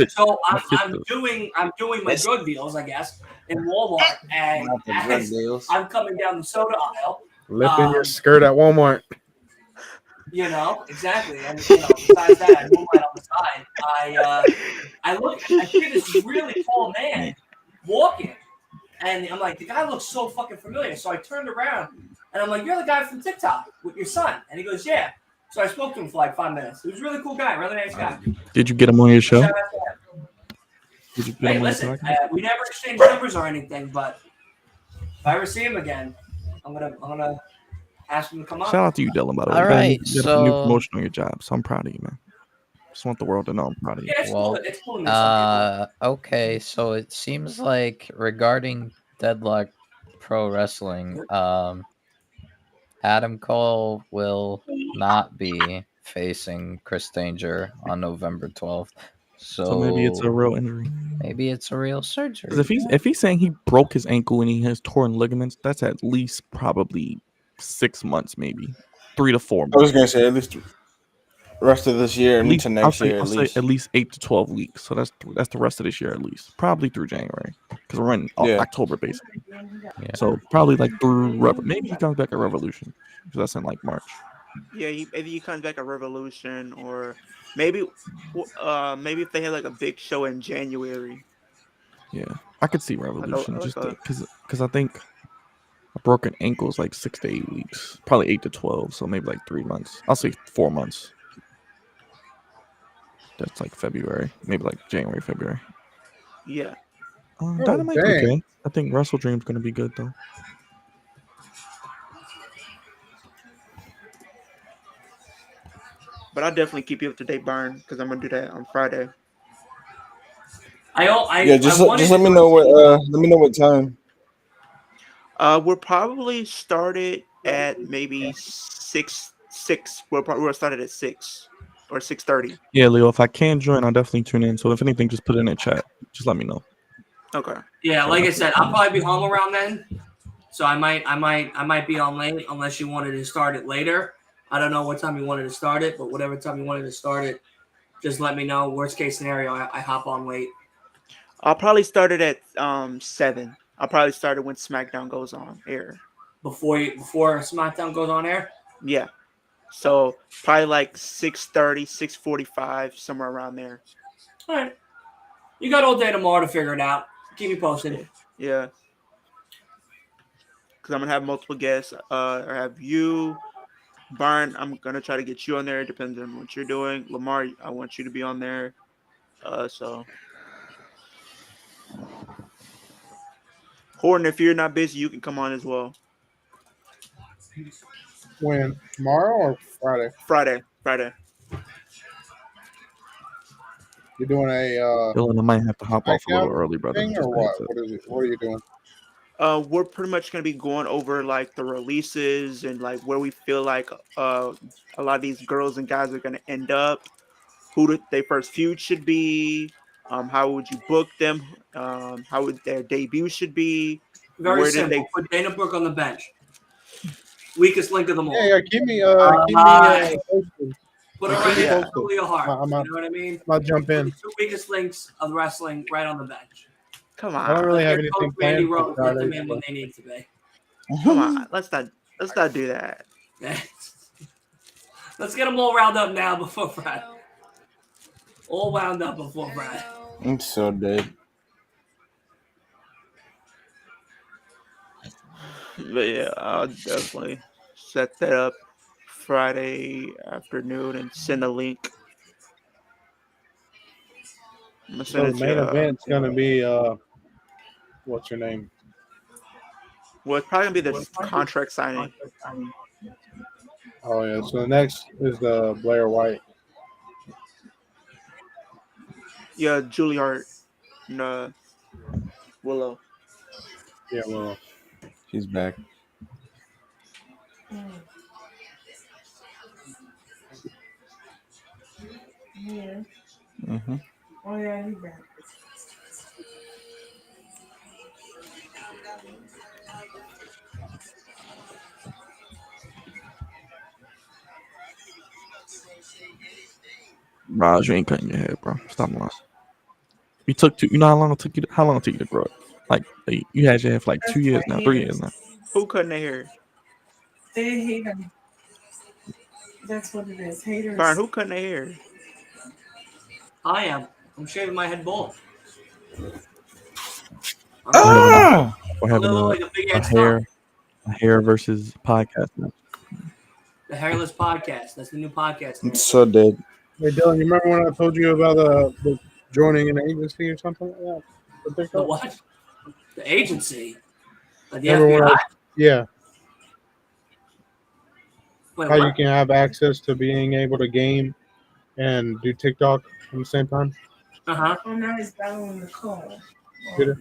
So I'm doing my drug deals, I guess, in Walmart, and as I'm coming down the soda aisle, Lifting your skirt at Walmart. You know, exactly. And besides that, I move right on the side. I see this really tall man walking, and I'm like, the guy looks so fucking familiar. So I turned around, and I'm like, you're the guy from TikTok with your son, and he goes, yeah. So I spoke to him for like 5 minutes. He was a really cool guy, really nice guy. Did you get him on your show? Shout out to him. Hey, listen, we never exchanged numbers or anything, but if I ever see him again, I'm gonna ask him to come on. Shout out to you, Dylan, by the way. All right, you got a new promotion on your job, so I'm proud of you, man. Just want the world to know I'm proud of you. Yeah, it's cool. Okay, so it seems like regarding Deadlock Pro Wrestling, Adam Cole will not be facing Chris Danger on November 12th. So maybe it's a real injury. Maybe it's a real surgery. Because if he's saying he broke his ankle and he has torn ligaments, that's at least probably 6 months, maybe 3 to 4 months. I was gonna say at least the rest of this year and into next year. I'll say at least 8 to 12 weeks. So that's the rest of this year at least, probably through January, because we're in October basically. Yeah. So probably like through maybe he comes back at Revolution, because that's in like March. Yeah, maybe he comes back at Revolution, or maybe if they had like a big show in January. Yeah, I could see Revolution just because I think a broken ankle is like 6 to 8 weeks, probably 8 to 12, so maybe like 3 months. I'll say 4 months. That's like February, maybe like January, February. Yeah. Dynamite, okay. I think Wrestle Dream's gonna be good though. But I'll definitely keep you up to date, Byron, because I'm gonna do that on Friday. Just let me know what time. We'll probably started at maybe 6. We'll start it at 6 or 6:30. Yeah, Leo. If I can join, I'll definitely tune in. So if anything, just put it in the chat. Just let me know. Okay. Yeah, like I said, I'll probably be home around then, so I might be on late unless you wanted to start it later. I don't know what time you wanted to start it, but whatever time you wanted to start it, just let me know. Worst case scenario, I hop on late. I'll probably start it at 7. I'll probably start it when SmackDown goes on air. Before SmackDown goes on air? Yeah. So probably like 6:30, 6:45, somewhere around there. All right. You got all day tomorrow to figure it out. Keep me posted. Yeah. Because I'm going to have multiple guests. I have you, Byron. I'm going to try to get you on there. It depends on what you're doing. Lamar, I want you to be on there. So Horton, if you're not busy, you can come on as well. When? Tomorrow or Friday? Friday. You're doing a Dylan, I might have to hop off a little SmackDown early, brother. thing Just or a heads what? up. What is it? What are you doing? We're pretty much gonna be going over like the releases and like where we feel like a lot of these girls and guys are gonna end up, who their first feud should be, how would you book them, how would their debut should be, Very where did simple. they Put Dana Brooke on the bench. Weakest link of them all. Yeah, keep me posted. Put it keep right me in posted. Julia Hart. I'm You out. know what I mean? I'll jump in. The two weakest links of wrestling right on the bench. come I don't on, really have Your anything coach Randy planned for Rose let them Friday. in when they need to be. come on, let's not do that. Let's get them all wound up now before Friday. All wound up before Friday. I'm so dead. But yeah, I'll definitely set that up Friday afternoon and send a link. I'm gonna So send the it main to event's gonna be what's your name? well, it's probably gonna be the contract signing. Oh yeah. So the next is the Blair White. Yeah, Julie Hart and Willow. Yeah, well, He's back. Yeah. Mm-hmm. Oh yeah, he's back. Raj, you ain't cutting your hair, bro. Stop lying. You took two. You know how long it took you? How long it took you to grow it? Like you had your hair for like 2 years now, 3 years now. Who cutting their hair? They hate him. That's what it is. Haters. Byron, who cutting their hair? I am. I'm shaving my head bald. Ah! We're having like a big a head hair versus podcast match. The Hairless Podcast. That's the new podcast. I'm so dead. hey Dylan, you remember when I told you about the joining an agency or something like that? For The TikTok? what? The agency. Like the Remember when FBI. Yeah, Wait, how you what? can have access to being able to game and do TikTok at the same time. Uh-huh. Oh, now he's battling the call. Did it?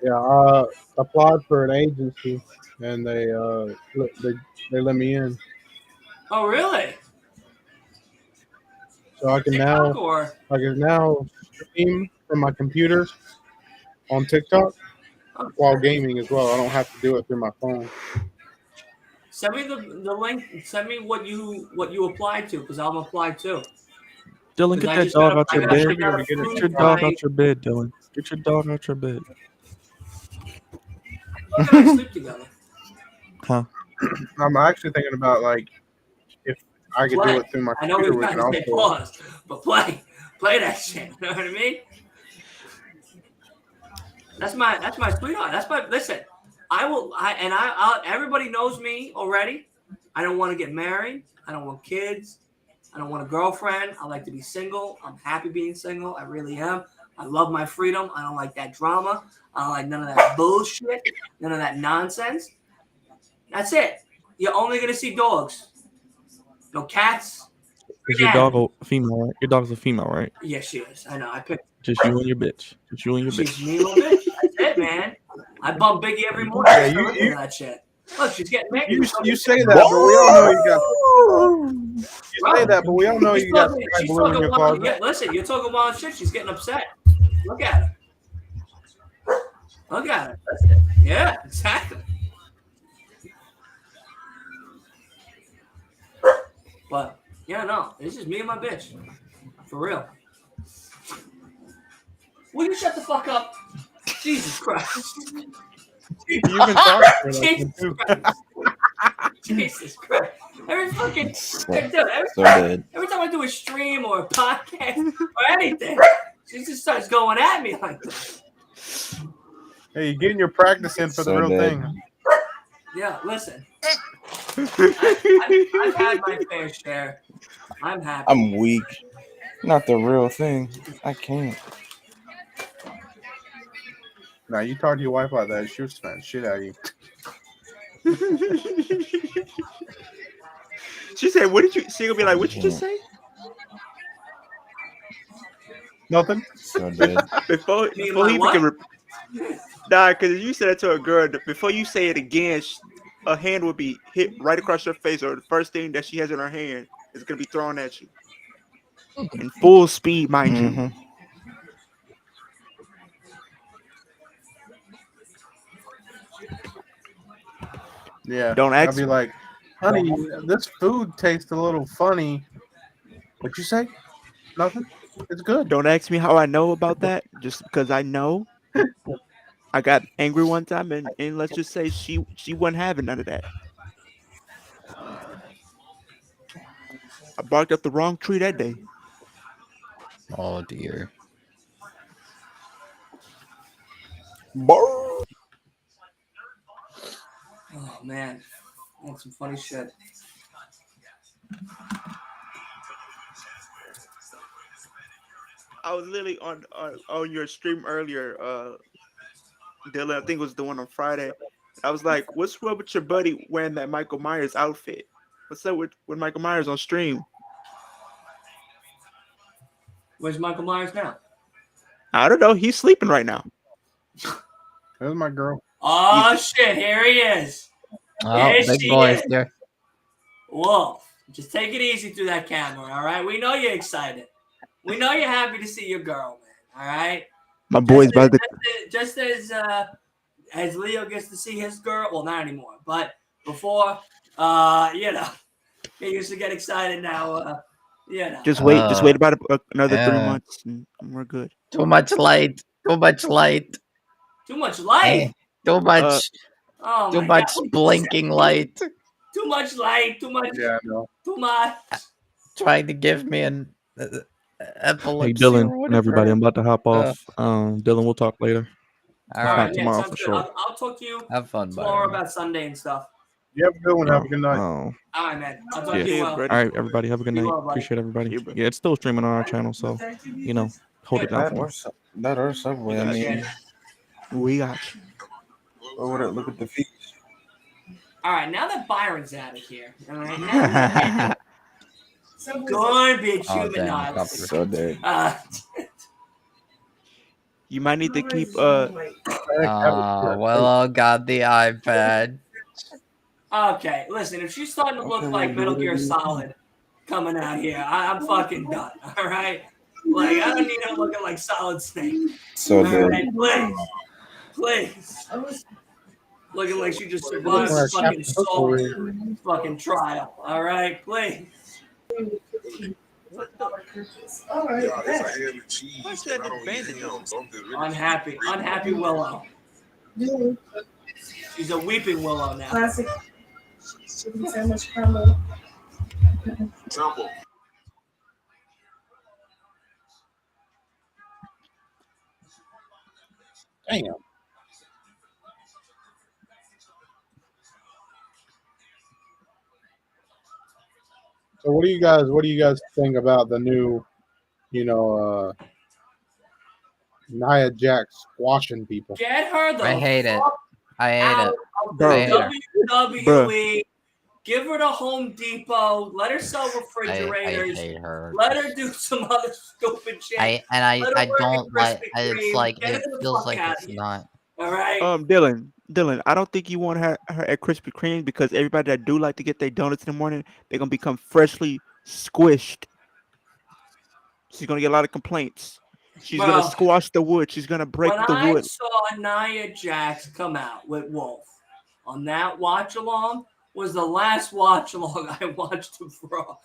Yeah, applied for an agency and they let me in, Oh, really? so I can TikTok now or? stream from my computer on TikTok Oh, while gaming as well. I don't have to do it through my phone. send me the link. Send me what you applied to, because I'm applied too. Dylan, get I that just dog got a- out your I bed. actually got a Get food Get your for dog my- out your bed, Dylan. Get your dog out your bed. We're gonna sleep together. Huh? I'm actually thinking about like if I could do it through my I know computer, we've we got can to say also. pause, but play that shit. You know what I mean? That's my sweetheart. Listen. Everybody knows me already. I don't want to get married. I don't want kids. I don't want a girlfriend. I like to be single. I'm happy being single. I really am. I love my freedom. I don't like that drama. I don't like none of that bullshit. None of that nonsense. That's it. You're only gonna see dogs. No cats. Is your dog a female, right? Your dog's a female, right? Yes, she is. I know. I picked. Just you and your bitch. Just you and your She's bitch. me and my bitch. That's it, man. I bump Biggie every morning. Yeah, You look at that shit. Look, she's getting married. You say that, but we all know you got. You say that, but we all know you got She's blue in talking your wild. closet. Yeah, listen, you're talking wild shit. She's getting upset. Look at her. Look at her. That's it. Yeah, exactly. But yeah, no, this is me and my bitch, for real. Will you shut the fuck up? Jesus Christ. You've been talking for that Jesus too. Christ. Jesus Christ. Every fucking every time I do a stream or a podcast or anything, she just starts going at me like that. Hey, you're getting your practice in for the real thing. Yeah, listen. I've had my fair share. I'm happy. I'm weak. Not the real thing. I can't. Now you talk to your wife like that, she'll smack the shit out of you. She said, "What did you?" She gonna be like, "What you just say?" Nothing. So dead. before mean, before he like even what? nah, because you said that to a girl. Before you say it again, a hand would be hit right across your face, or the first thing that she has in her hand is gonna be thrown at you in full speed, mind you. Mm-hmm. Yeah. Don't I'll ask be me. like, honey, this food tastes a little funny. What'd you say? Nothing. It's good. Don't ask me how I know about that. Just because I know. I got angry one time, and let's just say she wasn't having none of that. I barked up the wrong tree that day. Oh dear. Brr. Oh man, that's some funny shit. I was literally on your stream earlier, Dylan. I think it was the one on Friday. I was like, "What's up with your buddy wearing that Michael Myers outfit? What's up with Michael Myers on stream?" Where's Michael Myers now? I don't know. He's sleeping right now. There's my girl. Oh shit, here he is. Oh, Here big she boys is. here. Wolf, just take it easy through that camera, all right? We know you're excited. We know you're happy to see your girl, man. All right. My boy's about to. Just as Leo gets to see his girl. Well, not anymore, but before, he used to get excited. Now, Just wait about another 3 yeah. months, and we're good. Too much light. Too much light. Too much light. Too much. Oh Too my much God. blinking light. Too much light. Too much. Yeah, I know. Too much. Trying to give me an Hey epilepsy. Dylan or and everybody, I'm about to hop Uh, off. Dylan, we'll talk later. All All If right, not right. yeah, tomorrow sounds for good. sure. I'll talk to you Have fun, tomorrow Byron. about Sunday and stuff. You have a good one. Have a good night. All right, man. I'll talk Yeah. to you Yeah, well. buddy. All right, everybody, have a good Be night. well, buddy. Appreciate everybody. Yeah, bro. Yeah, it's still streaming on our channel, so hold it down for me. That or Subway. I mean, We got you. look at the feet. All right, now that Byron's out of here, all right, now he's going to be a Oh, human damn, nihilist. So dead. You might need to keep Willow got the iPad. Okay, listen, if she's starting to look like Metal Gear Solid coming out here, I'm fucking done, all right? Like, I don't need her looking like Solid Snake. So All dead. right, please. Looking like she just survived Like a fucking Captain Hook over assault here. fucking trial, all right? Please. All right. Unhappy Willow. She's a weeping Willow now. Classic. Chicken sandwich combo. Damn. So what do you guys think about the new, Nia Jax squashing people? Get her the I hate it. fuck I hate out it. of Bro. I hate her. the WWE. Give her to Home Depot. Let her sell I refrigerators. hate her. Let her do some other stupid shit. I Let her work at don't like. Krispy It's Kreme. like Get her it the feels fuck like out it's of here. not. All right. Dylan, I don't think you want her at Krispy Kreme because everybody that do like to get their donuts in the morning, they're gonna become freshly squished. She's gonna get a lot of complaints. She's Bro, gonna squash the wood. She's gonna break when the I wood. saw Nia Jax come out with Wolf on that watch along was the last watch along I watched him for,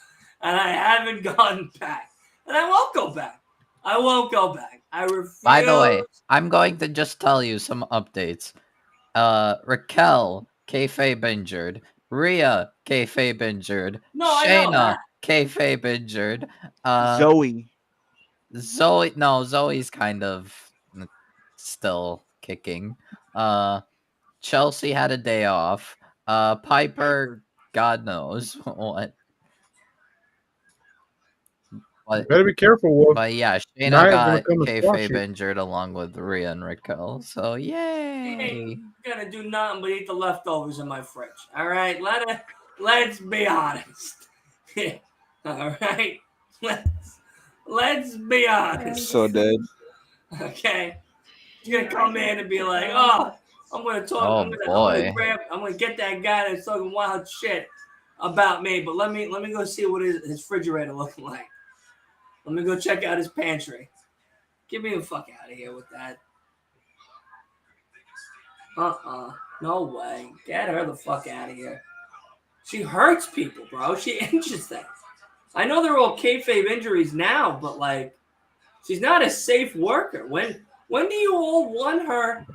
and I haven't gone back, and I won't go back. I won't go back. I refuse. By the way, I'm going to just tell you some updates. Raquel, kayfabe injured. Rhea, kayfabe injured. No, I know Shayna, that. kayfabe injured. Zoe. Zoe's kind of still kicking. Chelsea had a day off. Piper, God knows what. But Better be careful, Wolf. But yeah, Shayna Nia's gonna got come and squash kayfabe you. injured along with Rhea and Raquel. So He yay! ain't gonna do nothing but eat the leftovers in my fridge. All right, let's be honest. All right, let's be honest. So dead. Okay, you're gonna come in and be like, oh, I'm gonna talk. Oh, I'm boy. gonna get that guy that's talking wild shit about me. But let me go see what his refrigerator looking like. Let me go check out his pantry. Get me the fuck out of here with that. No way. Get her the fuck out of here. She hurts people, bro. She injures things. I know they're all kayfabe injuries now, but like, she's not a safe worker. When do you all want her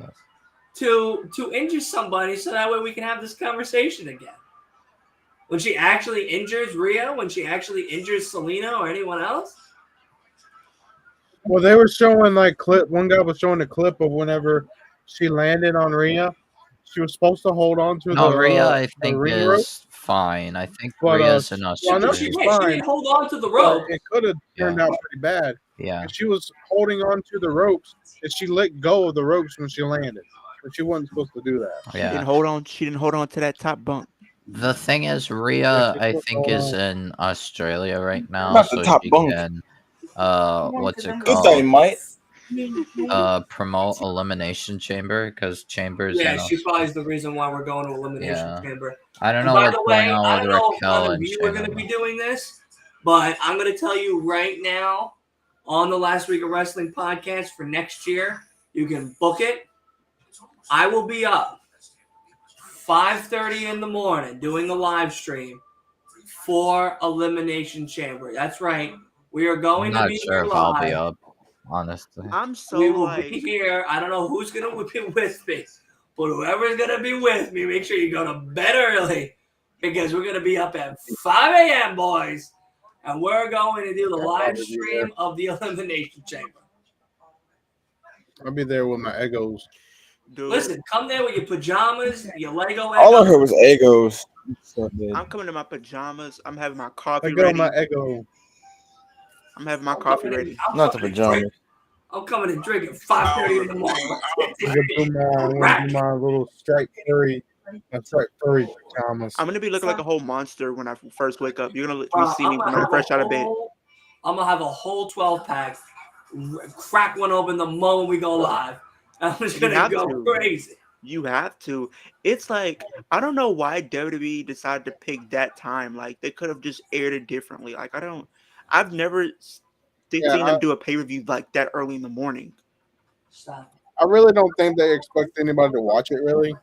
to injure somebody so that way we can have this conversation again? When she actually injures Rhea? When she actually injures Selena or anyone else? Well, they were showing like clip. One guy was showing a clip of whenever she landed on Rhea. She was supposed to hold on to No, the Rhea, I the think ring rope. is fine. I think But, Rhea's in well, I know Australia. She she's did. She fine. didn't hold on to the But rope. it could have turned out pretty bad. Yeah. And she was holding on to the ropes, and she let go of the ropes when she landed. But she wasn't supposed to do that. She didn't hold on. She didn't hold on to that top bunk. The thing is, Rhea, I think, is in Australia right now, Not the so top she bunk. can, what's it Good called? Dynamite. Promote Elimination Chamber, because Chambers. Yeah, she probably is the reason why we're going to Elimination Yeah. Chamber. I don't And know by what's the going way, on I with don't know if Raquel none of and you are going to Shayna. be doing this, but I'm going to tell you right now on the Last Week of Wrestling podcast for next year, you can book it. I will be up 5:30 in the morning doing a live stream for Elimination Chamber. That's right. We are I'm going to not be sure here if I'll be live. up, honestly. I'm so We will like be here. I don't know who's going to be with me, but whoever's going to be with me, make sure you go to bed early because we're going to be up at 5 a.m., boys, and we're going to do the live stream of the Elimination Chamber. I'll be there with my egos. dude. Listen, come there with your pajamas, your Lego All I Legos. heard was egos. So dead. I'm coming in my pajamas. I'm having my coffee Let go of ready. my ego. I'm having my coffee ready. Not the pajamas. I'm coming and drinking 5:30 in the morning. I'm gonna do my little striped furry pajamas. I'm gonna be looking like a whole monster when I first wake up. You're gonna literally see me when I'm fresh out of bed. I'm gonna have a whole 12-pack, crack one open the moment we go live. I'm just gonna go crazy. You have to. It's like, I don't know why WWE decided to pick that time. Like, they could have just aired it differently. Like, I've never seen them do a pay-per-view like that early in the morning. Stop. I really don't think they expect anybody to watch it, really.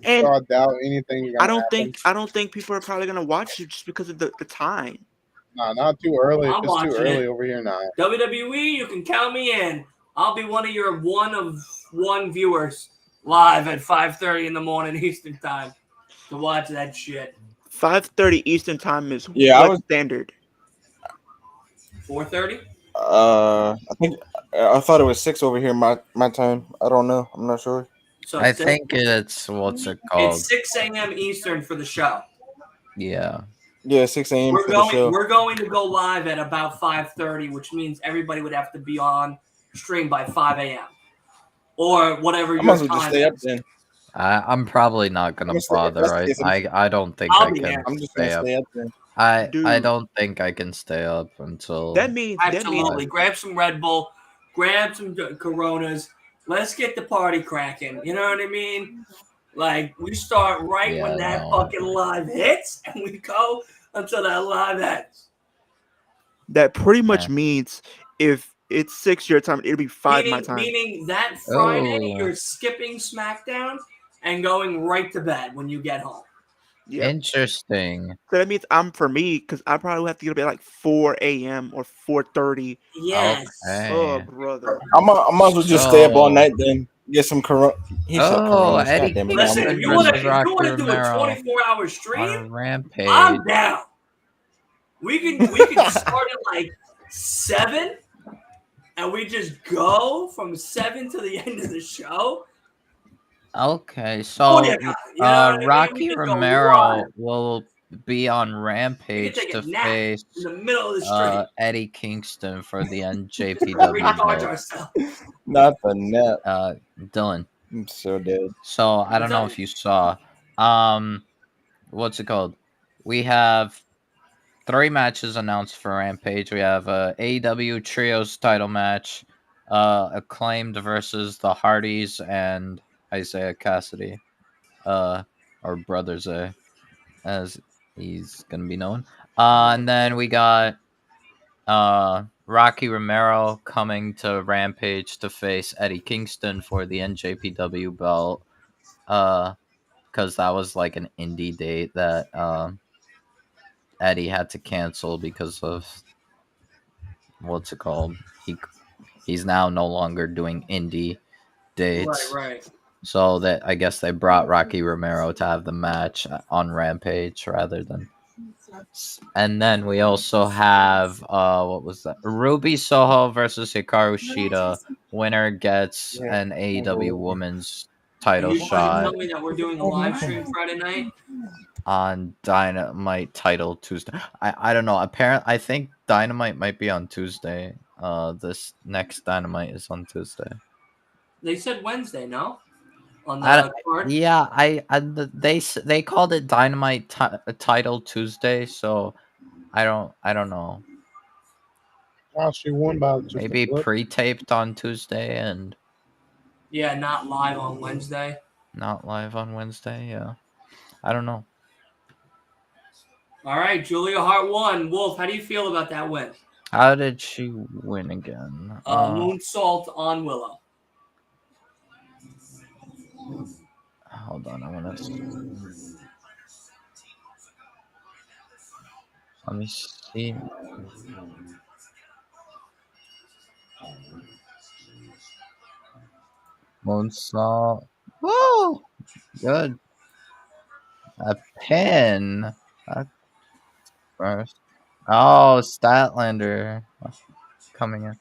And so I doubt anything. I don't think people are probably gonna watch it just because of the time. Nah, not too early. I'm It's too watching early it. over here now. WWE, you can count me in. I'll be one of your one of one viewers live at 5:30 in the morning Eastern time to watch that shit. 5:30 Eastern time is I was standard. 4:30. I thought it was 6 over here. My time. I don't know. I'm not sure. So I think it's what's it called? It's 6 a.m. Eastern for the show. Yeah. Yeah, 6 a.m. We're for the show. We're going to go live at about 5:30, which means everybody would have to be on stream by 5 a.m. or whatever I your might as well time just stay up is. then. I'm probably not gonna bother. I don't think I'll I be can there. I'm just stay gonna up. stay up then. I don't think I can stay up until That means Absolutely. Grab some Red Bull, grab some Coronas. Let's get the party cracking. You know what I mean? Like, we start right when that fucking live hits, and we go until that live ends. That pretty much means if it's 6 your time, it'll be 5 my time. Meaning that Friday, you're skipping SmackDown and going right to bed when you get home. Yep. Interesting. So that means for me, because I probably have to get up at like 4 a.m. or 4:30. Yes. Okay. Oh, brother. I might as well just stay up all night then. Get some Corona. Eddie Listen, if you want to do a 24-hour stream, Rampage. I'm down. We can start at like 7, and we just go from 7 to the end of the show. Okay, so You know what I mean? Rocky We just go Romero live. will be on You can Rampage take to a nap face in the middle of the street. Eddie Kingston for the Recharge NJPW belt. ourselves. Not the net. Dylan. I'm so dead. So I don't What's know up? if you saw. What's it called? We have 3 matches announced for Rampage. We have a AEW Trios title match, Acclaimed versus the Hardys and Isaiah Cassidy, or Brothers A, as he's gonna be known. And then we got Rocky Romero coming to Rampage to face Eddie Kingston for the NJPW belt. Because that was like an indie date that Eddie had to cancel because of what's it called? He's now no longer doing indie dates. Right. So that I guess they brought Rocky Romero to have the match on Rampage rather than. And then we also have what was that? Ruby Soho versus Hikaru Shida. Winner gets an AEW Women's title You shot tell me that we're doing a live stream Friday night. on Dynamite title Tuesday. I don't know. Apparently, I think Dynamite might be on Tuesday. This next Dynamite is on Tuesday. They said Wednesday, no? On I the don't- card. Yeah, they called it Dynamite title Tuesday, so I don't know. Oh, she won by just Maybe a flip. pre-taped on Tuesday and Yeah, not live on Wednesday. not live on Wednesday. Yeah, I don't know. All right, Julia Hart won. Wolf, how do you feel about that win? How did she win again? Moonsault on Willow. Hold on, I want to. Let me see. Moonsault. Woo! Good. A pin. That's first. Oh, Statlander coming in.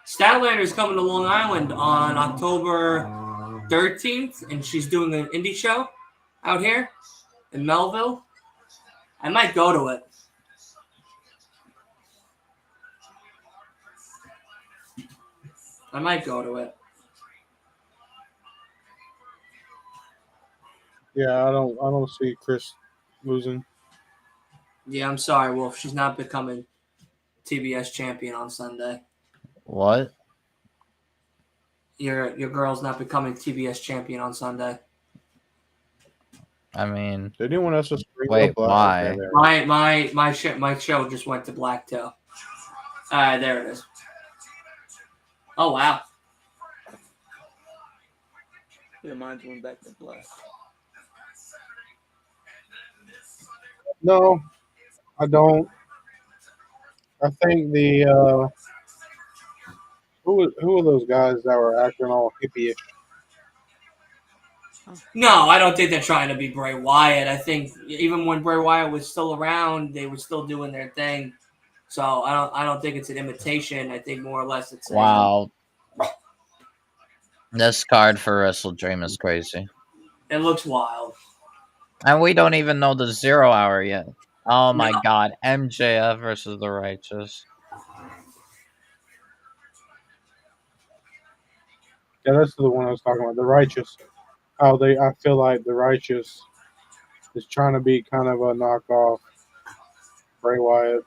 Statlander's coming to Long Island on October 13th, and she's doing an indie show out here in Melville. I might go to it. Yeah, I don't see Chris losing. Yeah, I'm sorry, Wolf. She's not becoming TBS champion on Sunday. What? Your girl's not becoming TBS champion on Sunday. I mean, They didn't want us to spring wait, up black. why? Okay, there. My show just went to black too. There it is. Oh wow. Yeah, mine's went back to black. No, I don't. I think the who are those guys that were acting all hippie-ish? No, I don't think they're trying to be Bray Wyatt. I think even when Bray Wyatt was still around, they were still doing their thing. So I don't think it's an imitation. I think more or less it's Wow. This card for Wrestle Dream is crazy. It looks wild. And we don't even know the 0 hour yet. Oh my No. god. MJF versus the Righteous. Yeah, that's the one I was talking about. The Righteous. I feel like the Righteous is trying to be kind of a knockoff Bray Wyatt.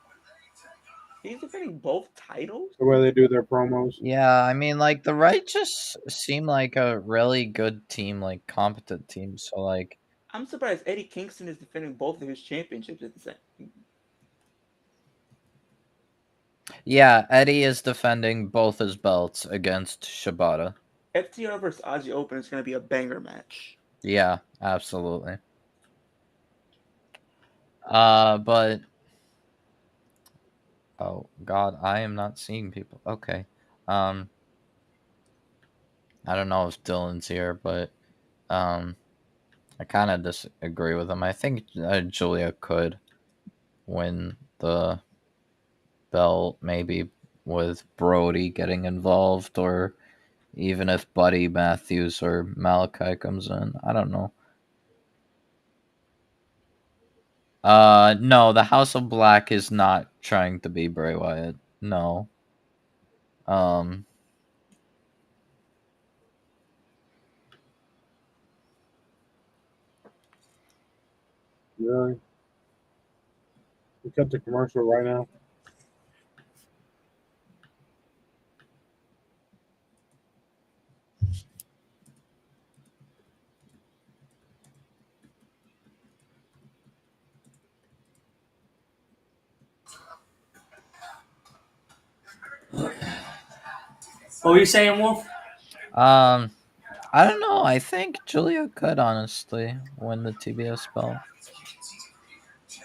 He's defending both titles? The way they do their promos. Yeah, I mean, like, the Righteous seem like a really good team, like, competent team. So, like, I'm surprised Eddie Kingston is defending both of his championships at the same. yeah, Eddie is defending both his belts against Shibata. FTR versus Aussie Open is going to be a banger match. Yeah, absolutely. But oh god, I am not seeing people. Okay. I don't know if Dylan's here, but I kind of disagree with him. I think Julia could win the belt, maybe with Brody getting involved, or even if Buddy Matthews or Malachi comes in. I don't know. No, the House of Black is not trying to be Bray Wyatt. No. Um, Really? We cut the commercial right now. What were you saying, Wolf? I don't know. I think Julia could honestly win the TBS belt.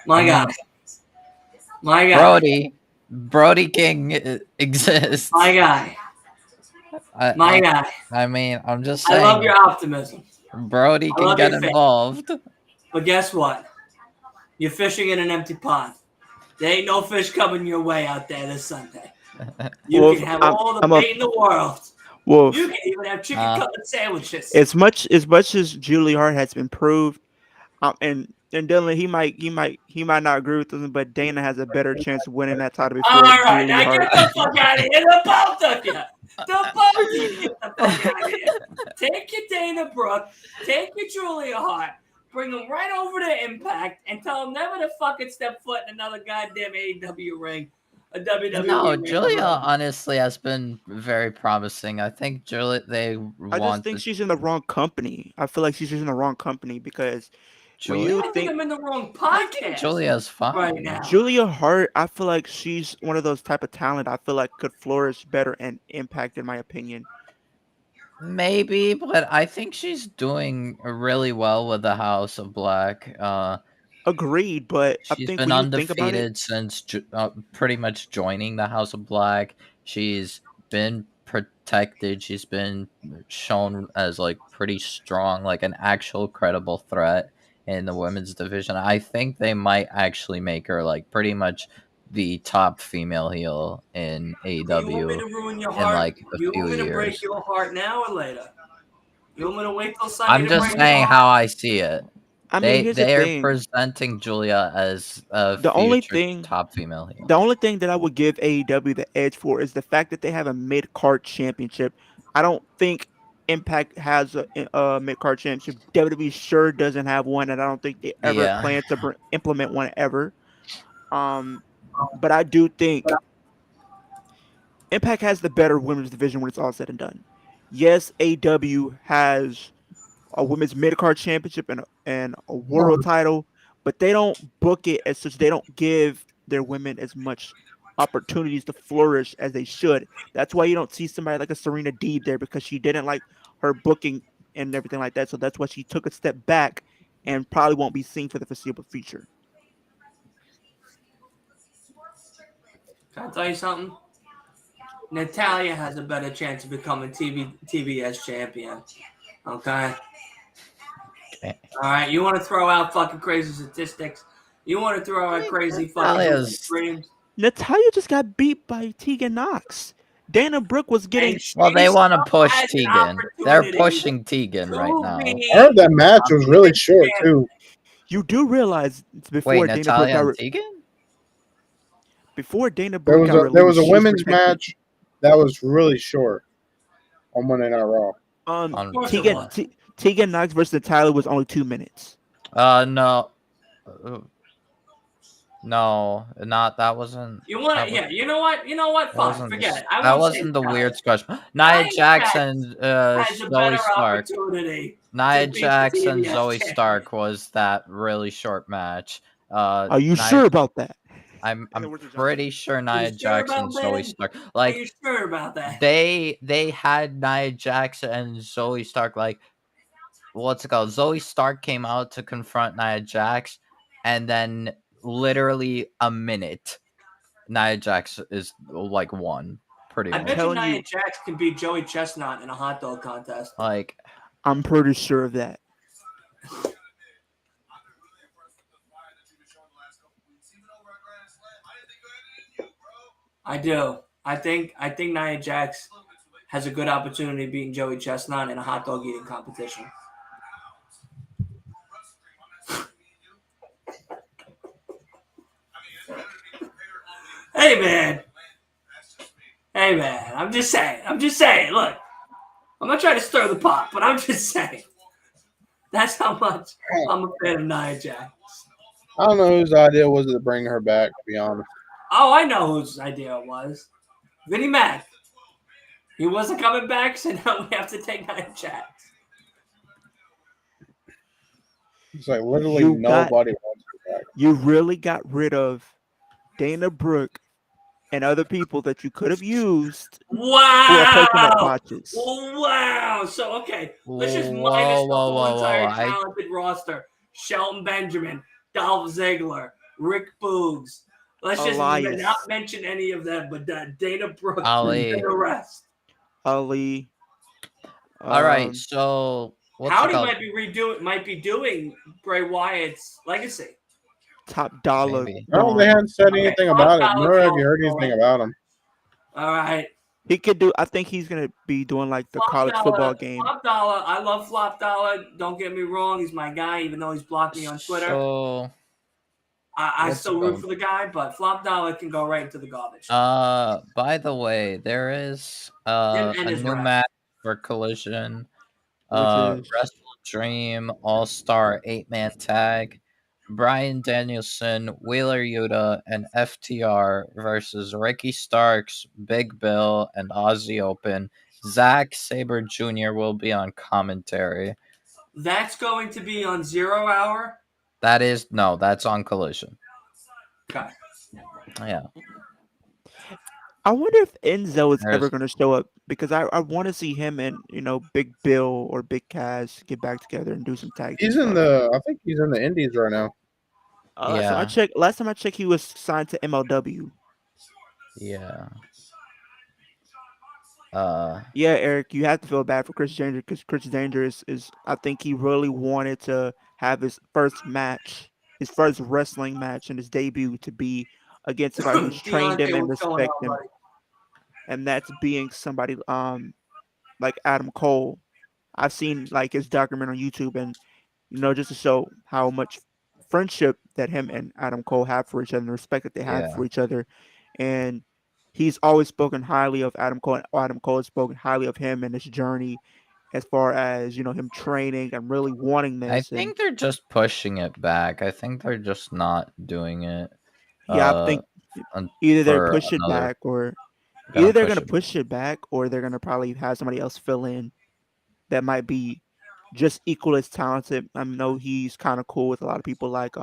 My I guy. mean, My guy. Brody King exists. My guy. My guy. I mean, I'm just I saying. love your optimism. Brody I can love get your faith. involved. But guess what? You're fishing in an empty pond. There ain't no fish coming your way out there this Sunday. You Wolf, can have I'm, all the I'm bait in the world. Wolf. You can even have chicken cutlet sandwiches. As much as Julie Hart has been proved, and Dylan, he might not agree with us, but Dana has a better chance of winning that title All before right, Julie now Hart. get the fuck out of here. The both of you. The both of you get the fuck out of here. Take your Dana Brooke. Take your Julia Hart. Bring them right over to Impact and tell them never to fucking step foot in another goddamn AEW ring. A WWE No, ring. Julia honestly has been very promising. I think I just think she's in the wrong company. I feel like she's just in the wrong company because when Julia? you I think I'm in the wrong I think podcast Julia's fine right now. Julia Hart, I feel like she's one of those type of talent I feel like could flourish better and Impact, in my opinion. Maybe, but I think she's doing really well with the House of Black. Agreed, but I She's think been when you think about it, undefeated since pretty much joining the House of Black. She's been protected. She's been shown as like pretty strong, like an actual credible threat in the women's division. I think they might actually make her like pretty much the top female heel in You want me AEW to ruin your in heart? like a You few want me to break years. your heart now or later? You want me to wait till Sunday I'm to just break your saying heart? how I see it. I mean, here's the They are thing. presenting Julia as a The only future thing top female heel. The only thing that I would give AEW the edge for is the fact that they have a mid card championship. I don't think Impact has a mid card championship. WWE sure doesn't have one, and I don't think they ever Yeah. plan to implement one ever. But I do think Impact has the better women's division when it's all said and done. Yes, AEW has a women's mid card championship and a world title, but they don't book it as such. They don't give their women as much opportunities to flourish as they should. That's why you don't see somebody like a Serena Deeb there, because she didn't like her booking and everything like that. So that's why she took a step back and probably won't be seen for the foreseeable future. Can I tell you something? Natalia has a better chance of becoming TBS champion. Okay? All right, you want to throw out fucking crazy statistics? You want to throw out crazy fucking dreams? Natalia just got beat by Tegan Knox. Dana Brooke was getting. Well, they want to push has an Tegan. They're opportunity pushing Tegan right now. I heard that match was really short too. You do realize it's before Wait, Dana Brooke Natalia got and Tegan? before Dana There Brooke was got released. there was a she women's protected. match that was really short on Monday Night Raw. Tegan Knox versus Natalia was only 2 minutes. No. No, not that wasn't. You want that to? Yeah, you know what? You know what? Fine, forget it. I That won't say wasn't the Natalia. weird squash. Nia Jax and has a Zoe better Stark. opportunity. Nia to beat Jax the and TBS Zoe champion. Stark was that really short match. Are you sure about that? I'm pretty sure Nia sure Jax and about Zoe that? Stark. Are Like you sure about that? they had Nia Jax and Zoe Stark like what's it called? Zoe Stark came out to confront Nia Jax, and then literally a minute, Nia Jax is like won. Pretty I much. bet you Nia Jax can beat Joey Chestnut in a hot dog contest. Like, I'm pretty sure of that. I do. I think Nia Jax has a good opportunity beating Joey Chestnut in a hot dog eating competition. Hey man, I'm just saying. Look, I'm not trying to stir the pot, but I'm just saying. That's how much I'm a fan of Nia Jax. I don't know whose idea was it to bring her back, to be honest. Oh, I know whose idea it was. Vinnie Mac. He wasn't coming back, so now we have to take Nia Jax. It's like literally You got- nobody wants her back. You really got rid of Dana Brooke and other people that you could have used who are poking at Wow! botches. Wow! So okay, let's just Whoa, minus the whoa, whole whoa, entire whoa. talented roster: Shelton Benjamin, Dolph Ziggler, Rick Boogs. Let's just Elias. not mention any of them, but Dana Brooke Ali. and the rest. Ali. All right, so what's Howdy it called? might be doing Bray Wyatt's legacy. Top dollar. Maybe. No, they haven't said Okay, anything Top about it. Dollar Nor have you Bill. heard anything about him. All right. He could do. I think he's gonna be doing like the college football game. Flop Dollar. I love Flop Dollar. Don't get me wrong. He's my guy, even though he's blocked me on Twitter. So, I what's still it root called? for the guy, but Flop Dollar can go right into the garbage. by the way, there is and a his new rep. match for Collision. Which is Wrestle Dream All-Star 8-man tag. Bryan Danielson, Wheeler Yuta, and FTR versus Ricky Starks, Big Bill, and Aussie Open. Zack Sabre Jr. will be on commentary. That's going to be on 0 Hour. That's on Collision. Okay. Yeah. I wonder if Enzo is There's- ever going to show up because I want to see him and Big Bill or Big Cass get back together and do some tag. He's team in stuff. I think he's in the Indies right now. Last time I checked, he was signed to MLW. Yeah. Yeah, Eric, you have to feel bad for Chris Danger because Chris Danger is I think he really wanted to have his first match, his first wrestling match and his debut to be against somebody who's trained him Deontay, and what's going respect on, him. buddy? And that's being somebody like Adam Cole. I've seen like his documentary on YouTube and just to show how much friendship that him and Adam Cole have for each other and the respect that they have Yeah. for each other. And he's always spoken highly of Adam Cole, and Adam Cole has spoken highly of him and his journey as far as, him training and really wanting this. I think they're just pushing it back. I think they're just not doing it. I think either they for push it another- back or gonna either they're push going to it push it back or they're going to probably have somebody else fill in that might be just equal as talented. I know he's kind of cool with a lot of people like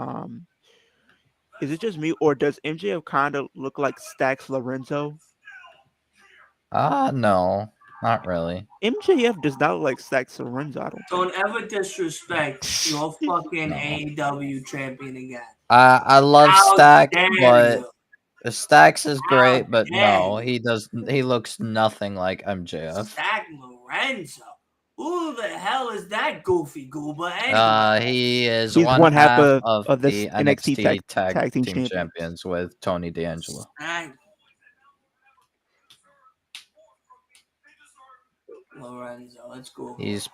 is it just me or does MJF kind of look like Stax Lorenzo? No, not really. MJF does not look like Stax Lorenzo. I don't think. Don't ever disrespect your fucking No. AEW champion again. I love How Stax, dare but you. Stax is great, but dare no, he looks nothing like MJF. Stack Lorenzo. Who the hell is that goofy goober? Anyway? He is He's one half of this the NXT NXT tag team champions. champions with Tony D'Angelo. Stack Lorenzo. Let's go. He's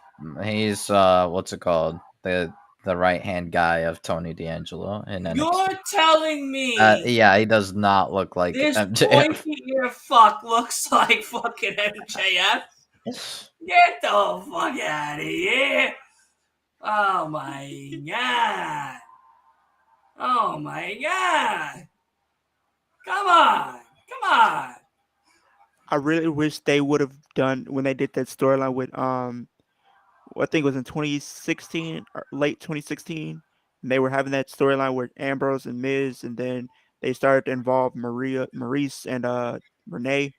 what's it called? The right hand guy of Tony D'Angelo in NXT. You're telling me Yeah, he does not look like this MJF. pointy ear fuck looks like fucking MJF? Get the fuck out of here. Oh my god. Oh my god. Come on. I really wish they would have done when they did that storyline with I think it was in 2016 or late 2016. And they were having that storyline with Ambrose and Miz, and then they started to involve Maurice and Renee.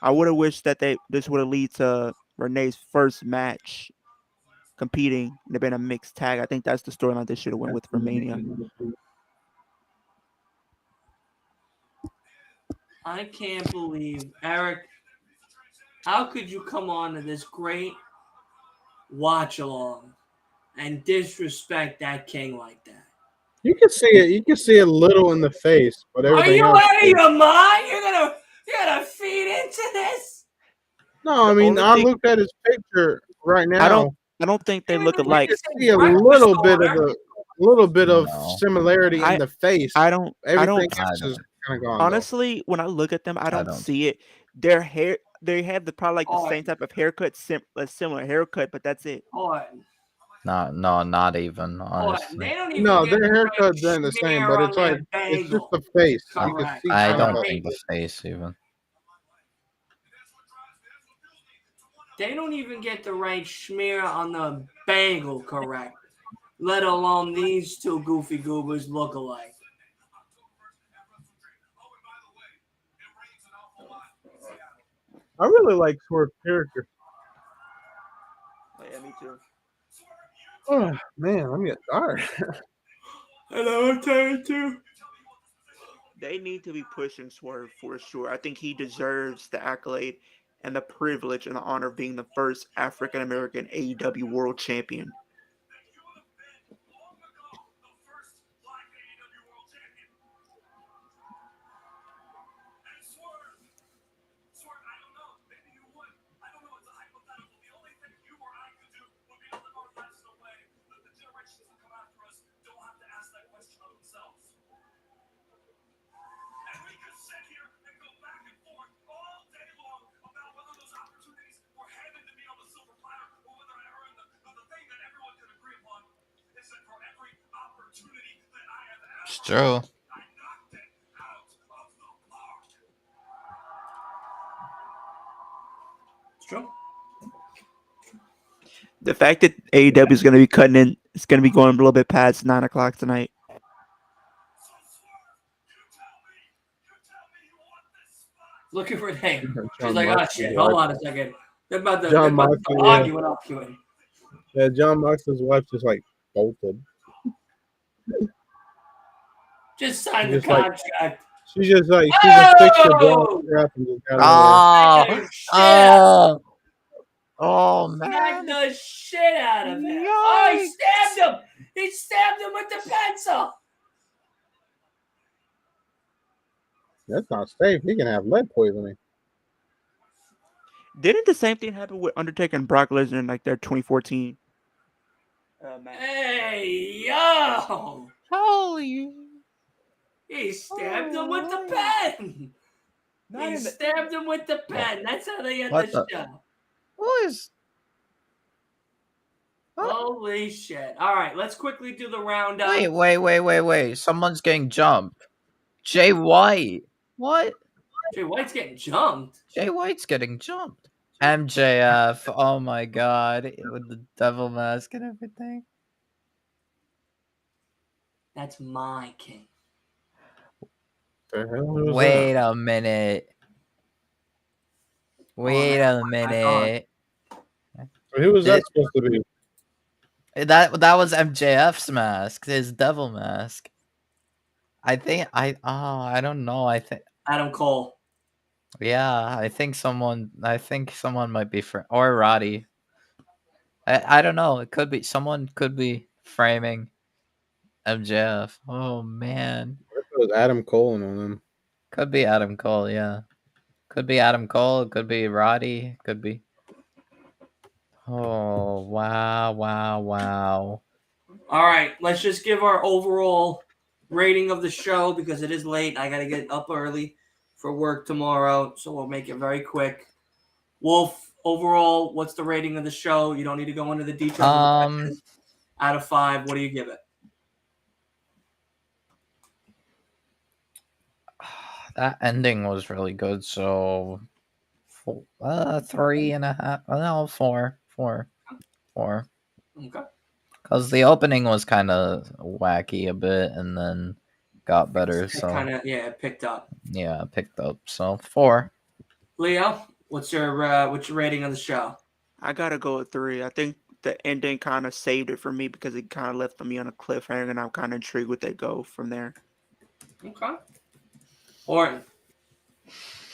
I would have wished that this would have led to Renee's first match competing and have been a mixed tag. I think that's the storyline they should have went with for Mania. I can't believe, Eric, how could you come on to this great watch along and disrespect that king like that? You can see it. You can see it little in the face, but Are everything you else. out of your mind? You're You're gonna feed into this? No, I The mean only I thing- looked at his picture right I now. don't think they Even look the alike. You same can see a breakfast little bit of No. similarity in I- the face. I don't Everything I else don't. is kind of gone. Though. honestly, when I look at them, I don't don't. see it. Their hair, they have probably like the Oh. same type of haircut, a similar haircut, but that's it. No, not even, They honestly. don't even No, get their the haircuts right ain't the same, smear but on it's like their it's just bagel. the face. You can Correct. see I kind don't of think the face even. They don't even get the right smear on the bagel correct, let alone these two goofy goobers look alike. I really like Swerve's character. Yeah, me too. Oh man, I'm getting tired. Hello, I'm tired too. They need to be pushing Swerve for sure. I think he deserves the accolade and the privilege and the honor of being the first African American AEW World Champion. It's true. It's true. The fact that AEW is going to be cutting in, it's going to be going a little bit past 9 o'clock tonight. Looking for name. She's John like, oh Moxley's shit, wife. hold on a second. They're about to, John they're about Moxley, to yeah. argue and arguing. Yeah, John Moxley's wife just like bolted. Just sign the Just like- contract. She just fixed the Oh! ball strap and just got out Oh, Shit out. oh Smacked man! the shit out of him. Oh, he stabbed him. He stabbed him with the pencil. there. That's not safe. He can have lead poisoning. Didn't the same thing happen with Undertaker and Brock Lesnar in like their 2014 match? Hey, yo. Holy! He stabbed him with the pen. He stabbed him with the pen. That's how they end What the the- show. What is? Holy shit. All right, let's quickly do the roundup. Wait! Someone's getting jumped. Jay White. What? Jay White's getting jumped. Jay White's getting jumped. MJF. Oh my god, with the devil mask and everything. That's my king. The hell was Wait that? a minute. Oh, Wait a minute. Who was that supposed to be? That was MJF's mask, his devil mask. I don't know. Adam Cole. I think someone might be or Roddy. I don't know. It could be someone could be framing MJF. Oh man. It was Adam Cole on him. Could be Adam Cole, yeah. Could be Adam Cole, could be Roddy, could be. Oh, wow. All right, let's just give our overall rating of the show because it is late. I got to get up early for work tomorrow, so we'll make it very quick. Wolf, overall, what's the rating of the show? You don't need to go into the details. Of the matches. Out of 5, what do you give it? That ending was really good, so 3.5. No, 4. Okay. Because the opening was kind of wacky a bit, and then got better. It So kind of picked up. Yeah, picked up. So 4. Leo, what's your rating of the show? I gotta go with 3. I think the ending kind of saved it for me because it kind of left me on a cliffhanger, and I'm kind of intrigued what they go from there. Okay. Orton.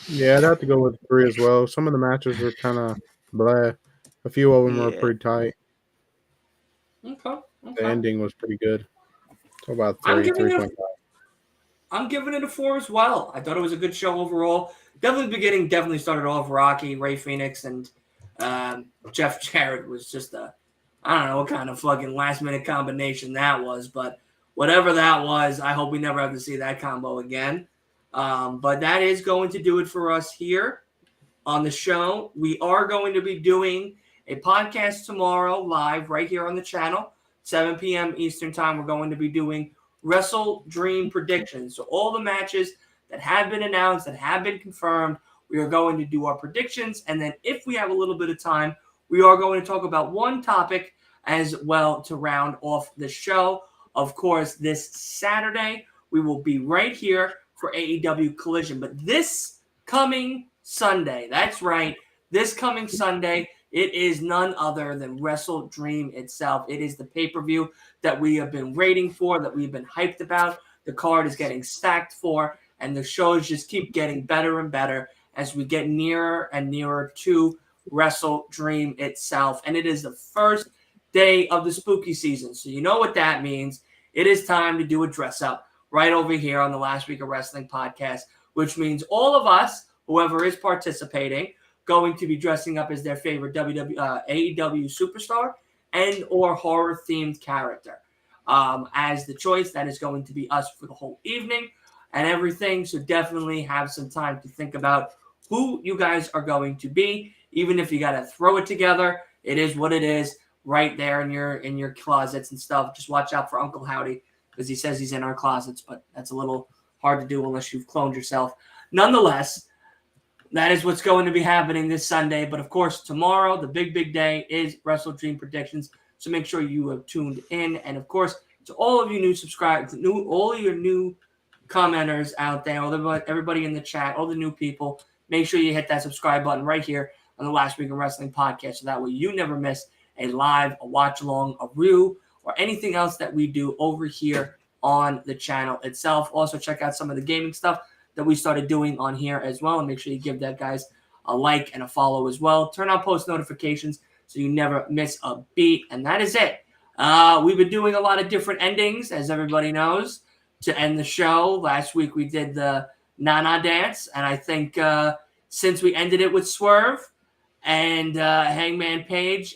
Yeah, I'd have to go with 3 as well. Some of the matches were kind of blah. A few of them were pretty tight. Okay. The ending was pretty good. So about I'm 3, giving 3.5. I'm giving it a 4 as well. I thought it was a good show overall. Definitely the beginning definitely started off rocky. Ray Phoenix and Jeff Jarrett was just I don't know what kind of fucking last minute combination that was, but whatever that was, I hope we never have to see that combo again. But that is going to do it for us here on the show. We are going to be doing a podcast tomorrow live right here on the channel, 7 p.m. Eastern time. We're going to be doing Wrestle Dream predictions. So all the matches that have been announced, that have been confirmed, we are going to do our predictions. And then if we have a little bit of time, we are going to talk about one topic as well to round off the show. Of course, this Saturday, we will be right here for AEW Collision. But this coming Sunday, that's right, this coming Sunday, it is none other than Wrestle Dream itself. It is the pay-per-view that we have been waiting for, that we've been hyped about. The card is getting stacked for, and the shows just keep getting better and better as we get nearer and nearer to Wrestle Dream itself. And it is the first day of the spooky season. So you know what that means. It is time to do a dress up right over here on the Last Week of Wrestling podcast, which means all of us, whoever is participating, going to be dressing up as their favorite AEW superstar and or horror-themed character. As the choice, that is going to be us for the whole evening and everything. So definitely have some time to think about who you guys are going to be. Even if you got to throw it together, it is what it is right there in your closets and stuff. Just watch out for Uncle Howdy because he says he's in our closets, but that's a little hard to do unless you've cloned yourself. Nonetheless, that is what's going to be happening this Sunday. But, of course, tomorrow, the big day, is Wrestle Dream Predictions. So make sure you have tuned in. And, of course, to all of you new subscribers, all of your new commenters out there, everybody in the chat, all the new people, make sure you hit that subscribe button right here on the Last Week of Wrestling podcast. So that way you never miss a live, a watch-along, a review, or anything else that we do over here on the channel itself. Also, check out some of the gaming stuff that we started doing on here as well. And make sure you give that guys a like and a follow as well. Turn on post notifications so you never miss a beat. And that is it. We've been doing a lot of different endings, as everybody knows, to end the show. Last week we did the Nana dance. And I think since we ended it with Swerve and Hangman Page,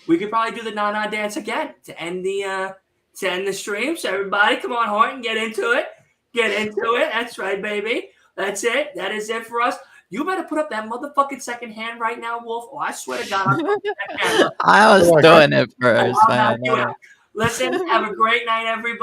we could probably do the Nana dance again to end the stream. So everybody, come on, Hart, and get into it. Get into it. That's right, baby. That's it. That is it for us. You better put up that motherfucking second hand right now, Wolf. Oh, I swear to God, I'm that camera. I was doing it first, man. Listen, have a great night, everybody.